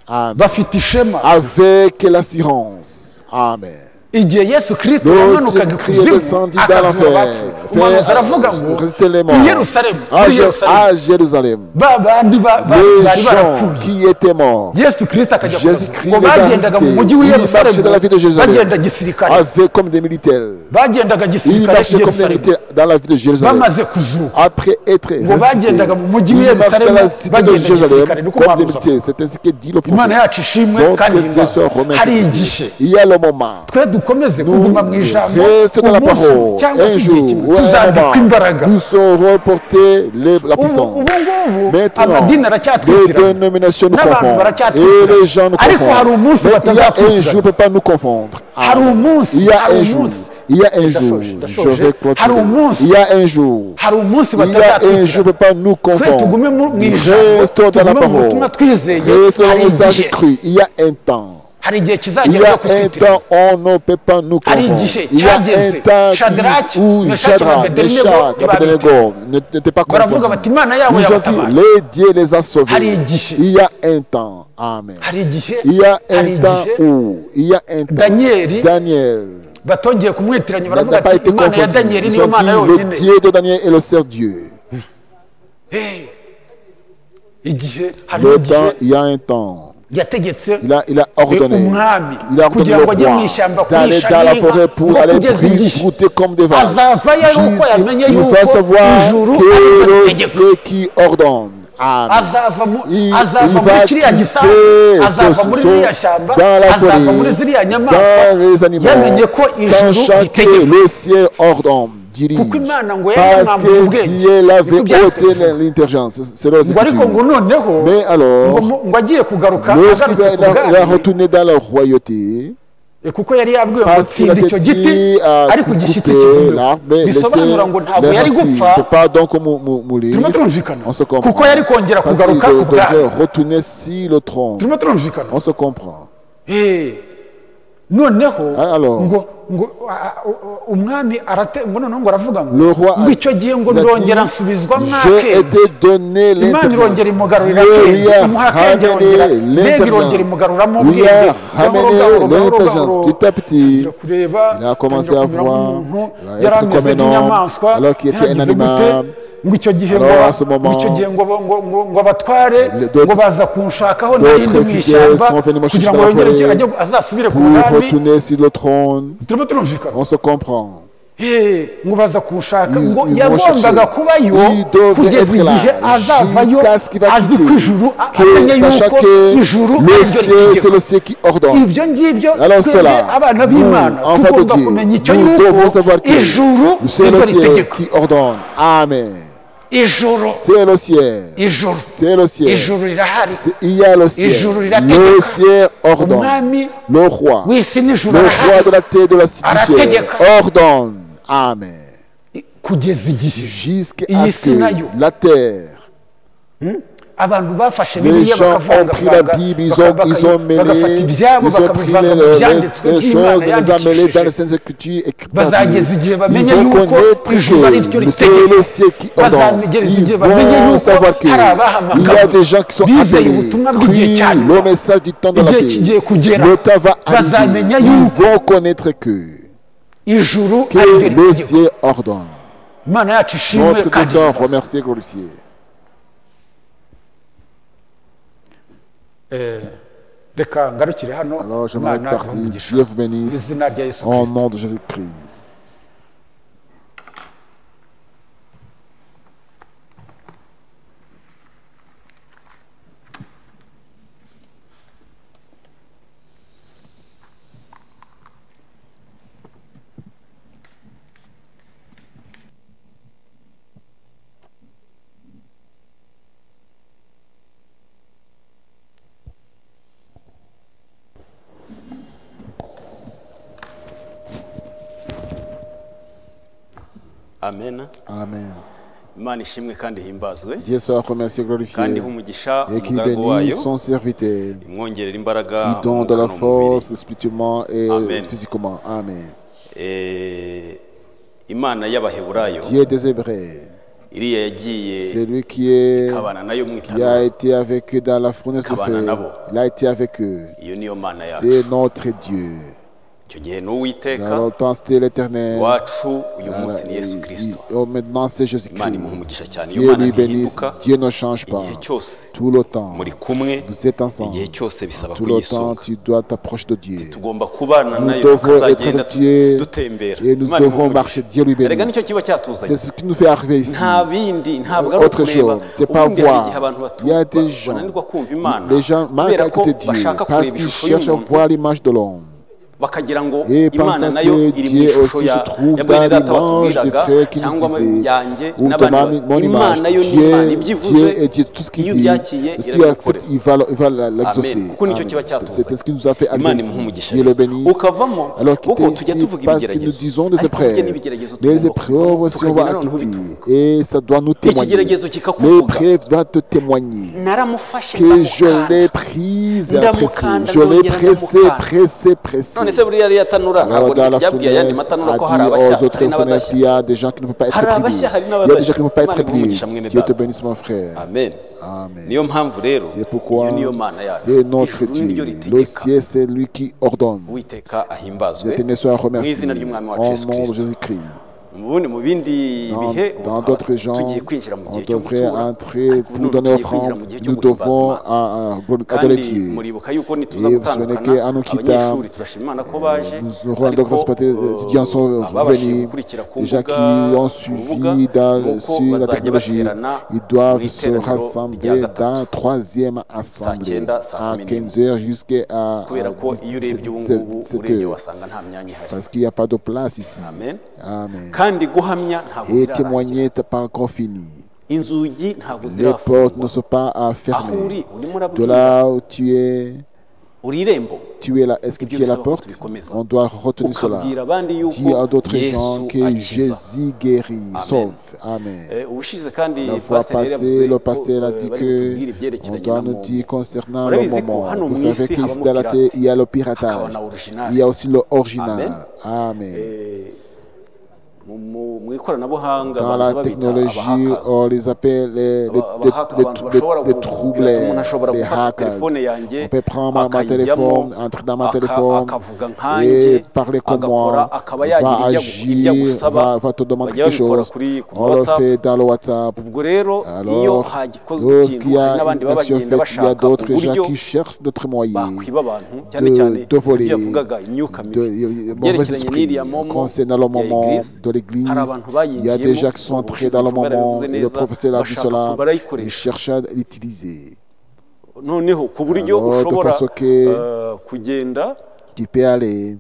Amen. bafite ishema Avec l'assurance. Amen. igihe yesu kristo Lorsque yamanukaga Jésus-Christ est ikuzimu descendu dans akavura l'enfer, abapfuye umuhanuzi aravuga ngo résister les morts i yerusalemu à muri yerusalemu à Jérusalem. ba bandi Les bari gens barapfuye qui étaient morts, yesu kristo akajya Jésus-Christ ngo les a bagendaga mu assistés. mujyi w'i Ils marchaient yerusalemu dans la ville de Jérusalem bagenda gisirikare avec comme des militaires. bagendaga Ils gisirikare marchaient i comme des yerusalemu militaires dans la ville de Jérusalem. bamaze kuzuka Après être ngo ressuscités, bagendaga mu mujyi w'i ils marchaient dans yerusalemu la cité de bagenda Jérusalem gisirikare niko comme des umuhanuzi militaires. C'est ainsi que dit le imana prophète. yacu ishimwe Notre kandi Dieu soit himbazwe hari remercié. igihe Il y a le moment. twe dukomeze kuguma mu ijambo Reste dans la umunsi parole. cyangwa se Un igihe jour, kimwe ou un tuzambikwa imbaraga moment, nous saurons porter la puissance. ubu ngubu Maintenant, amadini les aracyatwitira dénominations nous n'abantu confondent. Et baracyatwitira les gens nous ariko hari confondent. umunsi Mais il y a un batazatwitira jour, on ne peut pas nous confondre. hari umunsi Il y a hari un jour. umunsi Il y a un jour. Ndashoje, Je ndashoje. vais Hari continuer. umunsi. Il y a un jour. hari umunsi Il y a un jour, on ne batazatwitira peut pas nous twe tugume confondre. mu ijambo Restons dans la tugume mu butumwa parole. twizeye Restons dans hari le message igihe cru. Il y a un temps. hari igihe Il y kizagera a cyo un kutwitira temps, on ne peut pas nous hari confondre. igihe Il y a un cyageze temps shadaraki où meshaki na Shadrach, bedenego Meshach et Abednego n'étaient pas baravuga bati confondus. imana yabo Ils ont dit, yabatabaye les dieux les a hari sauvés. igihe Il y a un temps. Amen. hari igihe Il y a hari un temps igihe où, il y a un temps, Daniel Daniel batongeye kumwitiranya n'a baravuga pas ati été imana ya confondu. daniyeli Ils niyo ont mana dit, le yonyine Dieu de Daniel est le seul Dieu. Eh, igihe hari Le igihe temps, il y a un temps. yategetse Il a ordonné. umwami Il a ordonné kugira le ngo ajye mu roi ishyamba d'aller kurisha dans la n'inka forêt pour ngo aller kugeza igihe brouter comme des vaches. azavayo yuko yamenye Il yuko va savoir ijuru que ari le itegeko ciel qui ordonne. Amen. Il azava va muri kiriya gisambu quitter azava muri ce- ririya shyamba dans la azava forêt, muri ziriya nyamaswa dans les animaux, yamenye ko ijuru sachant que ritegeka le ciel ordonne, dirige. kuko imana ngo Parce yamwambuye que ubwenge Dieu l'avait niko byanditswe. ôté l'intelligence. C'est leur ngo ariko ngo noneho Mais alors, ngo agiye kugaruka lorsqu'il agarutse ku va bwami retourner dans la royauté, kuko yari yabwiwe ngo parce qu'il a tsinda icyo été giti dit à ariko igishiti couper kivume l'arbre, mais laisser bisobanura ngo ntabwo les yari racines. gupfa C'est pas donc mourir. turimo turumvikana On se comprend. kuko yari kongera Parce kugaruka qu'il ku bwami devrait retourner sur le trône. turimo turumvikana On se comprend. noneho Alors, ngo umwami ngo noneho ngo aravuga le roi ngo icyo gihe ngo il a dit, ndongera nsubizwamo j'ai akenge été donné imana irongera imugarurira akenge imuha akenge irongera mbega irongera imugaruramo lui ubwenge a ramené l'intelligence petit à petit. kureba Il a commencé à voir, il a yari été comme ameze un homme, nk'inyamaswa alors qu'il était un yaragize gute, animal. ngo icyo gihe Alors, à ce moment, ngo icyo gihe ngo abatware d'autres- ngo baza kunshakaho narindi mu fidèles ishyamba sont venus me chercher kugira ngo dans la yongere forêt ajye azasubire ku Pour bwami retourner sur le trône. turimo turumvikana On se comprend. ngo baza kunshaka Ils- ngo ils vont yagombaga chercher. kubayo Il devrait kugeza être là, igihe azavayo jusqu'à ce qu'il va azi quitter. ko ijuru Que amenye sachant yuko que ijuru le ariryo ciel, c'est ritegeka le ciel qui ordonne. ibyo ngibyo Alors twebwe cela, abana b'imana nous, enfants de tugomba Dieu, kumenya icyo nous devons yuko savoir que ijuru c'est niryo le ciel ritegeka qui ordonne. Amen. ijuru C'est le ciel. ijuru C'est le ciel. ijuru rirahari Il y a le ciel. Ijuru Le rirategeka. ciel ordonne. umwami Le roi. w'isi n'ijuru Le roi arahari de la terre de la ciel Arategeka. ordonne. Amen. kugeza igihe Jusqu'à iyi ce si nayo que la terre, abantu bafashe les bibiliya gens ont pris la Bible, ils ont mêlé, bagafata ibyabo ils ont pris bakabivanga mu byanditswe les by'imana choses, les a mêlées dans les yandikishije Saintes Écritures écrites par bazageza Dieu. igihe Ils bamenye vont yuko connaître ijuru ari ryo que c'est ritegeka le ciel qui ordonne. bazageza Ils igihe bamenye vont yuko savoir qu'il hari y a abahamagawe des gens qui sont bizeye appelés, ubutumwa bw'igihe pris cya le nyuma message du temps de la igihe kigiye paix. kugera Le temps va bazamenya arriver. yuko Ils vont connaître que ijuru que ari ryo le ritegeka ciel ordonne. imana yacu ishimwe Notre kandi Dieu remercié, glorifié. reka ngarukire hano Alors je m'arrête Imana par ibahe umugisha. Dieu vous Mu bénisse izina rya Yesu au Kristo. nom de Jésus-Christ. amen. Amen. Imana ishimwe kandi himbazwe Dieu soit remercié, glorifié, kandi umugisha et qui umugaragu bénisse wayo son serviteur, imwongerera imbaraga qui donne de la force spirituellement et Amen. physiquement. Amen. Imana y'abaheburayo Dieu des Hébreux, iriya yagiye c'est lui qui ikabana nayo mu a itanura, été avec eux dans la fournaise de Kabana feu. nabo. Il a été avec eux. iyo niyo mana yacu. C'est notre Dieu. Icyo gihe n'uwiteka Dans le temps, c'était l'Éternel. wacu uyu munsi ni Yesu Kristo. Maintenant, c'est Imana Jésus-Christ. imuha umugisha cyane. Iyo Dieu mana lui bénisse. ntihinduka Dieu ne change pas. igihe cyose Tout le temps, muri kumwe, vous êtes ensemble. igihe cyose bisaba Tout le temps, kuyisunga. tu dois t'approcher de Dieu. Tugomba kubana Nous nayo devons tukazagenda être Dieu dutembera. et nous Imana devons imuha marcher. umugisha. Dieu lui Erega bénisse. nicyo kiba cyatuzanye. C'est ce qui nous fait arriver ici. Nta bindi, ntabwo ari Autre ukureba. chose, c'est pas Ubundi hari voir. igihe abantu Il y a des gens, bananirwa kumva Imana les gens manquent kubera à ko écouter Dieu bashaka parce kureba qu'ils ishusho cherchent à y'umuntu voir l'image de l'homme. bakagira ngo Et Imana pensant nayo que iri mu Dieu ishusho aussi se trouve ya dans bene data l'image des batubwiraga frères qui nous cyangwa disaient, yanjye ou de n'abandi mon image. Imana yo ni Imana ibyo ivuze Dieu et Dieu, tout ce qu'il iyo dit, ubyakiye si tu acceptes, irabikorera. il va l'exaucer. Amen. Kuko nicyo Amen. kiba cyatuzanye. C'est ce qui nous a fait Imana arriver imuha ici. umugisha. Dieu le bénisse. ukavamo Alors kuko quitter tujya ici tuvuga parce que nous ibigeragezo disons des ariko burya épreuves. n'ibigeragezo Les tugomba épreuves aussi, on tukagenda va noneho quitter. bituvuga. Et ça doit nous témoigner. Ikigeragezo kikakuvuga. L'épreuve va te témoigner. naramufashe Que je ndamukanda. l'ai prise et Ndamukanda, pressée. Je l'ai ndongera pressée, ndamukanda. pressée, pressée. none se buriya ariya tanura Alors ntabwo dans la ryabwiye ayandi fournaise, matanura ko a hari dit abashya aux autres hari fournaises n'abadashya. qu'il y a des gens qui ne peuvent pas être Hari pliés. abashya, hari Il y a des gens qui ne peuvent pas n'abadashya. être pliés. Imana Dieu te data. bénisse mon frère. amen Amen. niyo mpamvu rero C'est pourquoi iyo niyo mana yacu c'est notre ijuru niryo Dieu. Le ritegeka ciel, c'est lui qui ordonne. uwiteka ahimbazwe L'Éternel soit mu remercié. izina ry'umwami wacu Au Yesu nom de Kristo. Jésus-Christ. ubundi mu bindi bihe ubu Dans twaba d'autres gens, tugiye kwinjira mu on gihe cyo devrait gutura entrer ariko pour none donner tugiye kwinjira offrande. mu gihe cyo Nous guhimbaza devons Imana adorer kandi Dieu. muribuka yuko nituza Et vous savez gutandukana qu'à nous quitter, abanyeshuri turashima Imana ko baje Nous rendons grâce parce que les étudiants sont ababashije revenus. gukurikira ku Déjà mbuga qui ont ku suivi rubuga sur nuko la bazajya technologie, baterana ils doivent mu se iteraniro rya rassembler gatatu dans troisième assemblée cyenda, saa à kumi n'imwe. 15h jusqu'à kubera ko iyo urebye ubu ngubu 17 urebye heures. wasanga nta myanya ihari. Parce qu'il n'y a pas de place ici. Amen. Amen. kandi guhamya ntabwo Et birarangira. témoigner n'est pas encore fini. inzugi ntabwo Les portes ne zirafungwa sont pas aho fermées. uri urimo De urabwira là où tu es irembo là. Est-ce que Ibyo tu es la bisaba ko porte? tubikomeza. On doit retenir cela. ukabwira abandi yuko Dis à d'autres Yesu gens que akiza. Jésus guérit, Amen. sauve. Amen. ubushize kandi La fois pasiteri yari passée, yavuze le ko, pasteur a dit bari butubwire que ibyerekeranye on doit na nous dire muntu. concernant le Murabizi ko moment. hano Vous mu savez isi qu'ici habamo dans la terre, il y a le hakaba piratage. na original. Il y a aussi le original. Amen. Amen. mu ikoranabuhanga Dans banza la babita technologie, abahakazi. on les appelle Abantu bashobora les umuntu troublés, ashobora les gufata hackers. telefone yanjye On peut prendre ma akayijyamo, téléphone, entrer dans ma téléphone akavuga et nkanjye parler comme agakora moi, akaba va yagira ibyo agir, agusaba va te demander bajya quelque babikora chose. ku On le WhatsApp. fait dans le WhatsApp. ubwo rero iyo Alors, hagikozwe lorsqu'il ikintu y hari a n'abandi une baba action bagenda faite, il y a bashaka d'autres gens uburyo qui cherchent d'autres moyens bakwiba abantu cyane cyane de voler, ibyo yavugaga imyuka mibi de mauvais byerekeranye esprits. n'iriya momo Concernant le ya moment Église, de l'église, hari abantu il y a des gens qui sont entrés dans le moment et le professeur a dit cela, il cherche à l'utiliser. noneho ku buryo Alors, de ushobora façon que kugenda tu peux aller,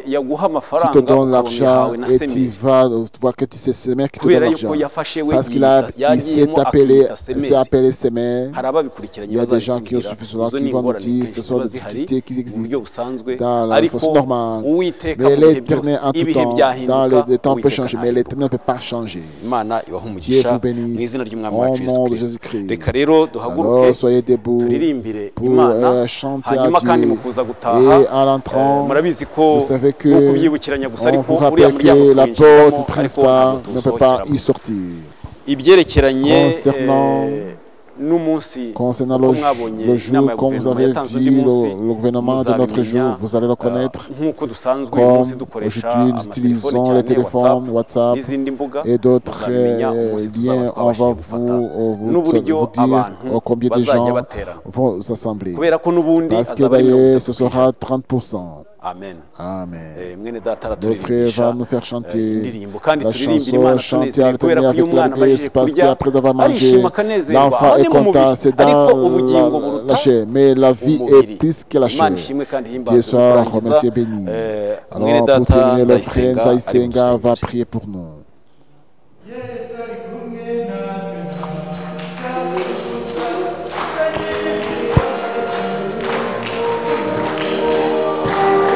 yaguha tu amafaranga te donnes ukabona l'argent yahawe na et tu semeri vas voir que c'est ce mec qui te donne kubera l'argent. yuko yafashe we Parce qu'il a, il s'est appelé ses mères. hari ababikurikiranye Il y a des gens qui ont bazabitubwira suffi cela, izo qui ni vont nous ingorane dire kenshi ce sont ziba des zihari difficultés qui mu buryo existent busanzwe dans la ariko façon normale. uwiteka Mais mu bihe l'éternel byose en tout ibihe temps, dans byahinduka les temps peut uwiteka changer, mais ntahinduka. l'éternel ne peut pas changer. imana ibaha Dieu umugisha vous mu bénisse izina ry'umwami au wacu nom de Yesu Jésus-Christ. Kristo reka rero duhaguruke Alors soyez debout turirimbire pour imana chanter à hanyuma kandi mu Dieu. kuza gutaha Et en rentrant, murabizi ko vous savez que ni ukubyibukiranya gusa on ariko vous uriya rappelle muryango que la tuwinjiramo porte ariko principale ntabwo ne peut pas tuwusohokeramo y sortir. ibyerekeranye Concernant concernant le jour, comme vous avez vu le gouvernement de notre jour, vous allez le connaître. Comme aujourd'hui, nous utilisons les téléphones, WhatsApp et d'autres liens, on va vous dire combien de gens vont s'assembler. Parce que d'ailleurs, ce sera 30%. Amen. Amen. Le frère va nous faire chanter la chanson, chanter alterner avec l'église, parce qu'après avoir mangé, l'enfant est content, c'est dans la chair, mais la vie est plus que la chair. Dieu soit remercié et béni. Alors pour terminer, le frère Nzaïsenga va prier pour nous.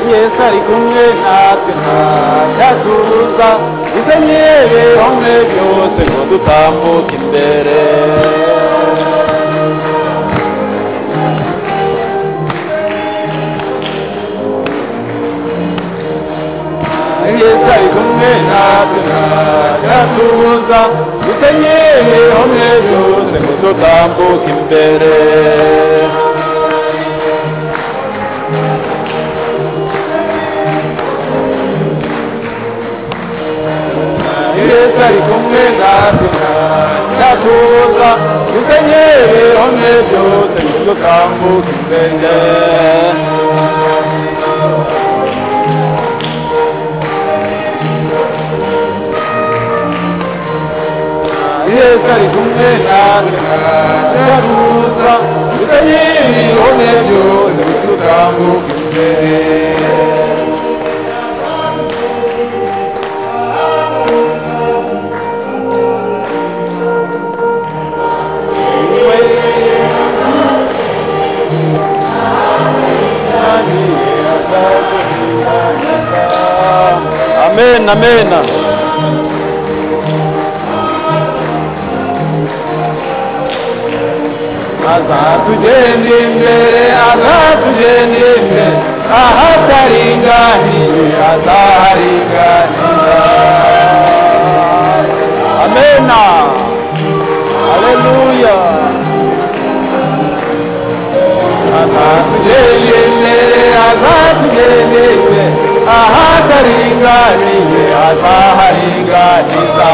Yesu ari kumwe natwe ntacyaduhuza isenyere hamwe byose ngo dutambuke imbere Yesu ari kumwe natwe ntacyaduhuza isenyere hamwe byose ngo dutambuke imbere Yesu ari kumwe natwe ntacyaduhuza dusenyere hamwe byose ngo dutambuke imbere Yesu ari kumwe natwe ntacyaduhuza dusenyere hamwe byose ngo dutambuke imbere Amen, amen. Azatugenda imbere, azatugenda imbere, ahataringaniye azaharinganira. Amen. Haleluya. Azatugenda imbere, azatugenda imbere, ahataringaniye azaharinganiza.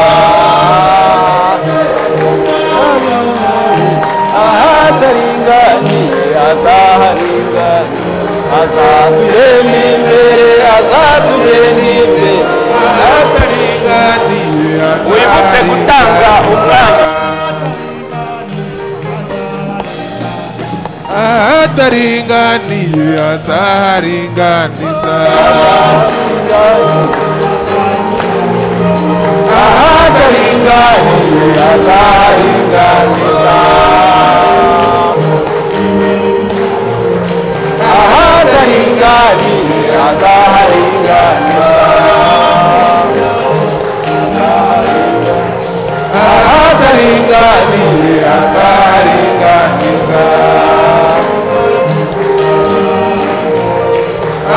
Ahataringaniye azaharinganiza. Azatugenda imbere, azatugenda imbere, ahataringaniye azaharinganiza. Wibutse gutanga umwanya. Ahataringaniye azaharinganiza. Ahataringaniye azaharinganiza. Ahataringaniye azaharinganiza. Ahataringaniye azaharinganiza.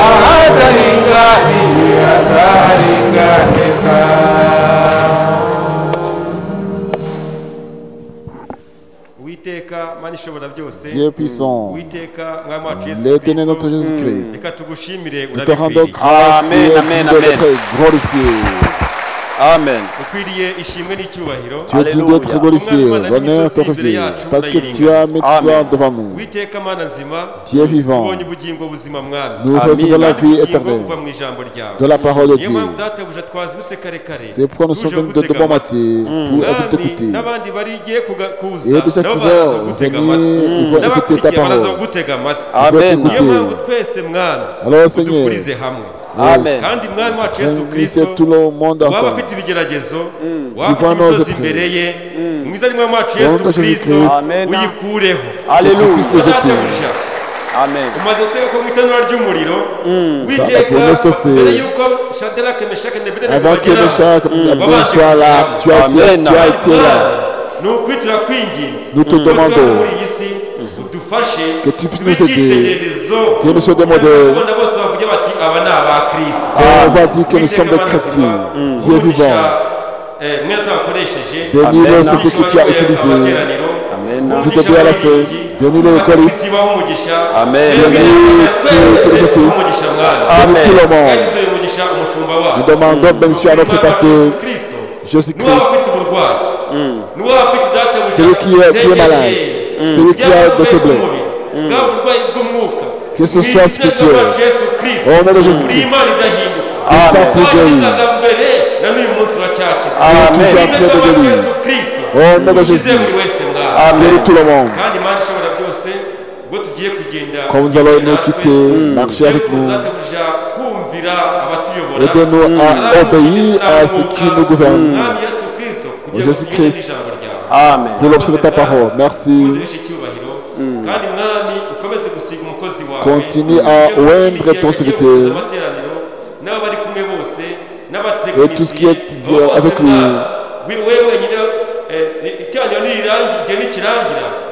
Ahataringaniye azaharinganiza. Dieu puissant, l'Éternel notre Jésus-Christ, nous te rendons grâce et tu dois être glorifié. Amen. Tu es digne d'être glorifié, l'honneur te revient, parce que tu as mis toi devant nous. Dieu vivant, nous recevons la vie éternelle de la parole de Dieu. C'est pourquoi nous sommes venus de bon matin pour t'écouter. Et de chaque heure, venir, ils vont écouter ta parole. Ils vont t'écouter. Alors Seigneur, Amen. réunissez tout le monde ensemble. Tu vois nos épreuves. Au nom de Jésus-Christ, Amen. que tu puisses les jeter. Amen. Avant que Meshach soit là, tu as été là. Nous te demandons que tu puisses nous aider, que nous soyons des modèles. On va dire que nous sommes des chrétiens. Dieu vivant. Bénis-le ce que tu as utilisé Amen. Je te dis à la fin, bénis les écolistes, Amen. bénis tous les fils, bénis tout le monde. Nous demandons bénédiction à notre pasteur Jésus-Christ, celui qui est malade, celui qui a des faiblesses, que ce soit spirituel, au nom de Jésus-Christ, il s'en pour guérir. Il est toujours en train de guérir. Au nom de Jésus, bénis tout le monde. Quand nous allons nous quitter, marcher avec nous, aidez-nous à obéir à ce qui nous gouverne. Au Jésus-Christ, Amen. pour l'observer ta parole. Merci. Continue à oindre ton serviteur et tout ce qui est avec lui.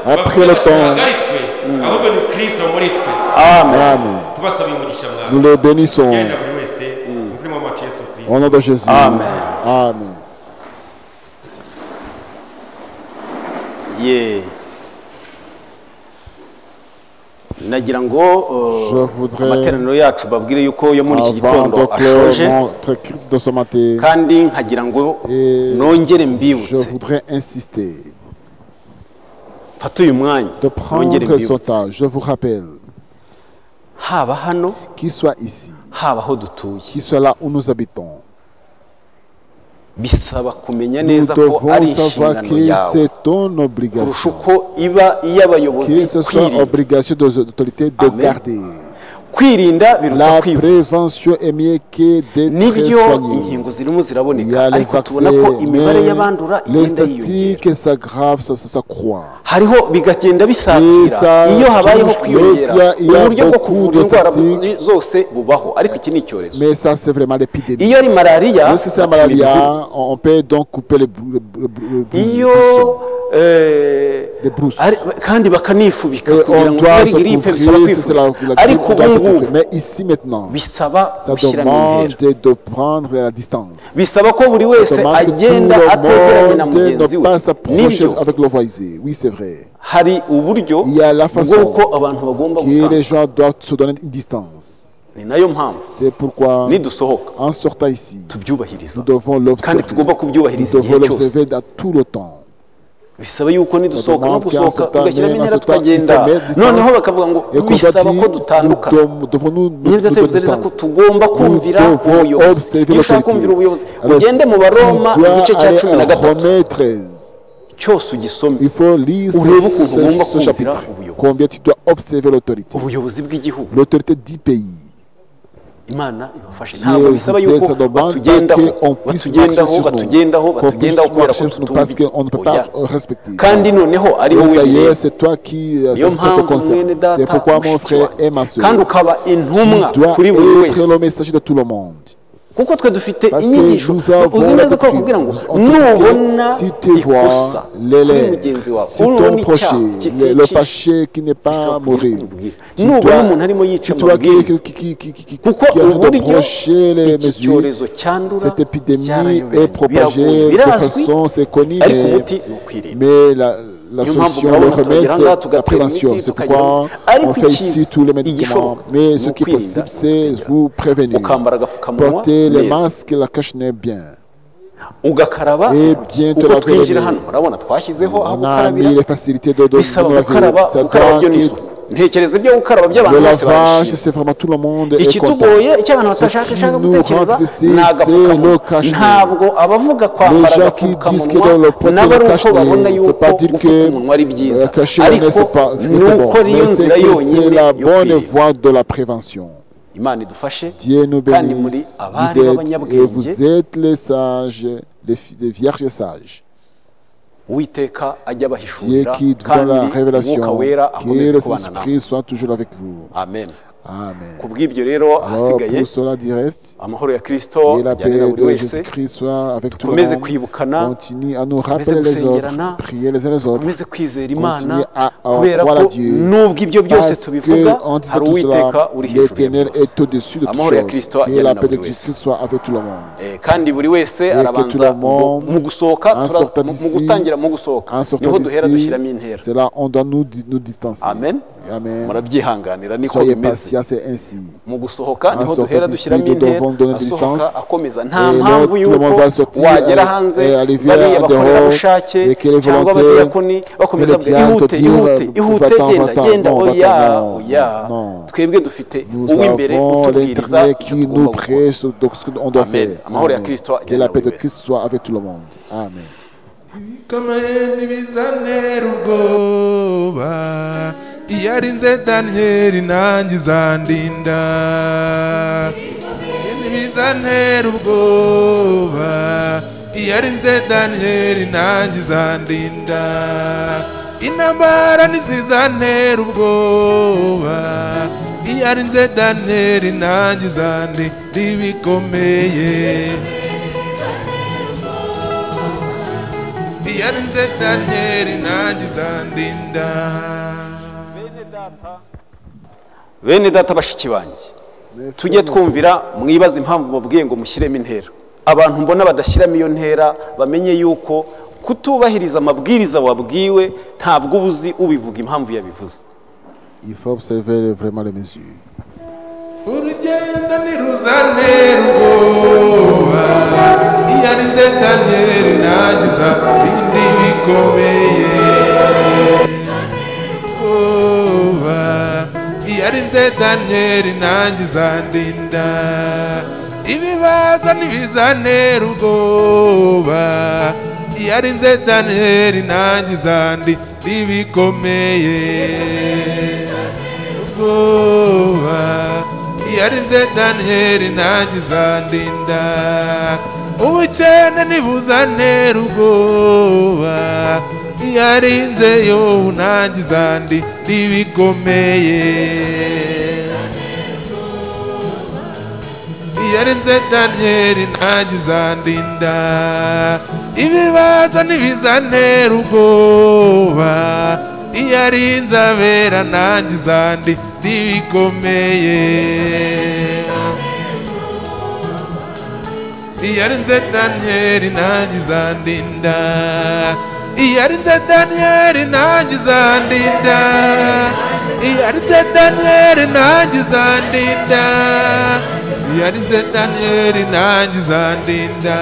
Après le temps, Amen. Nous le bénissons. Au nom de Jésus. Amen. Amen. Yeah. nagira ngo Je voudrais, amateraniro yacu babwire yuko yo muri iki avant gitondo de clore ashoje notre culte de ce matin, kandi nkagira ngo nongere je mbibutse voudrais insister mfate uyu mwanya de nongere prendre ce mbibutse temps. Je vous rappelle, haba hano qu'il soit ici, haba aho dutuye qu'il soit là où nous habitons, bisaba kumenya nous neza ko ari devons savoir inshingano que yawe c'est ton kurusha obligation, uko iba iy'abayobozi que ce soit kwirinda obligation des autorités de Amen. garder. kwirinda biruta La kwivuza prévention est mieux que d'être nibyo soigné. inkingo zirimo Il y ziraboneka a les ariko tubona ko vaccins, imibare mais y'abandura les igenda yiyongera statistiques s'aggravent, ça croît. hariho bigagenda bisatira ça iyo habayeho touche kwiyongera il y a uburyo bwo beaucoup kuvura de indwara statistiques. zose bubaho ariko iki ni icyorezo Mais ça, c'est vraiment l'épidémie. iyo ari malariya Lorsque c'est la bapima ibihuru. malaria, on peut donc couper les iyo les brousses. kandi bakanifubika Et kugira on ngo doit ari se grippe bisaba couvrir, si c'est kwifubika la ariko grippe, on doit se ubu ngubu couvrir. Mais ici maintenant, bisaba ça gushyiramo demande intera de prendre la distance. bisaba ko buri wese Ça demande que tout agenda ategeranye na le monde mugenzi ne we pas s'approcher nibyo avec le voisin. Oui, c'est vrai. hari uburyo Il y a la façon bw'uko abantu bagomba que les gutanga gens doivent se donner une distance. ni nayo mpamvu C'est pourquoi, nidusohoka en sortant ici, tubyubahiriza nous devons kandi l'observer. tugomba Nous kubyubahiriza devons igihe cyose l'observer dans tout le temps. bisaba yuko nidusohoka no demande qu'en gusohoka sortant, tugashyiramo mais en intera sortant, tukagenda il faut mettre distance. noneho bakavuga ngo Et qu'on bisaba doit ko dire, dutandukana nous devons nous niba tutekereza ko tugomba kumvira devons ubuyobozi observer iyo ushaka l'autorité. kumvira ubuyobozi Alors, ugende mu baroma tu dois igice cya aller 13 à Romains 13. cyose ugisome Il faut lire urebe ukuntu ugomba ce kumvira chapitre. ubuyobozi Combien tu dois observer l'autorité. ubuyobozi bw'igihugu L'autorité du pays. imana ibafashe Dieu ntabwo bisaba vous yuko sait, ça demande batugendaho qu'on puisse marcher sur nous. batugendaho Qu'on puisse kubera marcher ko sur nous parce qu'on ne peut pas tutumvira respecter. kandi noneho ari wowe D'ailleurs, bireba c'est toi qui niyo ça te mpamvu concerne. mwene data C'est pourquoi mon mushiki frère wawe. et ma soeur, kandi ukaba intumwa tu dois kuri buri être le wese messager de tout le monde. kuko twe dufite Parce que inyigisho nous avons uzi neza ko l'habitude. bakubwira ngo On te dit que nubona si tu vois ikosa kuri l'élève, mugenzi wawe si urubona ton icyaha prochain, le kitica péché qui n'est pas bisaba mourir, kubikubwira nubona umuntu arimo yica si tu vois amabwiriza qui kuko arrête de uburyo brocher les iki mesures, cyorezo cyandura cette épidémie cyarayoberanye. est propagée Biragoye, de birazwi façon, c'est connu, ariko umuti ni ukwirinda mais la niyo mpamvu solution, le murabona remède, turagira ngaha c'est la tugatera prévention. imiti C'est tukagira pourquoi ariko on fait ici icyiza tous les médicaments. igishoboka Mais ni ce qui est ukwirinda possible, c'est vous prévenir. ukambara agapfukamunwa Portez les neza masques, la cache-nez bien. ugakaraba Et intoki. bien te uko laver twinjira les hano mains. urabona twashyizeho aho On a gukarabira mis les facilités de bisaba laver. gukaraba Ça gukaraba doit byo ni que isuku ntekereza ibyo gukaraba by'abantu le bose lavage, barishima c'est vraiment tout le monde est content. ikitugoye icyo abantu Ce batashaka qui shaka nous gutekereza rend difficile, ni c'est agapfukamunwa le cache-nez. ntabwo abavuga Les kwambara gens qui disent que agapfukamunwa dans le porter nabo le ari uko cache-nez, babona c'est yuko pas dire gupfuka que umunwa ari byiza cacher le nez, ariko c'est pas que ni c'est bon. uko ariyo Mais c'est nzira que c'est yonyine la yo bonne kwirinda voie de la prévention. imana idufashe Dieu nous kandi muri bénisse. abari Et b'abanyabwenge vous êtes les sages, les vierges sages. uwiteka ajya Dieu abahishurira qui donne kandi la umwuka révélation, wera que akomeze le kubana nawe Saint-Esprit soit toujours avec vous. amen Amen. Kubw'ibyo rero Alors hasigaye pour cela du reste, amahoro ya Kristo que la ajyanira paix buri de wese, Jésus-Christ soit avec tout le dukomeze monde. kwibukana, Continue à nous dukomeze rappeler les autres, gusengerana, prier les uns les autres. dukomeze kwizera Imana, à kubera croire à ko Dieu. nubwo ibyo byose Parce tubivuga qu'en disant hari tout Uwiteka cela, uri hejuru ya l'Éternel byose. est au-dessus de toutes Amahoro ya choses. Kristo Que ajyane la na paix de buri Christ wese. soit avec tout le monde. Kandi buri wese que tout arabanza le monde, mu gusohoka en sortant d'ici, mu gutangira mu gusohoka En niho sortant duhera d'ici, dushyiramo intera. c'est là on doit nous distancer. Amen. Amen. Murabyihanganira niko Soyez bimeze. patient, c'est ainsi. Mu gusohoka En niho sortant duhera d'ici, dushyiramo nous devons donner intera, des asohoka distances. akomeza. Nta Et mpamvu l'autre, tout le y'uko monde va sortir, wagera hanze aller vers bariya dehors, bakorerabushake et que les cyangwa volontaires, abadiyakoni bakomeza les diacres ihute te dire, ihute ihute va-t'en, genda va-t'en. genda Non, oya va-t'en, oya non. twebwe dufite Nous uw'imbere avons utubwiriza l'Éternel icyo qui tugomba nous gukora. prêche donc ce qu'on doit Amen. faire. Amahoro ya Amen. Kristo Que ajyane la na paix de buri Christ soit avec tout le monde. Amen. ibikomeye ntibizantera ubwoba iyo arinze daniyeli nanjye izandinda ntibizantera ubwoba iyo arinze daniyeli nanjye izandinda intambara ntizizantera ubwoba iyo arinze daniyeli nanjye izandinda ibikomeye iyo arinze daniyeli nanjye izandinda. Bene data bashiki banjye, tujye twumvira mwibaza impamvu mubwiye ngo mushyiremo intera. Abantu mbona badashyiramo iyo ntera bamenye yuko kutubahiriza amabwiriza wabwiwe ntabwo ubuzi ubivuga impamvu yabivuze. Il faut observer vraiment les mesures. urugendo ntiruzantera ubwoba iyo arinze daniyeli nanjye izandinda ibikomeye ubwoba iyo arinze daniyeli nanjye izandinda ibibazo ntibizantera ubwoba iyo arinze daniyeli nanjye izandinda ibikomeye ubwoba iyo arinze daniyeli nanjye izandinda ubukene ntibuzantera ubwoba iyo arinze yobu nanjye izandinda ibikomeye iyo arinze daniyeli nanjye izandinda ibibazo ntibizantera ubwoba iyo arinze abera nanjye izandinda ibikomeye iyo arinze daniyeli nanjye izandinda iyo arinze daniyeli nanjye izandinda iyo arinze daniyeli nanjye izandinda iyo arinze daniyeli nanjye izandinda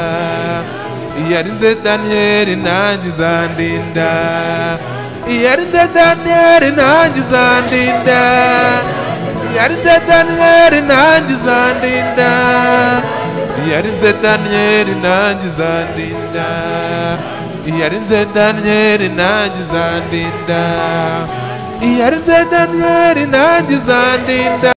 iyo arinze daniyeli nanjye izandinda iyo arinze daniyeli nanjye izandinda iyo arinze daniyeli nanjye izandinda iyo arinze daniyeli nanjye izandinda iyo arinze daniyeli nanjye izandinda iyo arinze daniyeli nanjye izandinda